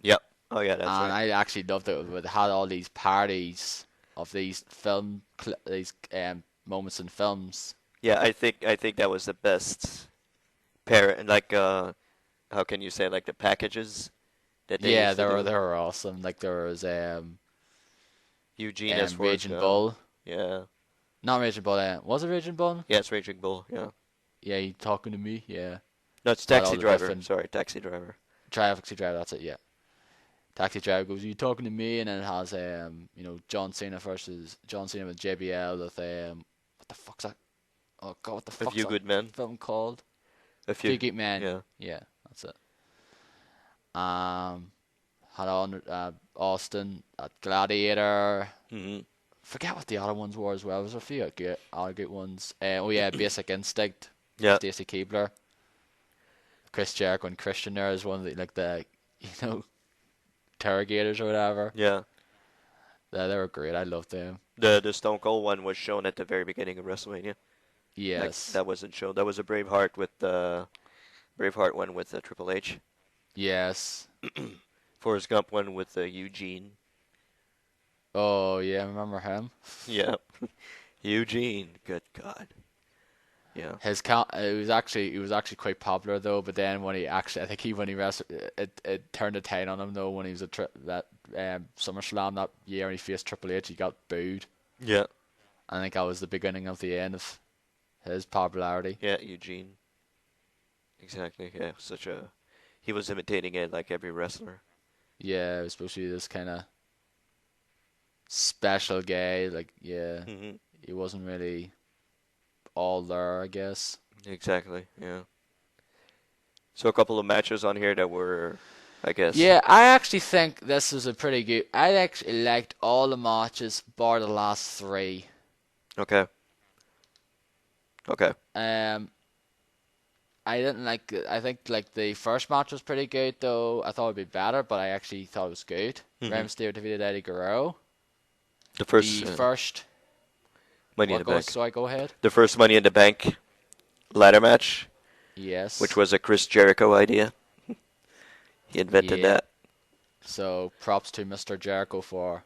Yep. Oh yeah, that's And right. I actually loved it. It had all these parodies of these moments in films. Yeah, I think that was the best pair. And like, how can you say, like the packages that they Yeah, used to do? they were awesome. Like there was Eugene as Forrest Raging Gump. Bull. Yeah. Not Raging Bull. Was it Raging Bull? Yeah, it's Raging Bull. Yeah. Yeah, you talking to me? Yeah. No, it's Had all Taxi the Driver. different Sorry, Taxi Driver. Taxi Driver. That's it. Yeah. Taxi Driver goes, "Are you talking to me?" And then it has John Cena with JBL with what the fuck's that? Oh god, what the A fuck's Few that Good Men. film called? A Few few. Good Men. Yeah. Yeah, that's it. Had on Austin, Gladiator. Mhm. Forget what the other ones were as well. There was a few other good ones. Oh yeah, Basic Instinct. Yeah. Stacy Keibler. Chris Jericho and Christian there is one of the interrogators or whatever. Yeah. They were great. I loved them. The Stone Cold one was shown at the very beginning of WrestleMania. Like Yes. that wasn't shown. That was a Braveheart with Braveheart one with Triple H. Yes. Forrest Gump one with Eugene. Oh yeah, I remember him. Yeah. Eugene. Good God. Yeah. He was actually quite popular though. But then when when he wrestled, it turned a tide on him though when he was that SummerSlam that year and he faced Triple H. He got booed. Yeah. I think that was the beginning of the end of his popularity. Yeah, Eugene. Exactly. Yeah. He was imitating it like every wrestler. Yeah, it was supposed to be this kind of special guy. Like, yeah, Hmm. he wasn't really all there, I guess. Exactly. Yeah. So a couple of matches on here that were, I guess. Yeah, I actually think this was a pretty good. I actually liked all the matches bar the last three. Okay. Okay. I didn't like. I think like the first match was pretty good though. I thought it'd be better, but I actually thought it was good. Mhm. Rey Mysterio defeated Eddie Guerrero. The first The first. Money in the Bank. So I go ahead. The first Money in the Bank ladder match, Yes. which was a Chris Jericho idea. He invented Yeah. that. So props to Mr. Jericho for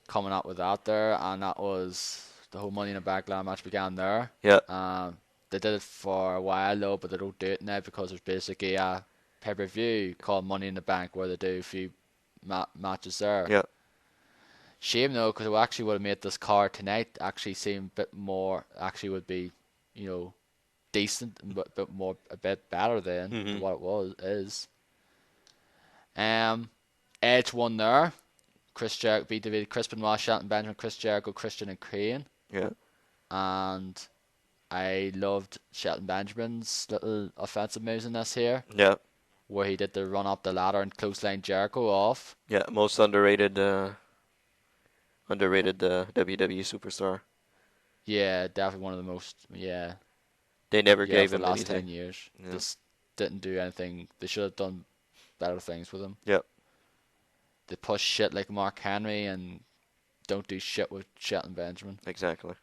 coming up with that there, and that was the whole Money in the Bank ladder match began there. Yeah. They did it for a while though, but they don't do it now because there's basically a pay-per-view called Money in the Bank where they do a few matches there. Yeah. Shame though, because it actually would have made this card tonight actually seem a bit more. Actually, would be decent and a bit better than what it is. Edge won there. Chris Jericho beat David, Chris Benoit, Shelton Benjamin, Chris Jericho, Christian and Crane. Yeah. And I loved Shelton Benjamin's little offensive moves in this here, Yeah. where he did the run up the ladder and clothesline Jericho off. Yeah. Most underrated WWE superstar. Yeah, definitely one of the most. Yeah, They never yeah, gave for him the last 10 anything. years. Yeah. Just didn't do anything. They should have done better things with him. Yep. They push shit like Mark Henry and don't do shit with Shelton Benjamin. Exactly.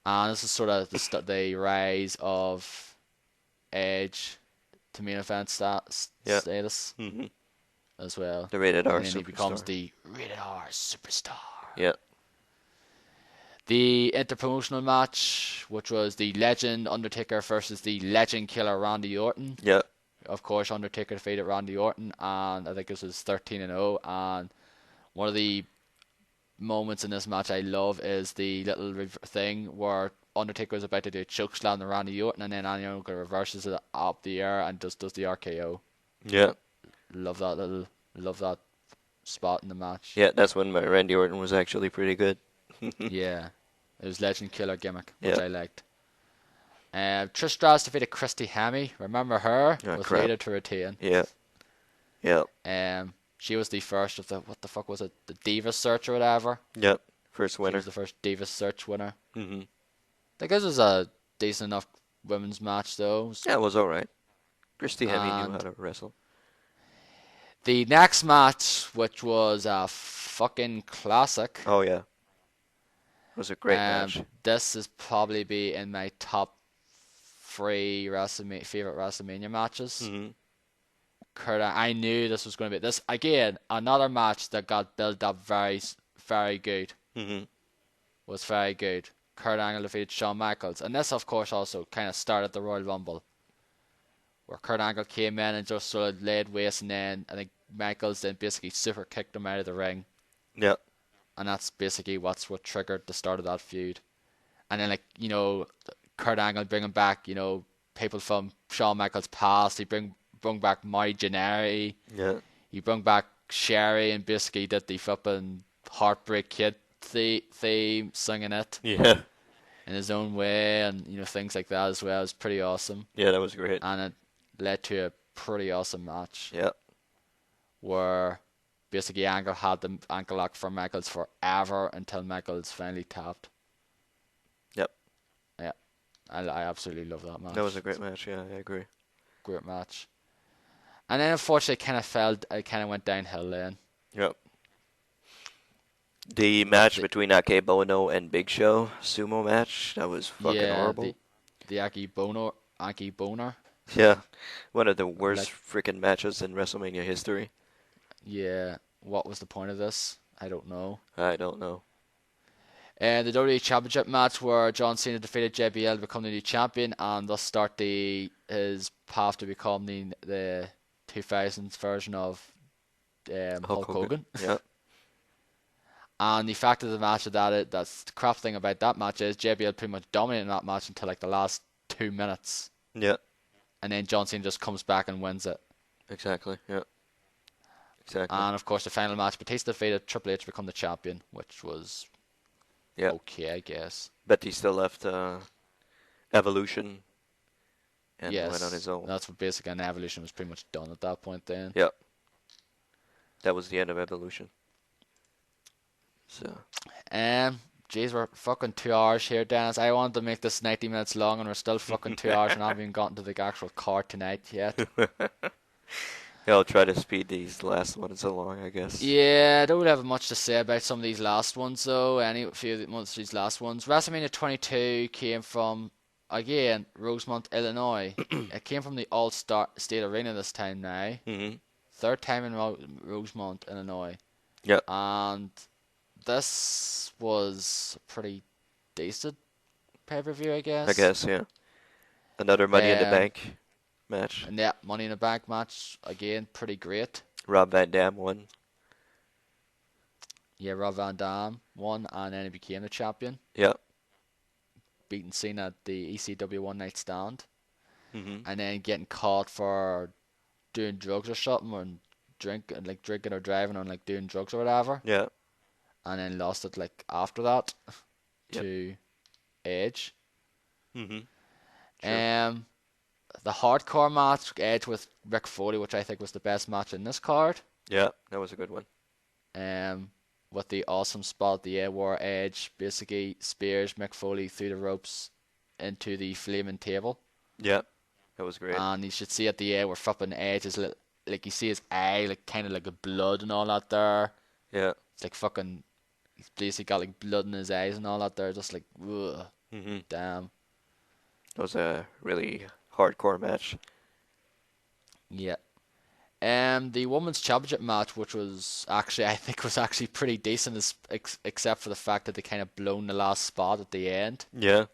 And this is sort of the rise of Edge to main event status Hmm. as well. The rated R And then he becomes superstar. the rated R superstar. Yeah. The interpromotional match, which was the Legend Undertaker versus the Legend Killer Randy Orton. Yeah. Of course, Undertaker defeated Randy Orton, and I think this was 13-0. And one of the moments in this match I love is the little thing where Undertaker was about to do a chokeslam to Randy Orton, and then Randy Orton reverses it up the air and just does the RKO. Yeah. Love that spot in the match. Yeah. That's when Randy Orton was actually pretty good. Yeah, it was Legend Killer gimmick, which Yeah. I liked. Trish Stratus defeated Christy Hemme. Remember her? Oh, With crap. Lita to retain. Yeah. Yeah. She was the first of the, what the fuck was it, the Divas search or whatever. Yep. First She winner. was the first Divas search winner. Mm-hmm. I think this was a decent enough women's match though. Yeah, it was alright. Christy Hemme knew how And to wrestle. the next match, which was a fucking classic. Oh yeah. It was a great match. This is probably be in my top 3 favorite WrestleMania matches. Mm-hmm. I knew this was going to be this again. Another match that got built up very, very good. Mm-hmm. Was very good. Kurt Angle defeated Shawn Michaels, and this, of course, also kind of started the Royal Rumble, where Kurt Angle came in and just sort of laid waste, and then I think Michaels then basically super kicked him out of the ring. Yep. And that's basically what triggered the start of that feud. And then, like, you know, Kurt Angle bringing back, you know, people from Shawn Michaels' past. He bring back Mai Janari. Yeah. He bring back Sherry and basically did the flipping Heartbreak Kid theme, singing it Yeah. in his own way, and, you know, things like that as well. It was pretty awesome. Yeah, that was great. And it led to a pretty awesome match. Yeah. Where basically Angle had the ankle lock for Michaels forever until Michaels finally tapped. Yep. Yeah. I absolutely love that match. That was a great match, yeah, I agree. Great match. And then unfortunately it kind of went downhill then. Yep. The match between Akebono and Big Show, sumo match, that was fucking horrible. The Aki Boner. Yeah. One of the worst freaking matches in WrestleMania history. Yeah. What was the point of this? I don't know. I don't know. And the WWE Championship match where John Cena defeated JBL to become the new champion and thus start his path to become the 2000s version of Hulk Hogan. Yeah. And the fact of the match of that's the crap thing about that match is JBL pretty much dominated that match until like the last 2 minutes. Yeah. And then John Cena just comes back and wins it. Exactly. Yeah. Exactly. And of course the final match, Batista defeated Triple H to become the champion, which was okay, I guess. But he still left Evolution and went on his own. That's what basically an Evolution was pretty much done at that point then. Yep. That was the end of Evolution. So. Jeez, we're fucking 2 hours here, Dennis. I wanted to make this 90 minutes long, and we're still fucking 2 hours, and I haven't even gotten to the actual card tonight yet. Yeah, I'll try to speed these last ones along, I guess. Yeah, I don't really have much to say about some of these last ones, though. Few of these last ones. WrestleMania 22 came from, again, Rosemont, Illinois. It came from the All-Star State Arena this time now. Mm-hmm. 3rd time in Rosemont, Illinois. Yep. And this was a pretty decent pay-per-view, I guess. I guess, yeah. Another Money in the Bank match. And yeah, Money in the Bank match, again, pretty great. Rob Van Dam won. Yeah, Rob Van Dam won, and then he became the champion. Yep. Beating Cena at the ECW One Night Stand. Mm-hmm. And then getting caught for doing drugs or something, or drinking or driving or like doing drugs or whatever. Yeah. And then lost it like after that to Edge. Mm-hmm. Sure. The hardcore match, Edge with Rick Foley, which I think was the best match in this card. Yeah, that was a good one. With the awesome spot at the end where Edge basically spears Mick Foley through the ropes into the flaming table. Yeah, that was great. And you should see at the end where flipping Edge is like you see his eye, like kind of like a blood and all that there. Yeah. It's like fucking, he's basically got like blood in his eyes and all that there, just like, ugh, damn. That was a really hardcore match. Yeah. The women's championship match, which was actually, I think was actually pretty decent, except for the fact that they kind of blown the last spot at the end. Yeah.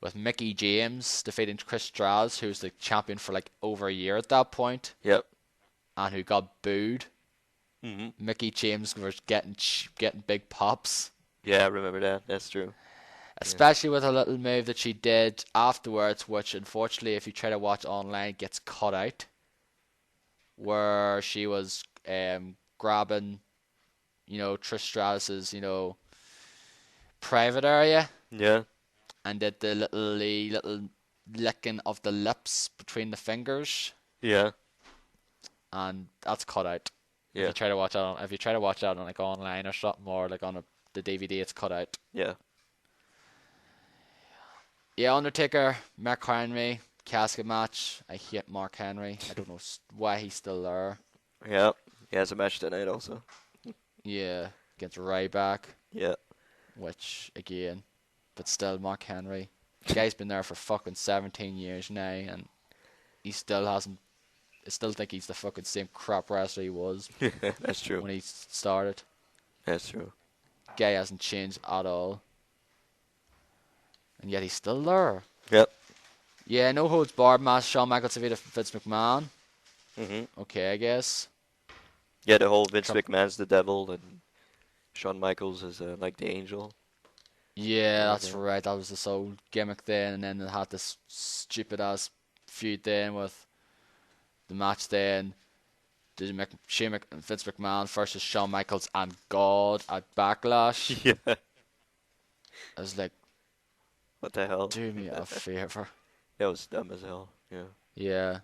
With Mickie James defeating Trish Stratus, who was the champion for like over a year at that point. Yep. And who got booed. Mm-hmm. Mickie James was getting big pops. Yeah, I remember that. That's true. Especially with a little move that she did afterwards, which unfortunately, if you try to watch online, gets cut out. Where she was grabbing, Trish Stratus's, private area. Yeah. And did the little licking of the lips between the fingers. Yeah. And that's cut out. If Yeah. you try to watch out, if you try to watch out on like online or something, or like on the DVD, it's cut out. Yeah. Yeah, Undertaker, Mark Henry, casket match. I hate Mark Henry. I don't know why he's still there. Yeah. He has a match tonight also. Yeah, against Ryback, Yeah. which again, but still Mark Henry. The guy's been there for fucking 17 years now, and he still hasn't. I still think he's the fucking same crap wrestler he was That's true. when he started. That's true. Guy hasn't changed at all, and yet he's still there. Yep. Yeah, no holds barred match. Shawn Michaels defeated Vince McMahon. Mhm. Okay, I guess. Yeah, the whole Vince Trump. McMahon's the devil and Shawn Michaels is like the angel. Yeah, Something like that's that. right. That was this old gimmick then, and then they had this stupid ass feud then with the match then. Vince McMahon versus Shawn Michaels and God at Backlash. Yeah. I was like, What the hell? do me a favor. That was dumb as hell. Yeah. Yeah.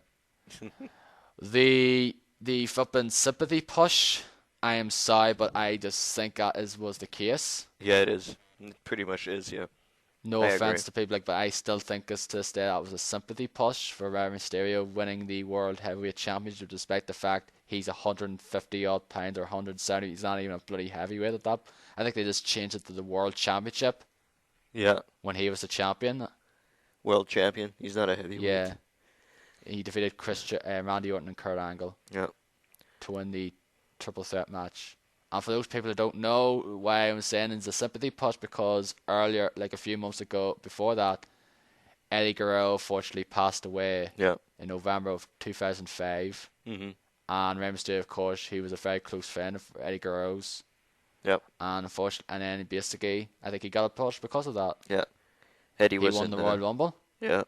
The flippin' sympathy push. I am sorry, but I just think that was the case. Yeah, it is. It pretty much is. Yeah. No I agree. offense to people but I still think it's to this day that was a sympathy push for Rey Mysterio winning the World Heavyweight Championship, despite the fact he's 150 odd pounds or 170. He's not even a bloody heavyweight at that. I think they just changed it to the World Championship Yeah. when he was the champion. World champion. He's not a heavyweight. Yeah, he defeated Randy Orton and Kurt Angle Yeah. to win the triple threat match. And for those people that don't know why I'm saying it's a sympathy push, because earlier, like a few months ago, before that, Eddie Guerrero unfortunately passed away Yeah. in November of 2005. Mhm. And Rey Mysterio, of course, he was a very close friend of Eddie Guerrero's. Yep. And unfortunately, and then basically, I think he got a push because of that. Yeah. Eddie He was won in the the. Royal Rumble. Yeah.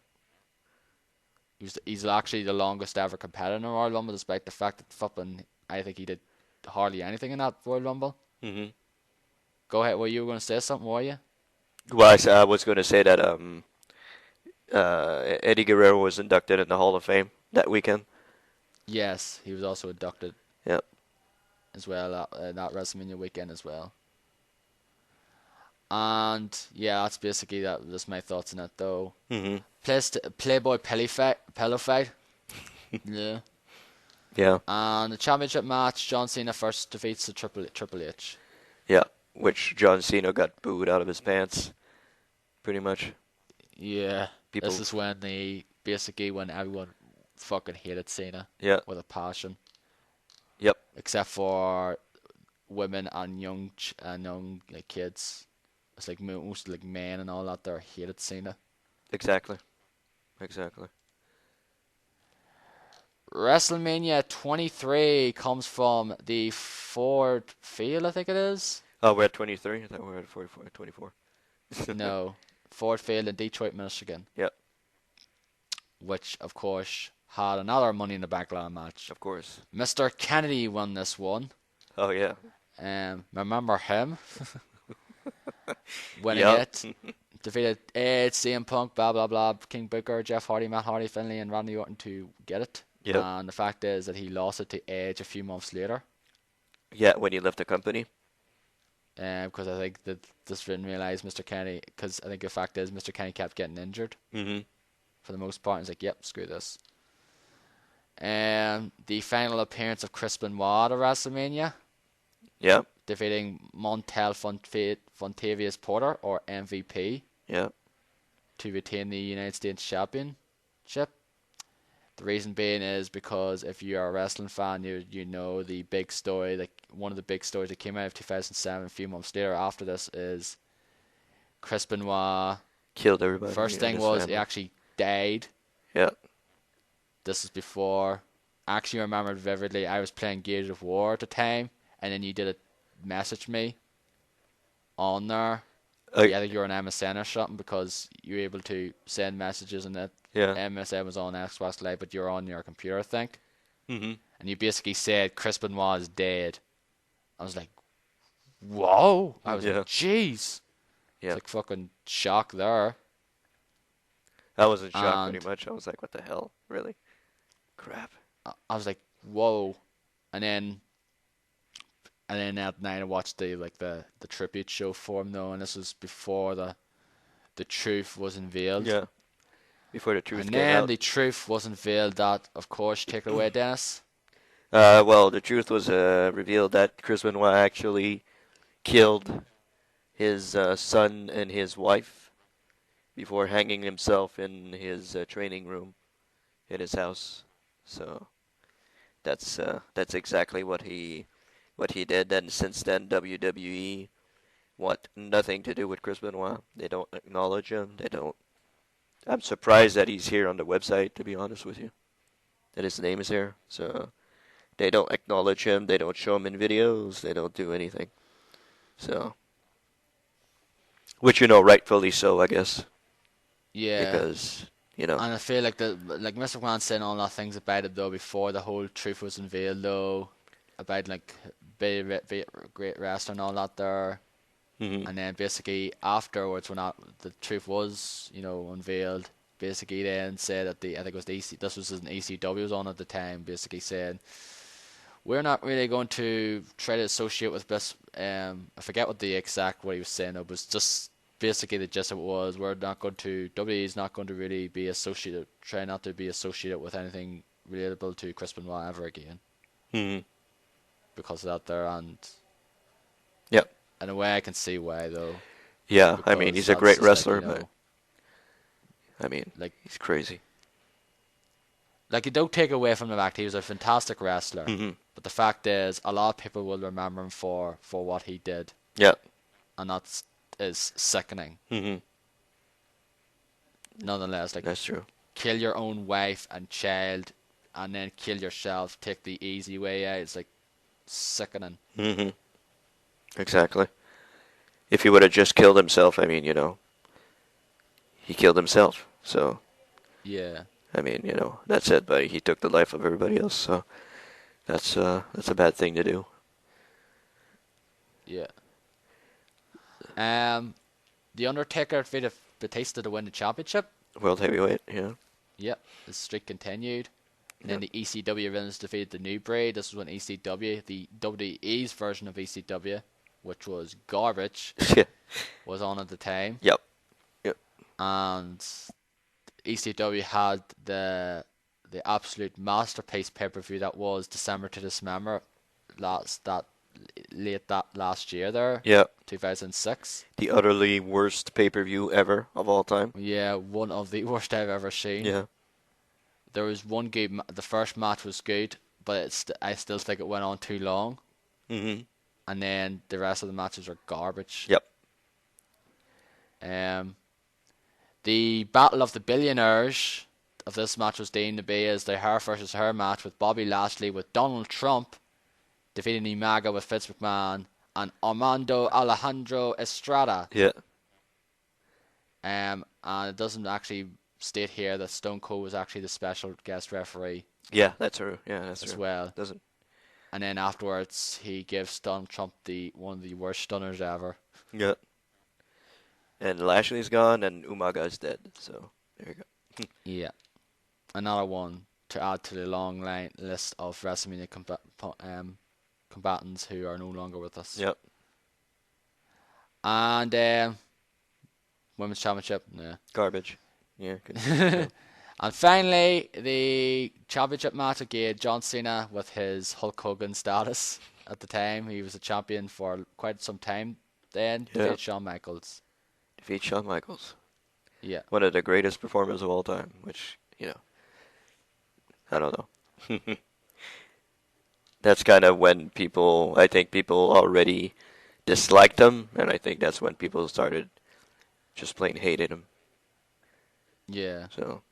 He's actually the longest ever competitor in the Royal Rumble, despite the fact that I think he did hardly anything in that Royal Rumble. Mhm. Go ahead. Well, you were going to say something, were you? Well, I was going to say that Eddie Guerrero was inducted in the Hall of Fame that weekend. Yes, he was also inducted Yep. as well at that WrestleMania weekend as well. And yeah, that's basically that. That's my thoughts on it, though. Mhm. Playboy pillow fight. Yeah. Yeah. And the championship match, John Cena first defeats the Triple H. Yeah. Which John Cena got booed out of his pants, pretty much. Yeah. People. This is when when everyone fucking hated Cena Yeah. with a passion, Yep. except for women and young like kids. It's like most like men and all that there hated Cena. Exactly. Exactly. WrestleMania 23 comes from the Ford Field, I think it is. Oh, we're at 23. I thought we were at 44, 24. No, Ford Field in Detroit, Michigan. Yep. Which, of course, had another Money in the Bank ladder match. Of course. Mr. Kennedy won this one. Oh yeah. Remember him winning Yep. it. Defeated Edge, CM Punk, blah blah blah, King Booker, Jeff Hardy, Matt Hardy, Finlay, and Randy Orton to get it. Yep. And the fact is that he lost it to Edge a few months later. Yeah, when he left the company. Because I think that just didn't realize Mr. Kennedy. Because I think the fact is Mr. Kennedy kept getting injured Mhm. for the most part. And he's like, "Yep, screw this." The final appearance of Chris Benoit at WrestleMania, Yeah. defeating Montel Fontavious Porter, or MVP, Yeah. to retain the United States Championship. The reason being is because if you're a wrestling fan, you know the big story, like one of the big stories that came out of 2007, a few months later after this, is Chris Benoit. Killed everybody. First in thing his was he family. actually died. Yeah. This is before. I actually remember vividly. I was playing Gears of War at the time, and then you did message me on there. Yeah, I think you were on MSN or something, because you were able to send messages, and that Yeah. MSN was on Xbox Live, but you're on your computer, I think. Mhm. And you basically said Chris Benoit is dead. I was like, whoa! I was Yeah. like, jeez. Yeah. It's like fucking shock there. I was in shock And pretty much. I was like, what the hell? Really? Crap. I was like, whoa. And then And then at night I watched the tribute show for him though, and this was before the truth was unveiled. Yeah, before the truth And came then out. the truth was unveiled that, of course, take it away, Dennis. Well, the truth was revealed that Chris Benoit actually killed his son and his wife before hanging himself in his training room in his house. So that's exactly what he did. And since then, WWE want nothing to do with Chris Benoit. They don't acknowledge him. They don't. I'm surprised that he's here on the website, to be honest with you, that his name is here. So they don't acknowledge him. They don't show him in videos. They don't do anything. So, which rightfully so, I guess, Yeah. because And I feel like Mr. McMahon saying all that things about it though before the whole truth was unveiled though, about like be great wrestler and all that there. mhm. And then basically afterwards, when the truth was, unveiled, basically then said that I think it was this was an ECW was on at the time, basically saying we're not really going to try to associate with this. I forget what he was saying. It was just basically the gist of it was we're not going to WWE is not going to really be associated, try not to be associated with anything relatable to Chris Benoit ever again Mhm. because of that there, and Yep. in a way I can see why though. Yeah, I mean, Because he's a that's great just like, wrestler, but I mean, like he's crazy. you don't take away from the fact he was a fantastic wrestler, Mhm. but the fact is a lot of people will remember him for what he did, Yep. and that's is sickening. Mhm. Nonetheless, like That's true. kill your own wife and child, and then kill yourself. Take the easy way out. It's like sickening. Mhm. Exactly. If he would have just killed himself, I mean, he killed himself. So, Yeah, I mean, that's it. But he took the life of everybody else. So that's a bad thing to do. yeah. The Undertaker defeated Batista to win the championship. World heavyweight. Yeah. Yep, the streak continued. And then Yep. the ECW winners defeated the New Breed. This was when ECW, the WWE's version of ECW, which was garbage, Yeah. was on at the time. Yep. Yep. And ECW had the absolute masterpiece pay-per-view that was December to Dismember late that last year there, Yep. 2006. The utterly worst pay-per-view ever of all time. Yeah, one of the worst I've ever seen. Yeah. There was one good. The first match was good, but I still think it went on too long. Mhm. And then the rest of the matches are garbage. Yep. The Battle of the Billionaires of this match was deemed to be as the her versus her match with Bobby Lashley with Donald Trump defeating Umaga with Vince McMahon and Armando Alejandro Estrada. Yeah. And it doesn't actually state here that Stone Cold was actually the special guest referee Yeah, that's true. Yeah, that's as true. well. Doesn't. And then afterwards, he gives Donald Trump one of the worst stunners ever. Yeah. And Lashley's gone, and Umaga's dead. So there you go. Yeah. Another one to add to the long list of WrestleMania combatants who are no longer with us. Yep. And Women's Championship, nah. Garbage. Yeah. Yeah. And finally, the championship match again, John Cena with his Hulk Hogan status at the time. He was a champion for quite some time then. Yeah. Defeated Shawn Michaels. Defeat Shawn Michaels. Yeah. One of the greatest performers of all time, which, I don't know. That's kind of when I think people already disliked him, and I think that's when people started just plain hating him. Yeah. So.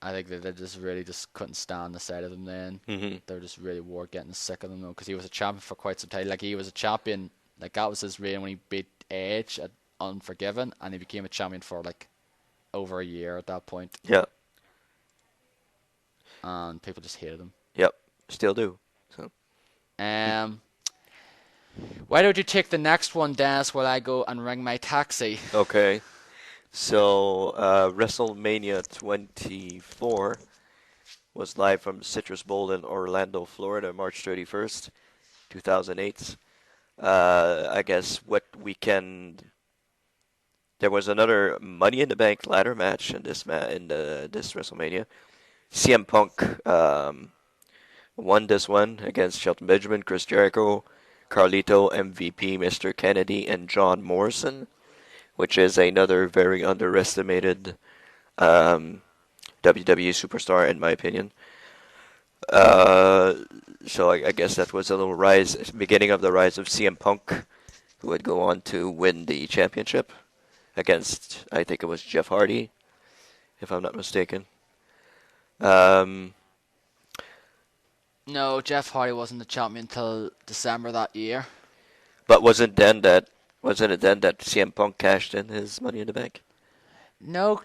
I think that they just couldn't stand the sight of him then. Mm-hmm. They were just really getting sick of him though, because he was a champion for quite some time. Like he was a champion, like that was his reign when he beat Edge at Unforgiven, and he became a champion for like over a year at that point. Yeah. And people just hated him. Yep. Still do. So. Why don't you take the next one, Dennis, while I go and ring my taxi? Okay. So, WrestleMania 24 was live from Citrus Bowl in Orlando, Florida, March 31st. 2008. I guess what weekend there was another Money in the Bank ladder match in this WrestleMania. CM Punk won this one against Shelton Benjamin, Chris Jericho, Carlito, MVP, Mr. Kennedy, and John Morrison, which is another very underestimated um, WWE superstar in my opinion. Uh, so I guess that was a little beginning of the rise of CM Punk, who would go on to win the championship against, I think it was Jeff Hardy, if I'm not mistaken. Um, No, Jeff Hardy wasn't the champion until December that year. but wasn't it then that CM Punk cashed in his Money in the Bank? No,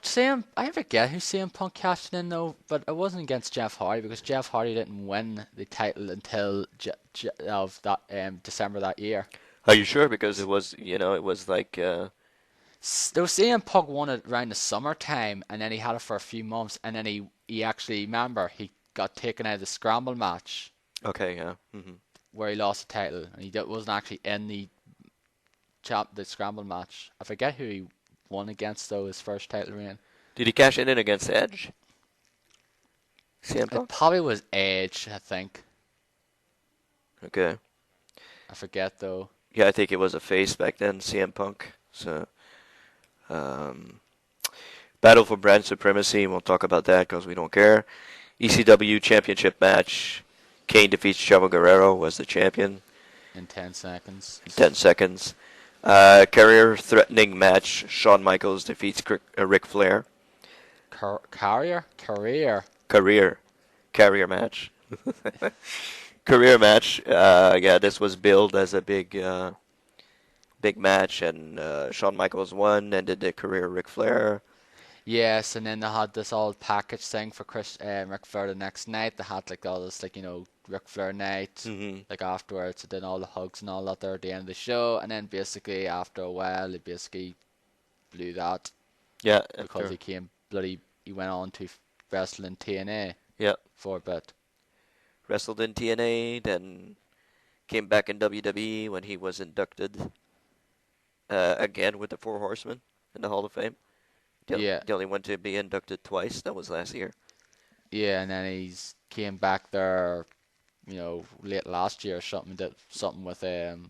I forget who CM Punk cashed in though, but it wasn't against Jeff Hardy because Jeff Hardy didn't win the title until of that December that year. Are you sure? Because it was like, Though CM Punk won it around the summertime, and then he had it for a few months, and then he actually remember he got taken out of the scramble match okay, yeah. where he lost the title, and he wasn't actually in the scramble match. I forget who he won against though, his first title reign. Did he cash in against Edge? CM It Punk? probably was Edge, I think. Okay. I forget though. Yeah, I think it was a face back then, CM Punk. So, um, Battle for Brand Supremacy, we'll talk about that because we don't care. ECW Championship match. Kane defeats Chavo Guerrero, was the champion. In 10 seconds. 10 seconds. Career-threatening match. Shawn Michaels defeats Ric Flair. Career? Carrier match. Career match. Yeah, this was billed as a big match, and Shawn Michaels won, ended the career Ric Flair. Yes, and then they had this old package thing for Ric Flair the next night. They had like all this Ric Flair night like afterwards, and then all the hugs and all that there at the end of the show, and then basically after a while they basically blew that Yeah, because he went on to wrestle in TNA yeah, for a bit. wrestled in TNA, then came back in WWE when he was inducted again with the Four Horsemen in the Hall of Fame. The only one to be inducted twice. That was last year. Yeah, and then he's came back there, late last year or something. Did something with CM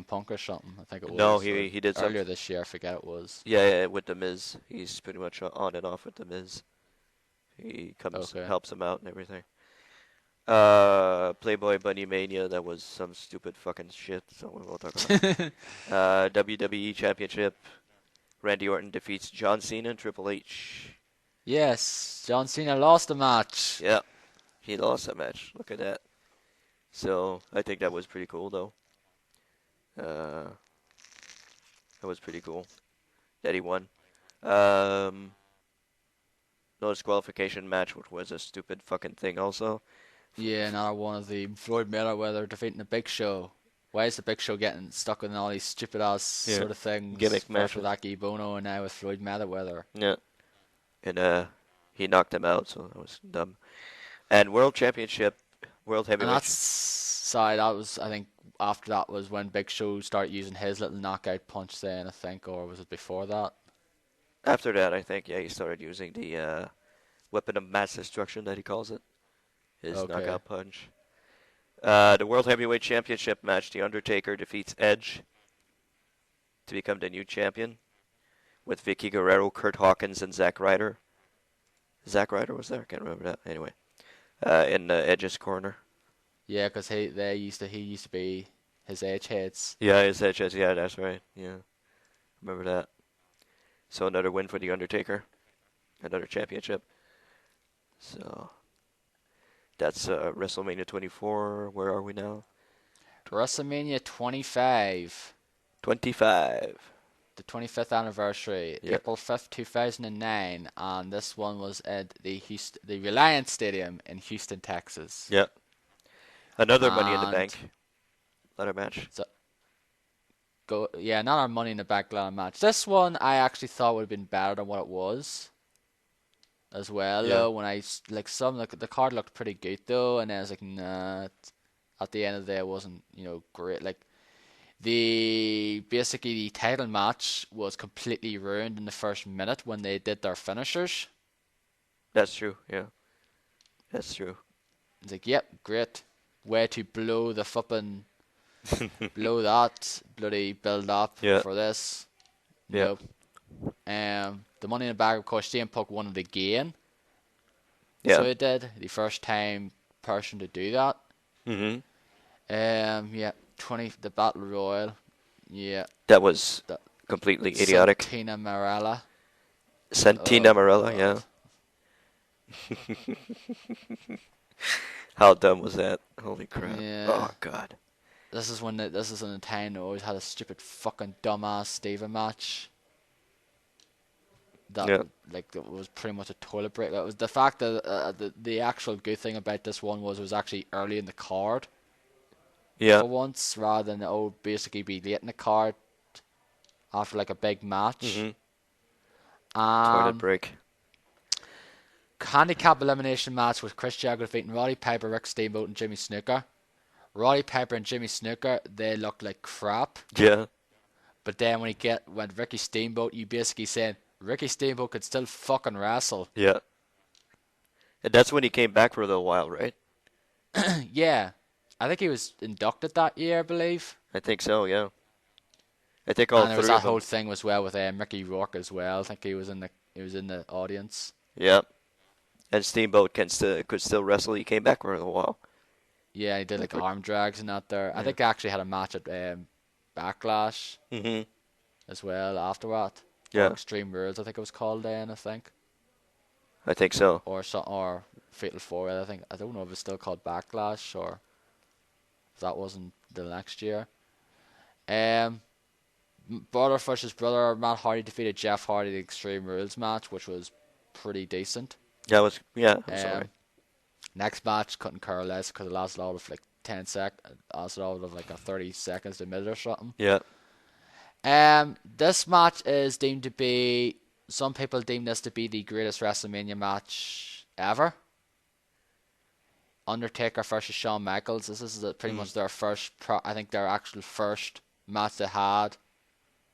Punk or something. I think it was. No, he did earlier something. this year. I forget it was. Yeah, with the Miz. He's pretty much on and off with the Miz. He comes, Okay. helps him out and everything. Playboy Bunny Mania. That was some stupid fucking shit. So we won't talk about it. WWE Championship. Randy Orton defeats John Cena and Triple H. Yes, John Cena lost the match. Yeah, he lost that match. Look at that. So I think that was pretty cool, though. That was pretty cool that he won. No disqualification match, which was a stupid fucking thing, also. Yeah, another one of the Floyd Mayweather defeating the Big Show. Why is the Big Show getting stuck in all these stupid ass sort of things? Gimmick match First with Aki Bono and now with Floyd Mayweather. Yeah, and he knocked him out, so that was dumb. And World Championship, World And Heavyweight. that was, I think, after that was when Big Show started using his little knockout punch then, I think, or was it before that? After that, I think, yeah, he started using the weapon of mass destruction that he calls it, his knockout punch. The World Heavyweight Championship match, The Undertaker defeats Edge to become the new champion with Vicky Guerrero, Kurt Hawkins, and Zack Ryder. Zack Ryder was there? I can't remember that. Anyway, in Edge's corner. Yeah, because he used to be his edge heads. Yeah, his Edge. Yeah, that's right. Yeah, remember that. So another win for The Undertaker. Another championship. So that's WrestleMania 24. Where are we now? WrestleMania 25. 25. The 25th anniversary, Yep. April 5th, 2009, and this one was at the Reliance Stadium in Houston, Texas. Yep. Another Money in the And Bank ladder match. another Money in the Bank ladder match. This one I actually thought would have been better than what it was, as well. Yeah. When the card looked pretty good though, and I was like, nah. at the end of the day, it wasn't, great. Like, basically the title match was completely ruined in the first minute when they did their finishers. That's true. Yeah, that's true. It's like, yep, great. Way to blow the flipping, blow that bloody build up Yeah. for this. Yeah. Nope. The Money in the Bag, of course, CM Punk won it again. Yeah. So he did. The first time person to do that. Mhm. Yeah, the Battle Royal. Yeah. That was The completely idiotic. Santina Marella. Santina Oh, Marella, God. yeah. How dumb was that? Holy crap. Yeah. Oh, God. This is in the time they always had a stupid fucking dumbass Steven match. That Yeah. it was pretty much a toilet break. It was the fact that the actual good thing about this one was it was actually early in the card Yeah. for once, rather than basically be late in the card after like a big match. Mhm. Toilet Um, break. handicap elimination match with Chris Jericho defeating Roddy Piper, Rick Steamboat, and Jimmy Snuka. Roddy Piper and Jimmy Snuka, they looked like crap. Yeah. But then when Ricky Steamboat, you basically saying Ricky Steamboat could still fucking wrestle. Yeah. And that's when he came back for a little while, right? Yeah. I think he was inducted that year, I believe. I think so, yeah. I think all And there was three that of them. whole thing as well with Mickey Rourke as well. I think he was in the audience. Yeah. And Steamboat could still wrestle. He came back for a little while. Yeah, he did like arm drags and that there. Yeah. I think he actually had a match at Backlash Mhm. as well after that. Yeah. Or Extreme Rules, I think it was called then, I think. I think so. Or Fatal 4, I think. I don't know if it's still called Backlash or if that wasn't the next year. Brother versus brother, Matt Hardy defeated Jeff Hardy in the Extreme Rules match, which was pretty decent. Yeah, it was alright. Next match, couldn't care less because it lasted all of like 10 seconds, lasted all of like a 30 seconds to a minute or something. Yeah. This match is deemed to be, some people deem this to be the greatest WrestleMania match ever. Undertaker versus Shawn Michaels. This is pretty much their first, I think their actual first match they had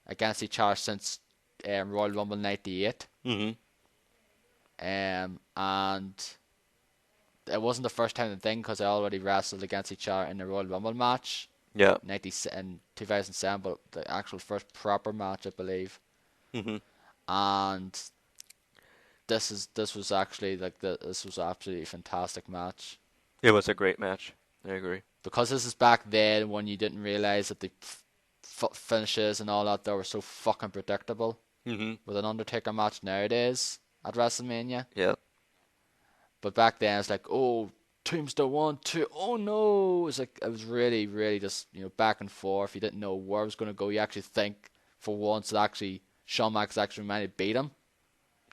against each other since Royal Rumble 98. Mhm. And it wasn't the first time thing because they already wrestled against each other in the Royal Rumble match. Yeah. In 2007, but the actual first proper match, I believe. Mhm. And this was actually this was absolutely a fantastic match. It was a great match. I agree. Because this is back then when you didn't realize that the finishes and all that there were so fucking predictable. Mhm. With an Undertaker match nowadays at WrestleMania. Yeah. But back then it's like, oh, Tombstone 1, 2, oh no. It was really, really just, back and forth. You didn't know where it was going to go. You actually think for once that actually Shawn Michaels actually might have beat him.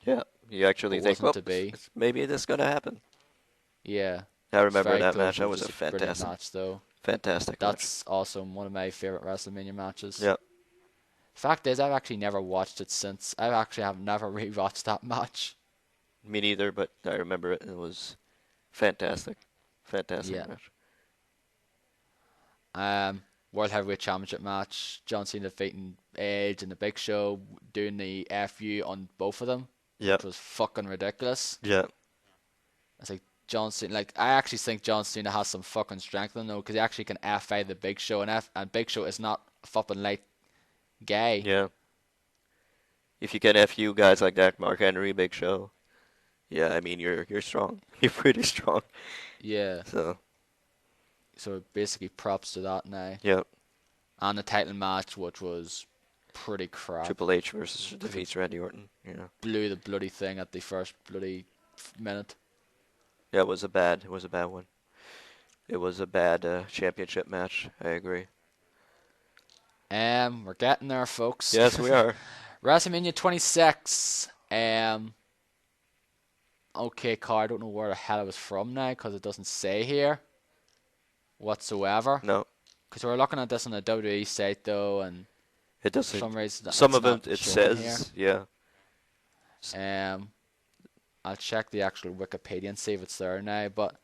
Yeah. You actually But think, wasn't to be. maybe this is going to happen. Yeah. I remember Very that close. match. That It was a just brilliant fantastic match, though. Fantastic That's also one of my favorite WrestleMania matches. match. Yeah. Fact is, I've actually never watched it since. I actually have never rewatched that match. Me neither, but I remember it. It was fantastic. Fantastic Yeah. match. World Heavyweight Championship match. John Cena defeating Edge and the Big Show, doing the FU on both of them. Yeah. Which was fucking ridiculous. Yeah. It's like John Cena. I actually think John Cena has some fucking strength in him, though, because he actually can FA the Big Show, and Big Show is not a fucking light guy. Yeah. If you can FU guys like that, Mark Henry, Big Show. Yeah, I mean you're strong. You're pretty strong. Yeah. So basically props to that now. yeah. And the title match, which was pretty crap. Triple H versus defeats Randy Orton. Yeah. Blew the bloody thing at the first bloody minute. Yeah, it was a bad one. It was a bad championship match. I agree. We're getting there, folks. Yes, we are. WrestleMania 26. Okay, Carl, I don't know where the hell it was from now because it doesn't say here whatsoever. No, Because we're looking at this on the WWE site though, and it for doesn't. some reason Some it's of not it showing says, yeah. here. I'll check the actual Wikipedia and see if it's there now. But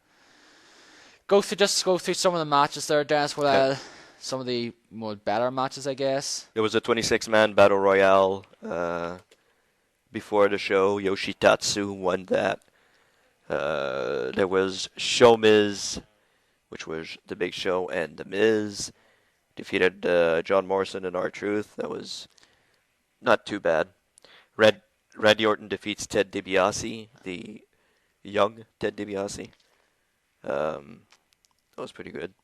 go through some of the matches there, Dennis. Okay. Well, some of the more better matches, I guess. There was a 26-man battle royale before the show. Yoshitatsu won that. There was Show Miz, which was the Big Show, and The Miz defeated John Morrison and R-Truth. That was not too bad. Randy Orton defeats Ted DiBiase, the young Ted DiBiase. That was pretty good.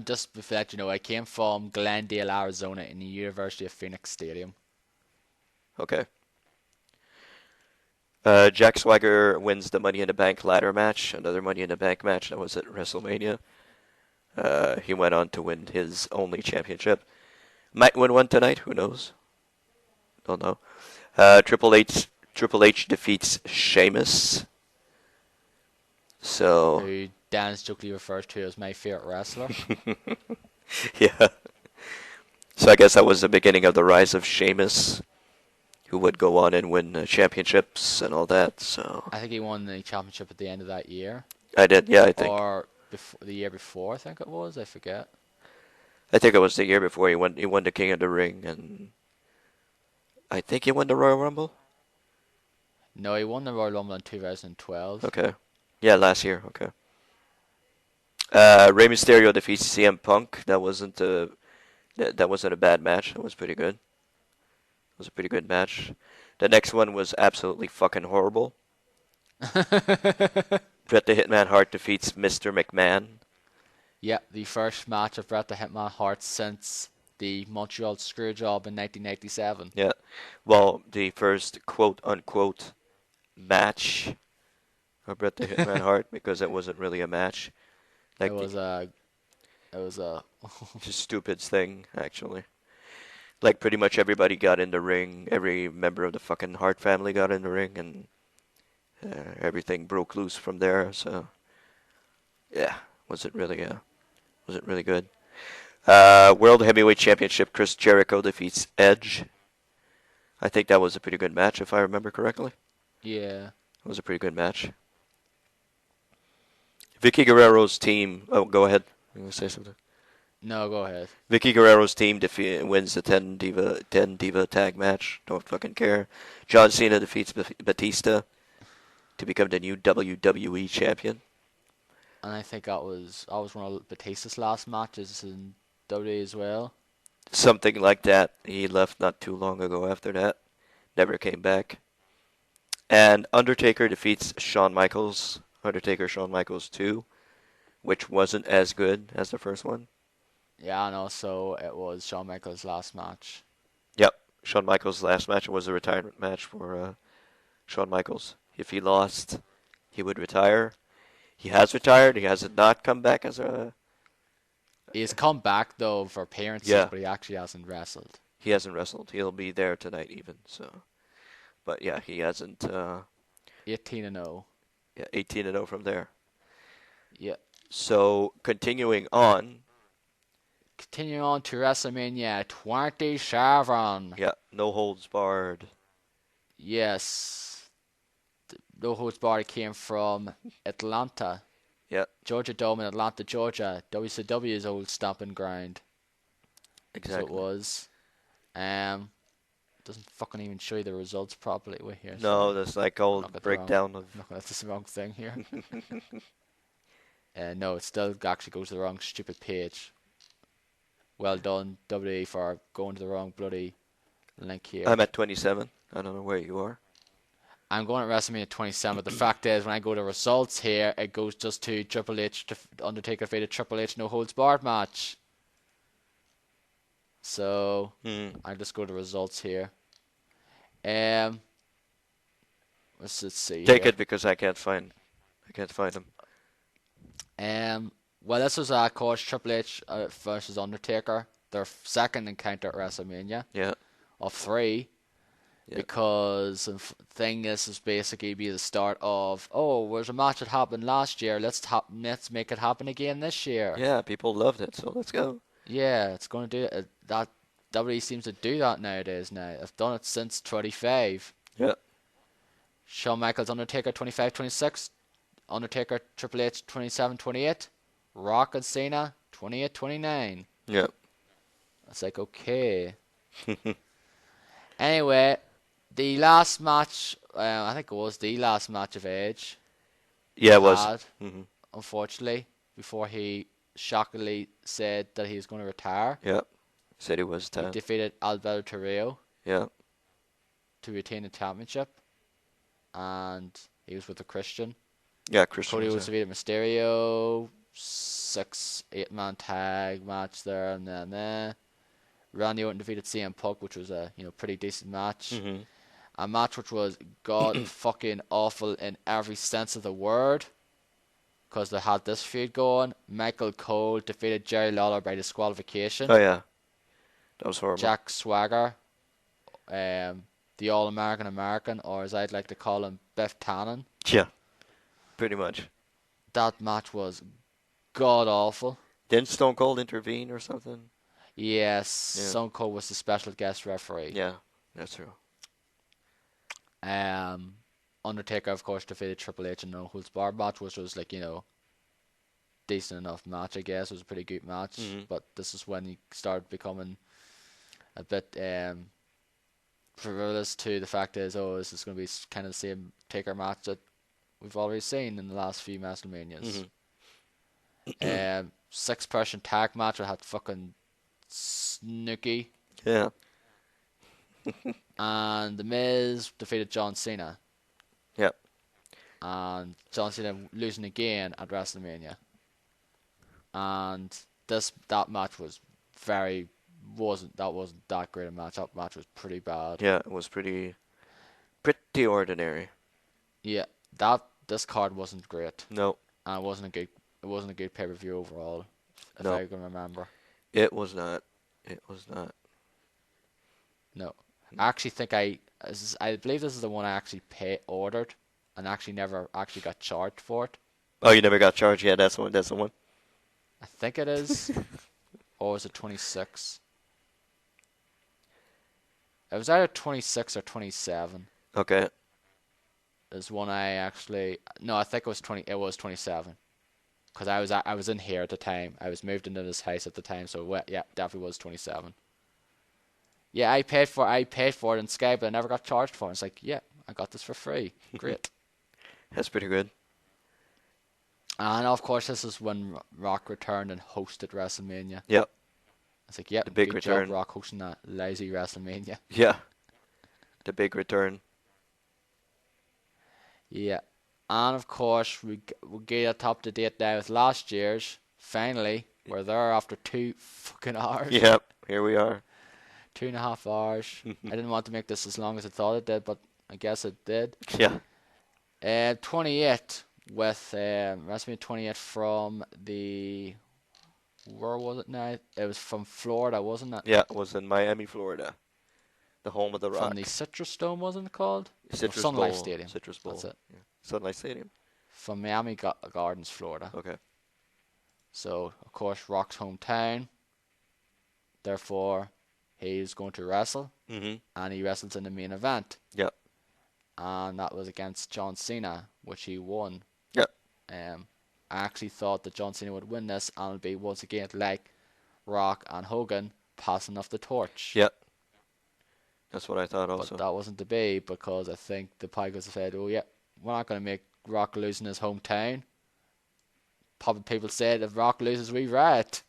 Just to let you know, I came from Glendale, Arizona, in the University of Phoenix Stadium. Okay. Jack Swagger wins the Money in the Bank ladder match, another Money in the Bank match that was at WrestleMania. He went on to win his only championship. Might win one tonight, who knows? Don't know. Triple H defeats Sheamus. So Who Dennis jokingly refers to as my favorite wrestler. yeah. So I guess that was the beginning of the rise of Sheamus, who would go on and win championships and all that. So I think he won the championship at the end of that year. I did, yeah, I think. Or the year before, I think it was. I forget. I think it was the year before he won. He won the King of the Ring, and I think he won the Royal Rumble. No, he won the Royal Rumble in 2012. Okay, yeah, last year. Okay. Rey Mysterio defeats CM Punk. That wasn't a bad match. That was pretty good. It was a pretty good match. The next one was absolutely fucking horrible. Bret the Hitman Hart defeats Mr. McMahon. Yeah, the first match of Bret the Hitman Hart since the Montreal Screwjob in 1997. Yeah. Well, the first quote-unquote match of Bret the Hitman Hart, because it wasn't really a match. Like It was a just stupid thing, actually. Like, pretty much everybody got in the ring. Every member of the fucking Hart family got in the ring, and everything broke loose from there. So, yeah, wasn't really good. World Heavyweight Championship, Chris Jericho defeats Edge. I think that was a pretty good match, if I remember correctly. yeah. It was a pretty good match. Vicky Guerrero's team. Oh, go ahead. You want to say something? No, go ahead. Vicky Guerrero's team wins the 10 diva tag match. Don't fucking care. John Cena defeats Batista to become the new WWE champion. And I think that was one of Batista's last matches in WWE as well. Something like that. He left not too long ago after that. Never came back. And Undertaker defeats Shawn Michaels. Shawn Michaels 2, which wasn't as good as the first one. Yeah, and also it was Shawn Michaels' last match. Yep, Shawn Michaels' last match was a retirement match for Shawn Michaels. If he lost, he would retire. He has retired. He has not come back as a... He's come back, though, for appearances, Yeah. but he actually hasn't wrestled. He hasn't wrestled. He'll be there tonight even, so... But yeah, he hasn't... 18-0. Yeah, 18-0 from there. Yeah. So, continuing on... Continuing on to WrestleMania 27. Yeah, no holds barred. Yes. No holds barred came from Atlanta. Yeah. Georgia Dome in Atlanta, Georgia. WCW's old stomping ground. Exactly. So it was. Doesn't fucking even show you the results properly. Wait here. No, that's like all breakdown of... No, that's the wrong thing here. No, it still actually goes to the wrong stupid page. Well done, WWE, for going to the wrong bloody link here. I'm at 27. I don't know where you are. I'm going at WrestleMania 27, but the fact is, when I go to results here, it goes just to Triple H, Undertaker defeated Triple H no holds barred match. So, I'll just go to results here. Let's see. Take here. it because I can't find them. Well, this was of course Triple H versus Undertaker, their second encounter at WrestleMania. Yeah. Of 3. Yeah. Because the thing is basically be the start of, there's a match that happened last year. Let's make it happen again this year. Yeah, people loved it, so let's go. Yeah, it's going to do it. That WWE seems to do that nowadays. Now I've done it since 25. Yeah. Shawn Michaels Undertaker 25-26. Undertaker, Triple H 27-28. Rock and Cena 28-29. Yep. It's like, okay. Anyway, the last match, I think it was the last match of Edge. Yeah, it was. Had, unfortunately, before he shockingly said that he was going to retire. Yep. Said he was He 10. defeated Alberto Torrio Yeah. to retain the championship. And he was with the Christian. Yeah, Christian Cody was was defeated Mysterio. 6-8-man tag match there, and then Randy Orton defeated CM Punk, which was a pretty decent match. Mm-hmm. A match which was god fucking awful in every sense of the word, because they had this feud going. Michael Cole defeated Jerry Lawler by disqualification. Oh, yeah. That was horrible. Jack Swagger, the All-American American, or as I'd like to call him, Biff Tannen. Yeah. Pretty much. That match was god awful. Didn't Stone Cold intervene or something? Yes, Yeah. Stone Cold was the special guest referee. Yeah, that's true. Undertaker, of course, defeated Triple H in a no holds barred match, which was decent enough match, I guess. It was a pretty good match, but this is when he started becoming a bit frivolous to the fact is, this is going to be kind of the same Taker match that we've already seen in the last few Wrestlemanias. 6-person tag match that had fucking Snooky. Yeah. And The Miz defeated John Cena. Yep. And John Cena losing again at WrestleMania. And that match wasn't that great a match. That match was pretty bad. Yeah, it was pretty ordinary. Yeah, this card wasn't great. No. And it wasn't a good pay-per-view overall, if No. I can remember. It was not. No. I actually think I believe this is the one I actually ordered and actually never actually got charged for it. Oh, you never got charged? Yeah, that's the one. I think it is. Or was it 26? It was either 26 or 27. Okay. Is one I think it was 20. It was 27. Because I was in here at the time. I was moved into this house at the time, so yeah, definitely was 27. Yeah, I paid for it in Skype, but I never got charged for it. It's like, yeah, I got this for free. Great. That's pretty good. And of course, this is when Rock returned and hosted WrestleMania. Yep. It's like, yeah, The big good return. job, Rock, hosting that lousy WrestleMania. Yeah. The big return. Yeah. And of course, we get up top to date now with last year's. Finally, we're there after 2 fucking hours. Yep. Here we are. 2.5 hours. I didn't want to make this as long as I thought it did, but I guess it did. Yeah. 28 with WrestleMania 28 from where was it now? It was from Florida, wasn't it? Yeah, it was in Miami, Florida. The home of the Rock. From the Citrus Dome, wasn't it called? Citrus Sun Life Bowl. Stadium. Citrus Bowl. That's it. Yeah. Sun Life Stadium. From Miami Gardens, Florida. Okay. So, of course, Rock's hometown. Therefore, he's going to wrestle. Mm-hmm. And he wrestles in the main event. Yep. And that was against John Cena, which he won. Yep. I actually thought that John Cena would win this and it'll be once again like Rock and Hogan passing off the torch. Yep. That's what I thought also. But that wasn't to be, because I think the Picos said, oh yeah, we're not going to make Rock lose in his hometown. Probably people said if Rock loses, we riot.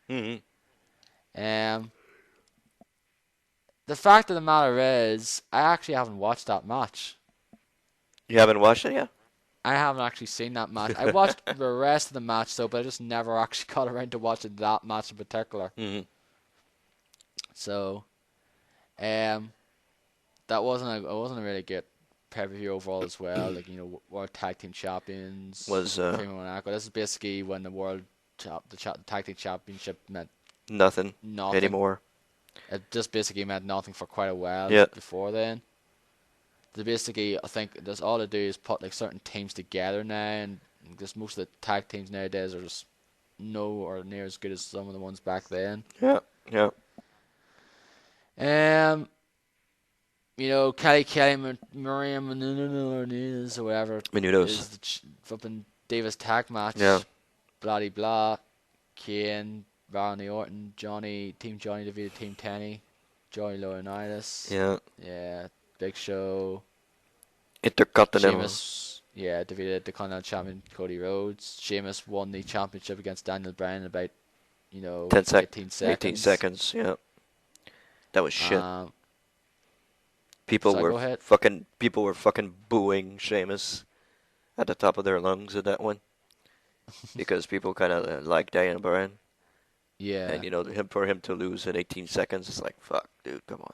Mm-hmm. The fact of the matter is, I actually haven't watched that match. You haven't watched it yet? I haven't actually seen that match. I watched the rest of the match though, but I just never actually got around to watching that match in particular. Mm-hmm. So, that wasn't a really good pay-per-view overall as well. Like, World Tag Team Champions Was Primo and Aqua. This is basically when the Tag Team Championship meant nothing anymore. It just basically meant nothing for quite a while before then. They basically, I think, just all they do is put like certain teams together now, and just most of the tag teams nowadays are just nowhere near as good as some of the ones back then. Yeah, yeah. Kelly, Maria Menounos or whatever. Menudos. Is flipping Davis tag Yeah. match, blah de blah. Kane, Randy Orton, Team Johnny defeated Team Tenny, Joey Laurinaitis. Yeah. Yeah, Big Show. Intercontinental. Sheamus, yeah, defeated the Continental Champion Cody Rhodes. Sheamus won the championship against Daniel Bryan in about, 18 18 seconds. seconds. Yeah. That was shit. Um, People so were go ahead. fucking booing Sheamus at the top of their lungs at that one because people kind of like Daniel Bryan, Yeah. and for him to lose in 18 seconds, it's like fuck, dude, come on.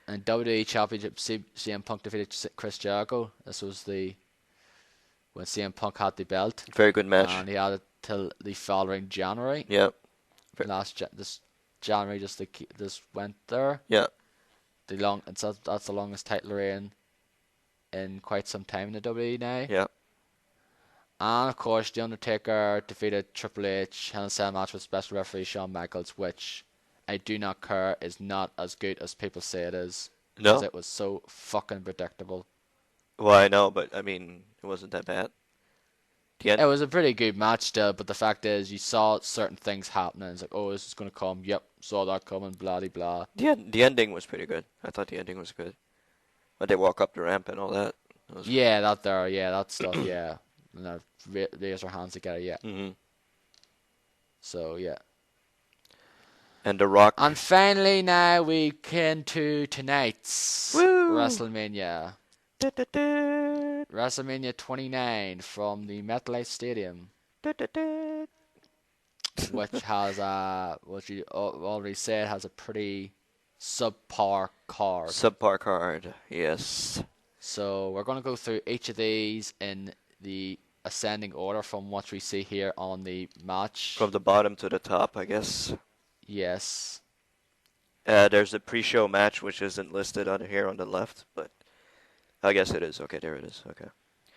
And WWE Championship, CM Punk defeated Chris Jericho. This was when CM Punk had the belt, Very good match. and he had it till the following January. Yeah. This January just went there. Yeah. That's the longest title reign in quite some time in the WWE now. Yeah. And of course, The Undertaker defeated Triple H in a cell match with special referee Shawn Michaels, which I do not care is not as good as people say it is, because No. it was so fucking predictable. Well, I know, but I mean, it wasn't that bad. It was a pretty good match still, but the fact is, you saw certain things happening. It's like, oh, this is going to come. Yep, saw that coming, blah, blah. The ending was pretty good. I thought the ending was good. But they walk up the ramp and all that. Yeah, that stuff, yeah. And they raise their hands together, yeah. Mm-hmm. So, yeah. And The Rock. And finally, now we came to tonight's Woo! WrestleMania. WrestleMania 29 from the MetLife Stadium, which has what you already said, has a pretty subpar card. Subpar card, yes. So we're going to go through each of these in the ascending order from what we see here on the match. From the bottom to the top, I guess. Yes. There's a pre-show match which isn't listed on here on the left, but I guess it is. Okay, there it is. Okay.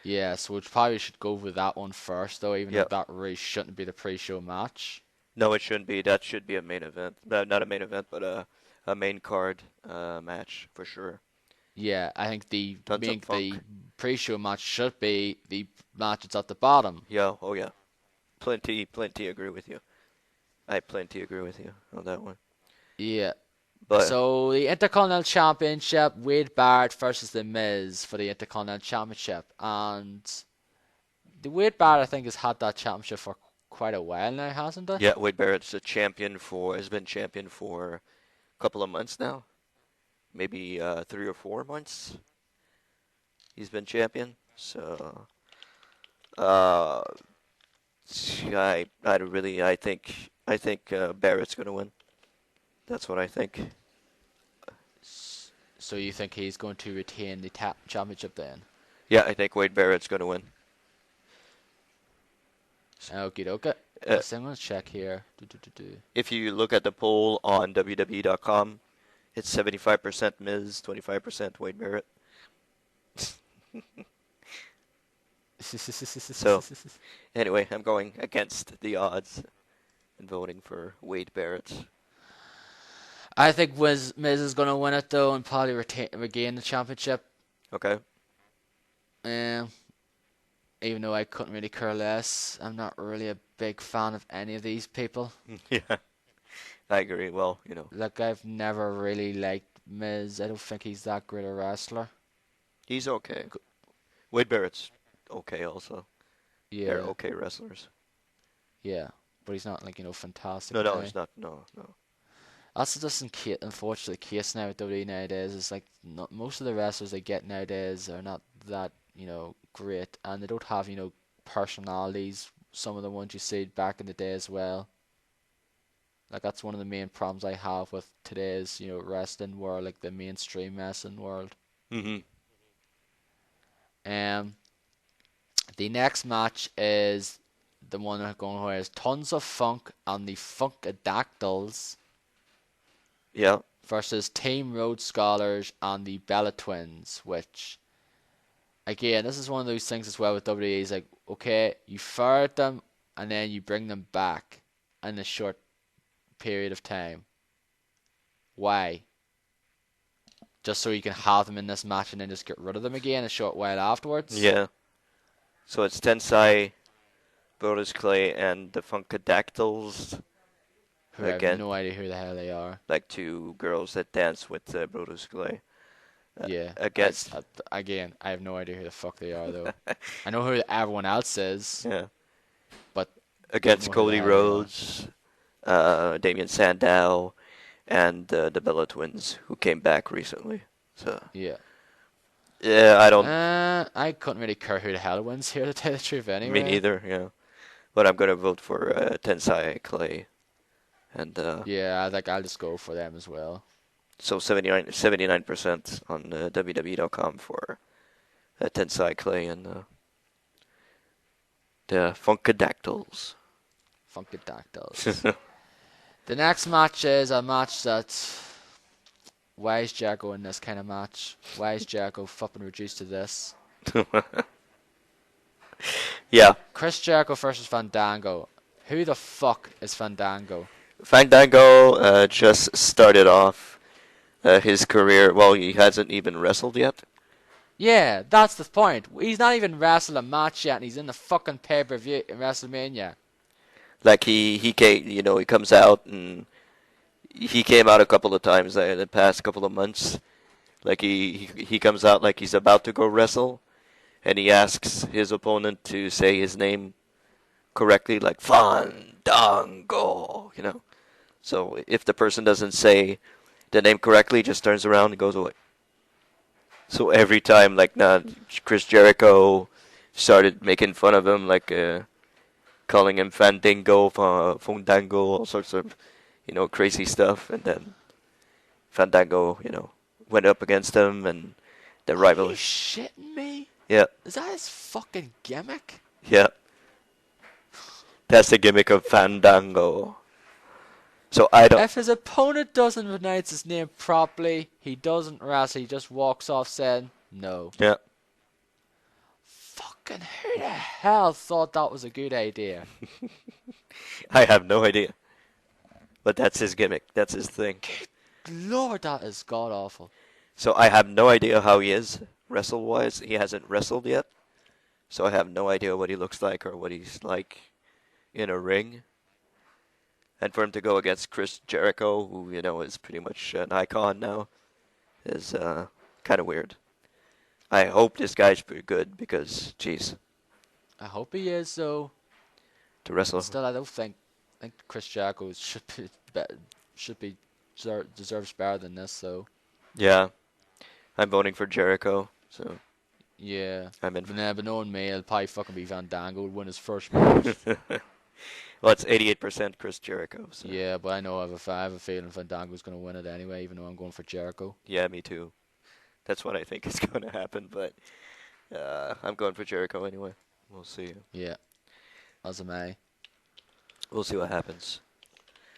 Yeah, so we probably should go with that one first, though, even Yep. though that really shouldn't be the pre-show match. No, it shouldn't be. That should be a main event. Not a main event, but a main card match for sure. Yeah, I think the Tons of funk. pre-show match should be the match that's at the bottom. Yeah, oh yeah. Plenty agree with you. I plenty agree with you on that one. Yeah. But So the Intercontinental Championship, Wade Barrett versus The Miz for the Intercontinental Championship, and the Wade Barrett I think has had that championship for quite a while now, hasn't it? yeah, Wade Barrett's has been champion for a couple of months now. Maybe 3 or 4 months. He's been champion. So I think Barrett's gonna win. That's what I think. So you think he's going to retain the championship then? Yeah, I think Wade Barrett's gonna win. Okie dokie. I'm going to check here. If you look at the poll on WWE.com, it's 75% Miz, 25% Wade Barrett. So, anyway, I'm going against the odds and voting for Wade Barrett. I think Miz is going to win it though and probably regain the championship. Okay. Even though I couldn't really care less, I'm not really a big fan of any of these people. Yeah, I agree. Well, Like, I've never really liked Miz. I don't think he's that great a wrestler. he's okay. Wade Barrett's okay also. Yeah. They're okay wrestlers. Yeah, but he's not, like, fantastic. No, he's not. No. That's just unfortunately the case now with WWE nowadays. Is like most of the wrestlers they get nowadays are not that great, and they don't have personalities. Some of the ones you see back in the day as well. Like, that's one of the main problems I have with today's wrestling world, like the mainstream wrestling world. Mhm. The next match is the one that's going where is Tons of Funk and the Funkadactyls. Yeah. Versus Team Rhodes Scholars and the Bella Twins, which, again, this is one of those things as well with WWE. Is like, okay, you fired them and then you bring them back in a short period of time. Why? Just so you can have them in this match and then just get rid of them again a short while afterwards? Yeah. So it's Tensai, Brodus Clay, and the Funkadactyls Who I have again, no idea who the hell they are. like two girls that dance with Brodus Clay. Yeah, Against again, I have no idea who the fuck they are though. I know who everyone else is, yeah, but don't against know who the Cody hell they are. Rhodes, Damian Sandow, and the Bella Twins who came back recently. So Yeah. yeah, I don't. I couldn't really care who the hell wins here to tell the truth Me anyway. neither. Yeah, but I'm gonna vote for Tensai Clay, and Yeah, I think I'll just go for them as well. so 79% on WWE.com for Tensai Clay and the Funkadactyls. Funkadactyls. The next match is a match that. Why is Jericho in this kind of match? Why is Jericho fucking reduced to this? Yeah, Chris Jericho versus Fandango. Who the fuck is Fandango? Fandango just started off his career. Well, he hasn't even wrestled yet. Yeah, that's the point. He's not even wrestled a match yet, and he's in the fucking pay-per-view in WrestleMania. Like he came, he comes out and he came out a couple of times in the past couple of months. Like he comes out like he's about to go wrestle, and he asks his opponent to say his name correctly, like Fandango. So if the person doesn't say the name correctly, he just turns around and goes away. So every time, like, Chris Jericho started making fun of him, like calling him Fandango, Fandango, all sorts of, crazy stuff. And then Fandango, went up against him, and the Are rival. you shitting me? Yeah, Is that his fucking gimmick? yeah. That's the gimmick of Fandango. So I don't. If his opponent doesn't pronounce his name properly, he doesn't wrestle, he just walks off saying no. Yeah. Fucking who the hell thought that was a good idea? I have no idea. But that's his gimmick. That's his thing. Lord, that is god awful. So I have no idea how he is wrestle-wise. He hasn't wrestled yet. So I have no idea what he looks like or what he's like in a ring. And for him to go against Chris Jericho, who, is pretty much an icon now, is kind of weird. I hope this guy's pretty good because, jeez, I hope he is though. to wrestle. Still, I don't think Chris Jericho should be deserves better than this though. Yeah, I'm voting for Jericho, so Yeah. I'm in. But knowing me, it'll probably fucking be Fandango would win his first match. Well, it's 88% Chris Jericho. So. Yeah, but I know I have a feeling Fandango's going to win it anyway, even though I'm going for Jericho. Yeah, me too. That's what I think is going to happen, but I'm going for Jericho anyway. We'll see. Yeah, as am I. We'll see what happens.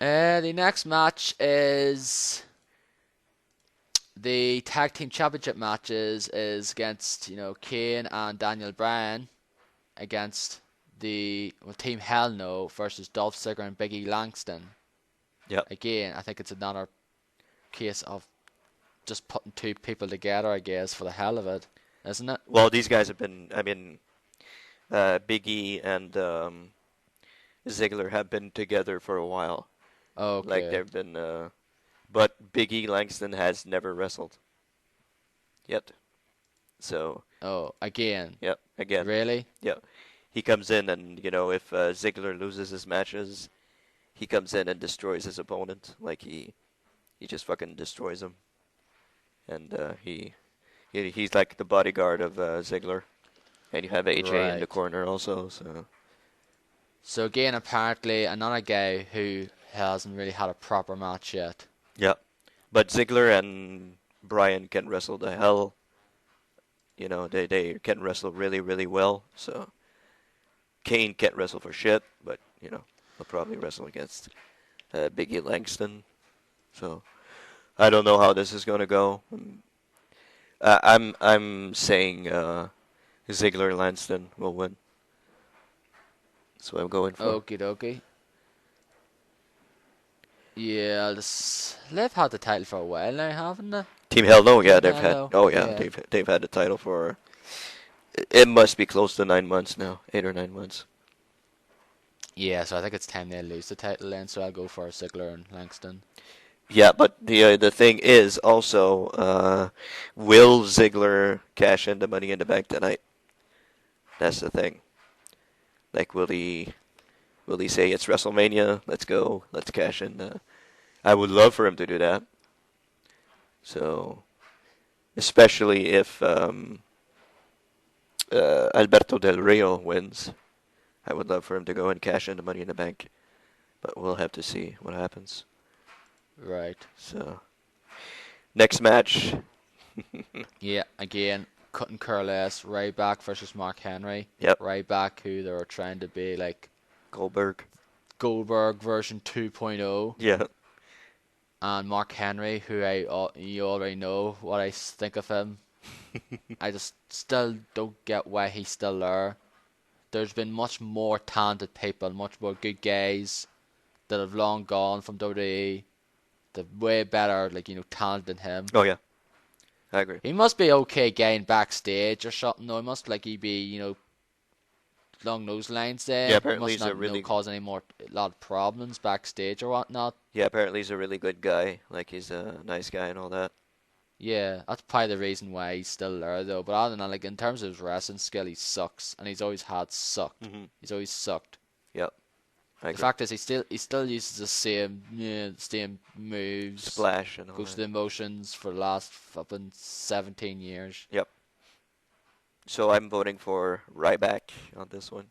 The next match is the tag team championship matches is against Kane and Daniel Bryan against Team Hell No versus Dolph Ziggler and Big E Langston. Yep. Again, I think it's another case of just putting two people together, I guess, for the hell of it, isn't it? Well, these guys have been. Big E and Ziggler have been together for a while. Okay. Like they've been. But Big E Langston has never wrestled yet. So. Oh, again. Yep. Again. Really? Yep. He comes in and, if Ziggler loses his matches, he comes in and destroys his opponent. Like he just fucking destroys him. And he's like the bodyguard of Ziggler. And you have AJ in the Right. corner also. So again, apparently another guy who hasn't really had a proper match yet. Yeah. But Ziggler and Bryan can wrestle the hell. They can wrestle really, really well. So Kane can't wrestle for shit, but he'll probably wrestle against Big E Langston. So I don't know how this is gonna go. I'm saying Ziggler Langston will win. That's what I'm going for. Okie dokie. Yeah, they've had the title for a while now, haven't they? Team Hell No, yeah, Team Hell No, Oh yeah, yeah. they've had the title for It must be close to 9 months now, 8 or 9 months. Yeah, so I think it's time they lose the title then. So I'll go for Ziggler and Langston. Yeah, but the thing is also, will Ziggler cash in the Money in the Bank tonight? That's the thing. Like, will he say it's WrestleMania? Let's go. Let's cash in. I would love for him to do that. So, especially if Alberto Del Rio wins, I would love for him to go and cash in the Money in the Bank. But we'll have to see what happens. Right. So, next match. Yeah, again, cutting Curless, Ryback versus Mark Henry. Yep. Ryback, who they were trying to be like Goldberg. Goldberg version 2.0, Yeah. and Mark Henry, who you already know what I think of him. I just still don't get why he's still there. There's been much more talented people, much more good guys that have long gone from WWE. They're way better, talent than him. Oh yeah, I agree. He must be okay getting backstage or something. No, he must he be along those lines. Yeah, There, he apparently must he's a not really cause a lot of problems backstage or whatnot. yeah, apparently he's a really good guy. Like he's a nice guy and all that. Yeah, that's probably the reason why he's still there though. But other than that, in terms of his wrestling skill, he sucks, and he's always had sucked. Mhm. He's always sucked. Yep, I The agree. fact is, he still uses the same moves, Splash and all goes that. through the motions for the last fucking 17 years. Yep. So I'm voting for Ryback on this one.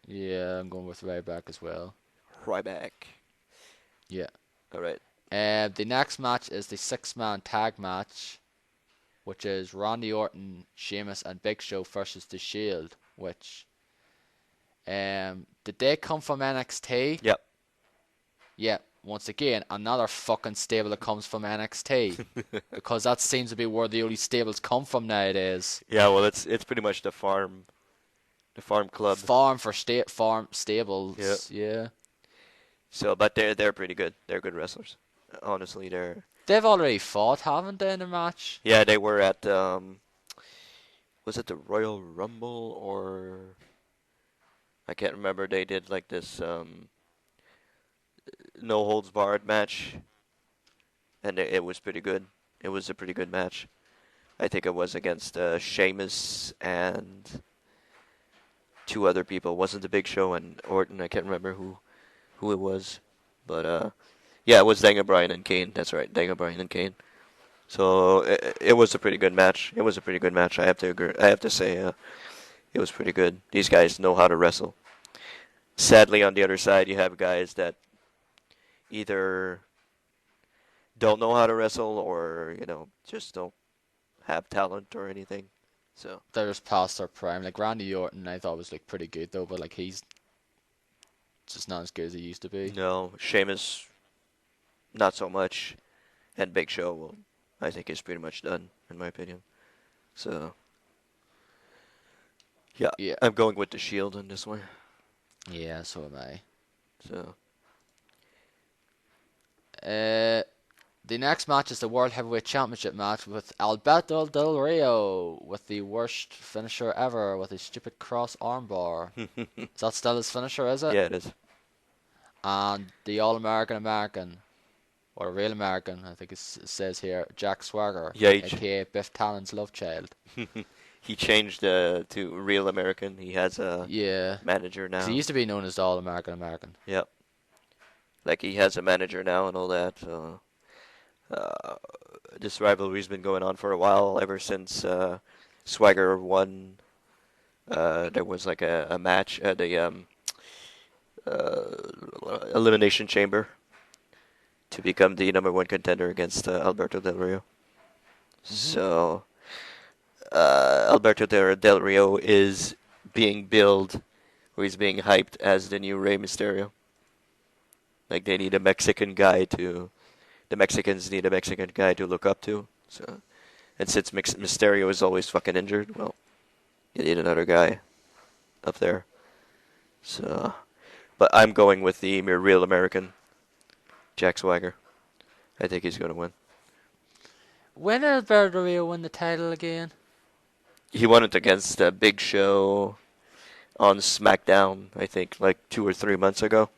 Yeah, I'm going with Ryback as well. Ryback. Yeah. All right. The next match is the six-man tag match, which is Randy Orton, Sheamus, and Big Show versus The Shield. Which, did they come from NXT? Yep. Yeah. Once again, another fucking stable that comes from NXT, because that seems to be where the only stables come from nowadays. Yeah, well, it's pretty much the farm club. Farm stables. Yeah. Yeah. So, but they're pretty good. They're good wrestlers. Honestly, they're They've already fought, haven't they, in a match? yeah, they were at was it the Royal Rumble or I can't remember. They did like this no holds barred match, and it was pretty good. It was a pretty good match. I think it was against Sheamus and two other people. It wasn't the Big Show and Orton. I can't remember who it was, but yeah, it was Daniel Bryan and Kane. That's right, Daniel Bryan and Kane. So it was a pretty good match. It was a pretty good match. I have to agree. I have to say it was pretty good. These guys know how to wrestle. Sadly, on the other side, you have guys that either don't know how to wrestle or just don't have talent or anything. So They're just past their prime. Like Randy Orton, I thought was pretty good though, but he's just not as good as he used to be. no, Sheamus, not so much, and Big Show, well, I think is pretty much done in my opinion. So yeah, Yeah, I'm going with the Shield on this one. yeah, so am I. So The next match is the World Heavyweight Championship match with Alberto Del Rio with the worst finisher ever with his stupid cross armbar. Is that still his finisher, is it? yeah, it is. And the All-American American, or Real American, I think it says here, Jack Swagger, Yeah, aka Biff Talon's love child. he changed to Real American. He has a Yeah, manager 'cause now. he used to be known as the All-American American. Yep. Like he has a manager now and all that. So this rivalry's been going on for a while, ever since Swagger won. There was like a match at the Elimination Chamber to become the number one contender against Alberto Del Rio. So Alberto Del Rio is being billed, or he's being hyped as the new Rey Mysterio. Like they need a Mexican guy the Mexicans need a Mexican guy to look up to. So, and since Mysterio is always fucking injured, well, you need another guy up there. So, but I'm going with the Real American, Jack Swagger. I think he's going to win. When did Alberto Del Rio win the title again? He won it against Big Show on SmackDown, I think, like 2 or 3 months ago.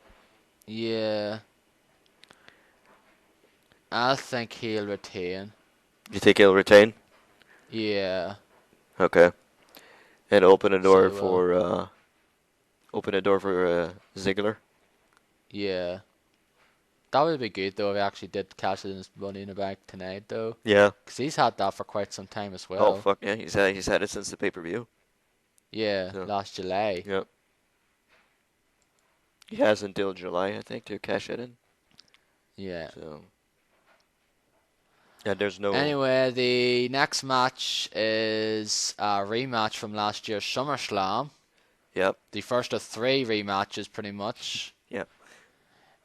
Yeah, I think he'll retain. You think he'll retain? Yeah, Okay. And so well, open a door for Ziggler. yeah. That would be good though if he actually did cash in his money in the bank tonight though. Yeah. 'Cause he's had that for quite some time as Oh well. fuck yeah, he's had it since the pay-per-view. Yeah, So last July. yeah, he has until July, I think, to cash it in. Yeah. So yeah, there's no. Anyway, the next match is a rematch from last year's SummerSlam. Yep. The first of three rematches, pretty much. Yep.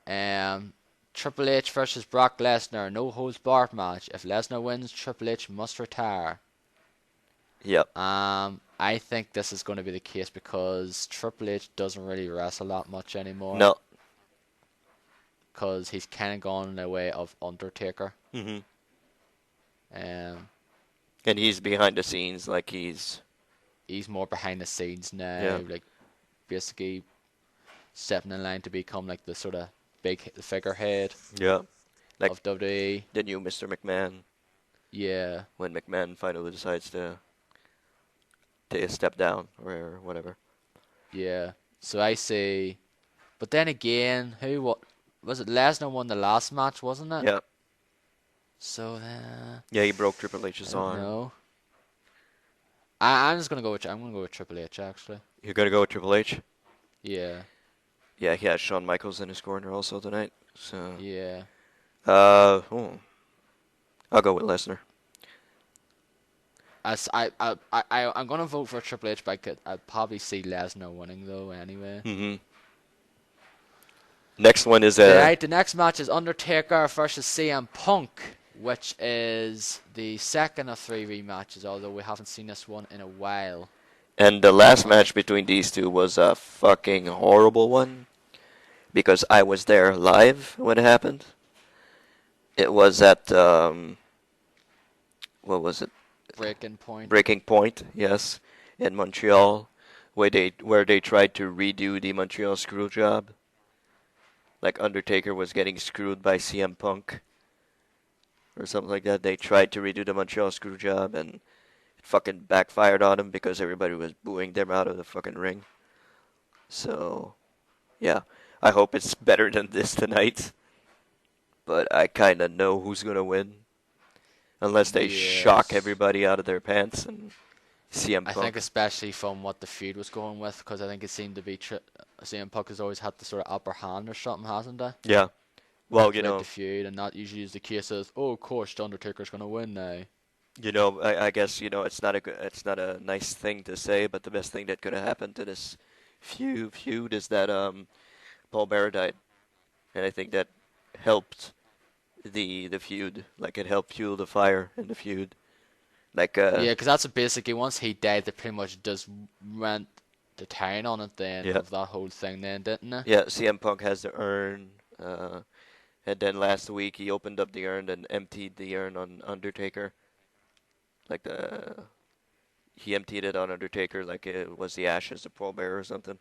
Um, Triple H versus Brock Lesnar, no holds barred match. If Lesnar wins, Triple H must retire. Yep. I think this is going to be the case because Triple H doesn't really wrestle that much anymore. No. Because he's kind of gone in the way of Undertaker. Mhm. Um, And he's behind the scenes, like he's. he's more behind the scenes now, Yeah. like basically stepping in line to become like the sort of big figurehead Yeah. Like of WWE. the new Mr. McMahon Yeah, when McMahon finally decides to take a step down or whatever. yeah. So I say, but then again, what was it? Lesnar won the last match, wasn't it? Yeah. So Yeah, he broke Triple I H's don't arm. know. I'm gonna go with Triple H actually. You're gonna go with Triple H? Yeah, Yeah, he has Shawn Michaels in his corner also tonight. So yeah. I'll go with Lesnar. I'm gonna vote for Triple H, but I'd probably see Lesnar winning though anyway. Mhm. Next one is Right, the next match is Undertaker versus CM Punk, which is the second of three rematches, although we haven't seen this one in a while. and the last match between these two was a fucking horrible one because I was there live when it happened. It was at what was it? Breaking Point. Breaking Point, yes, in Montreal, where they tried to redo the Montreal screw job. Like Undertaker was getting screwed by CM Punk or something like that. They tried to redo the Montreal screw job and it fucking backfired on him because everybody was booing them out of the fucking ring. So, yeah, I hope it's better than this tonight. But I kind of know who's gonna win, unless they shock Yes. everybody out of their pants and CM I think Punk. especially from what the feud was going with, because I think it seemed to be CM Punk has always had the sort of upper hand or something, hasn't he? Yeah. Well, Throughout the feud, and that usually is the case of, oh, of course, the Undertaker's gonna win now. I guess it's not a nice thing to say, but the best thing that could have happened to this feud is that Paul Bearer died, and I think that helped the feud. Like it helped fuel the fire in the feud. Like Yeah, because that's basically once he died, they pretty much just went to town on it then yeah, of that whole thing then, didn't they? yeah. CM Punk has the urn, and then last week he opened up the urn and emptied the urn on Undertaker. Like he emptied it on Undertaker like it was the ashes of Paul Bearer or something,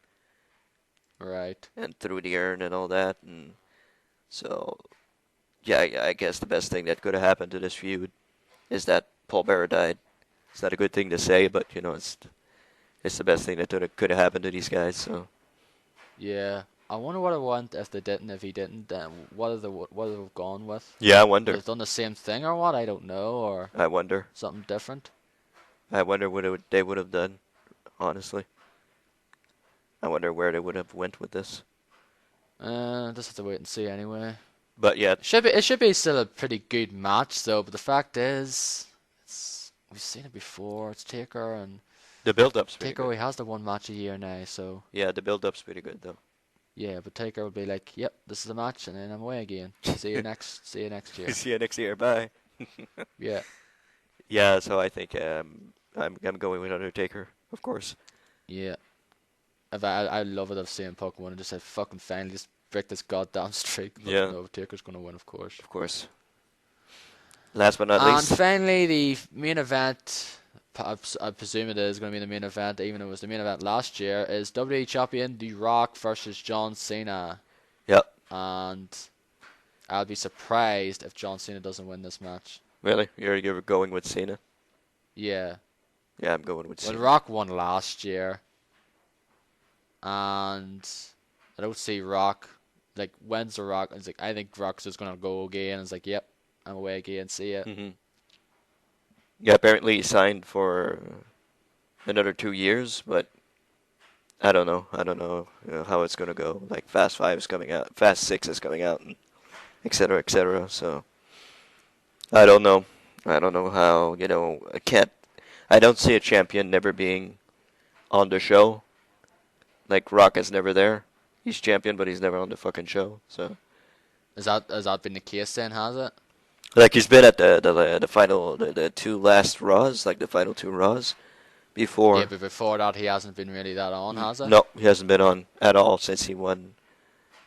Right. and threw the urn and all that. And so yeah, I guess the best thing that could have happened to this feud is that Paul Bearer died. It's not a good thing to say, but it's the best thing that could have happened to these guys. So Yeah. I wonder what I want if they didn't, if he didn't, then what would have gone with? yeah, I Would wonder. have done the same thing or what? I don't know, or I wonder. something different. I wonder they would have done. Honestly, I wonder where they would have went with this. Just have to wait and see anyway. But yeah, It should be still a pretty good match though, but the fact is, we've seen it before. It's Taker, and the build-up's pretty Taker good. he has the one match a year now, so Yeah, the build-up's pretty good though. yeah. But Taker will be like, "Yep, this is the match," and then I'm away again. See you next year. See you next year. Bye. Yeah, Yeah, so I think I'm going with Undertaker, of course. yeah. If I love it if CM Punk won and just said, "Fucking finally, just break this goddamn streak." But Yeah, no, Taker's gonna win, of course. of course. Last but not And least. finally, the main event, I presume it is going to be the main event, even though it was the main event last year, is WWE Champion The Rock versus John Cena. Yep. And I'll be surprised if John Cena doesn't win this match. Really? You're going with Cena? Yeah. Yeah, I'm going with Well, Cena. Rock won last year. And I don't see Rock. Like, when's the Rock? It's like, I think Rock's just going to go again. It's like, yep, I'm away again. See ya. Hmm. Yeah, apparently he signed for another 2 years, but I don't know. I don't know, how it's gonna go. Like Fast 5 is coming out, Fast 6 is coming out, and et cetera, et cetera. So I don't know. I don't know how. I can't. I don't see a champion never being on the show. Like Rock is never there. He's champion, but he's never on the fucking show. So Has that been the case then, has it? like he's been at the final the two last Raws, like the final two Raws before. Yeah, but before that he hasn't been really that on, has he? No, he hasn't been on at all since he won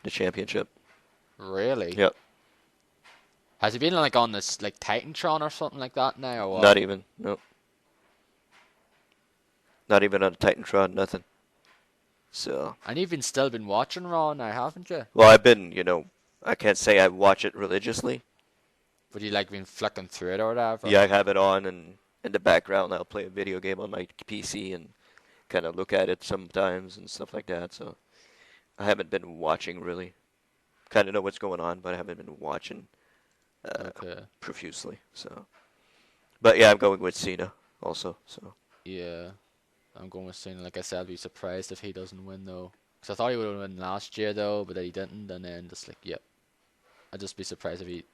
the championship. Really? Yep. Has he been like on this like Titantron or something like that now, or what? Not even. No. Not even on Titantron. Nothing. So. And you've still been watching Raw now, haven't you? Well, I've been. I can't say I watch it religiously. But you like been flicking through it or whatever? Yeah, I have it on, and in the background, I'll play a video game on my PC and kind of look at it sometimes and stuff like that. So I haven't been watching really. Kind of know what's going on, but I haven't been watching Okay. profusely. So, but yeah, I'm going with Cena also. So Yeah. I'm going with Cena. Like I said, I'd be surprised if he doesn't win though. Because I thought he would have won last year though, but then he didn't. And then just like, yep. I'd just be surprised if he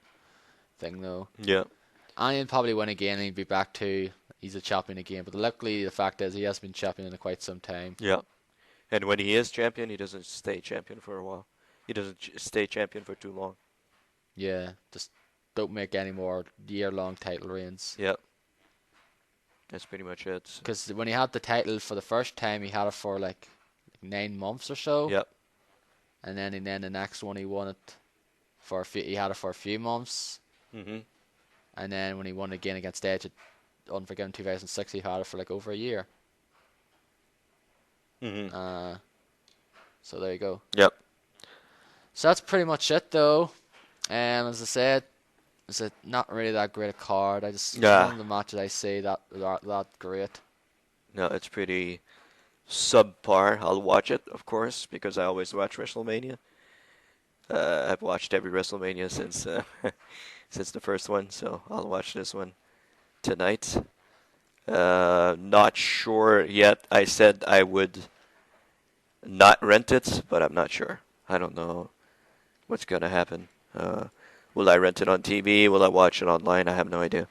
thing though. yeah, And he'll probably win again and he'd be back to he's a champion again. But luckily the fact is he has been champion in quite some time. yeah. And when he is champion, he doesn't stay champion for a while. He doesn't stay champion for too long. Yeah. Just don't make any more year-long title reigns. Yep. That's pretty much it. Because when he had the title for the first time, he had it for like 9 months or so. Yep. And then the next one he won it for he had it for a few months. Mhm. And then when he won again against Edge at Unforgiven 2006, he had it for like over a year. Mhm. So there you go. Yep. So that's pretty much it though. As I said, it's not really that great a card. Yeah. None of the matches I say that great. No, it's pretty subpar. I'll watch it, of course, because I always watch Wrestlemania. I've watched every Wrestlemania since since the first one, so I'll watch this one tonight. Not sure yet. I said I would not rent it, but I'm not sure. I don't know what's gonna happen. Will I rent it on TV? Will I watch it online? I have no idea.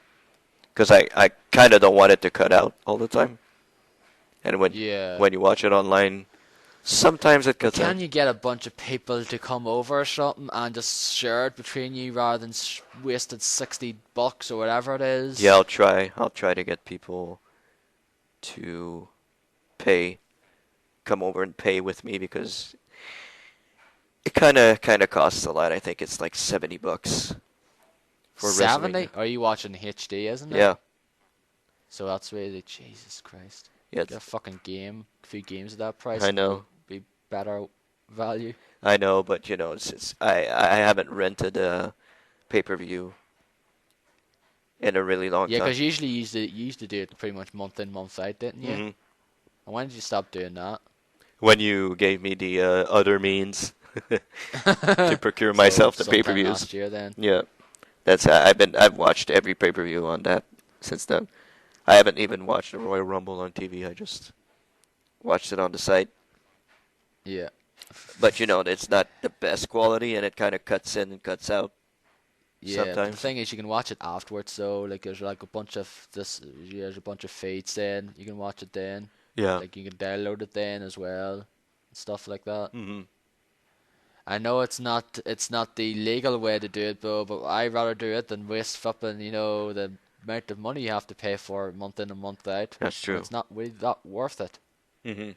Because I kind of don't want it to cut out all the time. And when you watch it online, sometimes it cuts out. Can you get a bunch of people to come over or something and just share it between you rather than wasted $60 or whatever it is? Yeah, I'll try. I'll try to get people to come over and pay with me because it kind of costs a lot. I think it's like $70 for 70? WrestleMania. Are you watching HD, isn't it? Yeah. So that's really Jesus Christ. Yeah. Get a fucking game, a few games at that price. I know. Be better value. I know, but I haven't rented a pay-per-view in a really long Yeah, time. because usually you used to do it pretty much month in, month out, didn't you? Mhm. And when did you stop doing that? When you gave me the other means to procure myself the sometime pay-per-views. last year then. Yeah, that's I've watched every pay-per-view on that since then. I haven't even watched the Royal Rumble on TV. I just watched it on the site. Yeah. But it's not the best quality, and it kind of cuts in and cuts out. Yeah, but Sometimes. the thing is, you can watch it afterwards. So, like, there's like there's a bunch of feeds. Then you can watch it then. Yeah. Like, you can download it then as well, and stuff like that. Mhm. I know it's not the legal way to do it, though. But I'd rather do it than waste flipping, the amount of money you have to pay for month in and month out. That's true. It's not really that worth it. Mhm.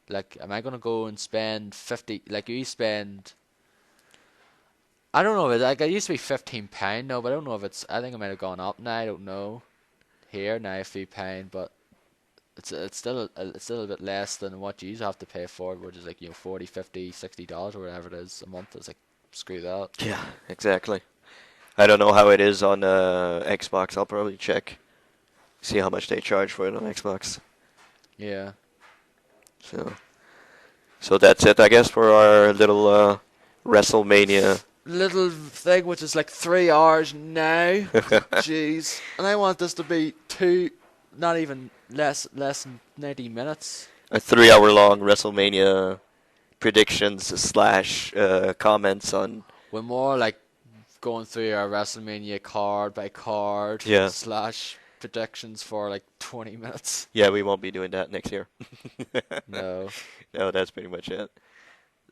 Like, am I gonna go and spend 50? Like, you spend. I don't know. Like, it used to be £15 now, but I don't know if it's. I think it might have gone up now. I don't know. Here now, £3, but it's still a bit less than what you have to pay for it, which is like 40, 50, $60 or whatever it is a month. It's like screw that. Yeah, exactly. I don't know how it is on Xbox. I'll probably check, see how much they charge for it on Xbox. Yeah. So, so that's it, I guess, for our little WrestleMania. Little thing which is like 3 hours now. Jeez. And I want this to be not even less than 90 minutes. A 3 hour long WrestleMania predictions slash comments on. We're more like going through our WrestleMania card by card Yeah. slash predictions for like 20 minutes. Yeah, we won't be doing that next year. No. No, that's pretty much it.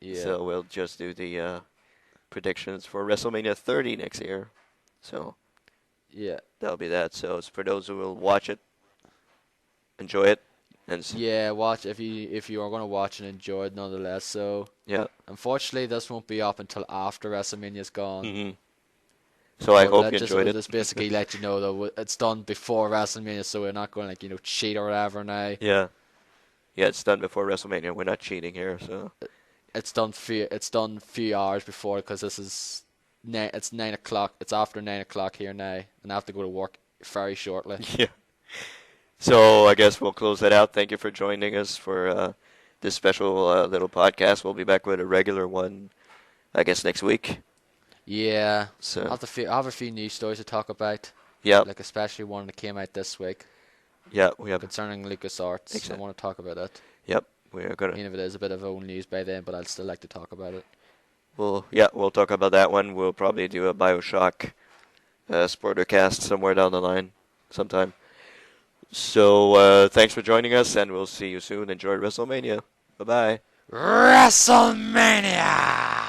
Yeah. So we'll just do the predictions for WrestleMania 30 next year. So Yeah. that'll be that. So it's for those who will watch it, enjoy it, and Yeah, watch if you are going to watch and enjoy it nonetheless. So yeah. unfortunately, this won't be up until after WrestleMania's gone. Hmm. So I But hope you enjoyed it. just basically let you know that it's done before WrestleMania, so we're not going to cheat or whatever now. Yeah. Yeah, it's done before WrestleMania. We're not cheating here, so It's done few hours before because this is it's 9 o'clock. It's after 9 o'clock here now, and I have to go to work very shortly. yeah. So I guess we'll close that out. Thank you for joining us for this special little podcast. We'll be back with a regular one, I guess, next week. Yeah, So I have a few news stories to talk about. yeah, Like especially one that came out this week yeah, we have. concerning LucasArts. I Exactly. want to talk about it. Yep, we're gonna. Even if it is a bit of old news by then, but I'd still like to talk about it. We'll talk about that one. We'll probably do a BioShock spoiler cast somewhere down the line, sometime. So thanks for joining us, and we'll see you soon. Enjoy WrestleMania. Bye bye. WrestleMania!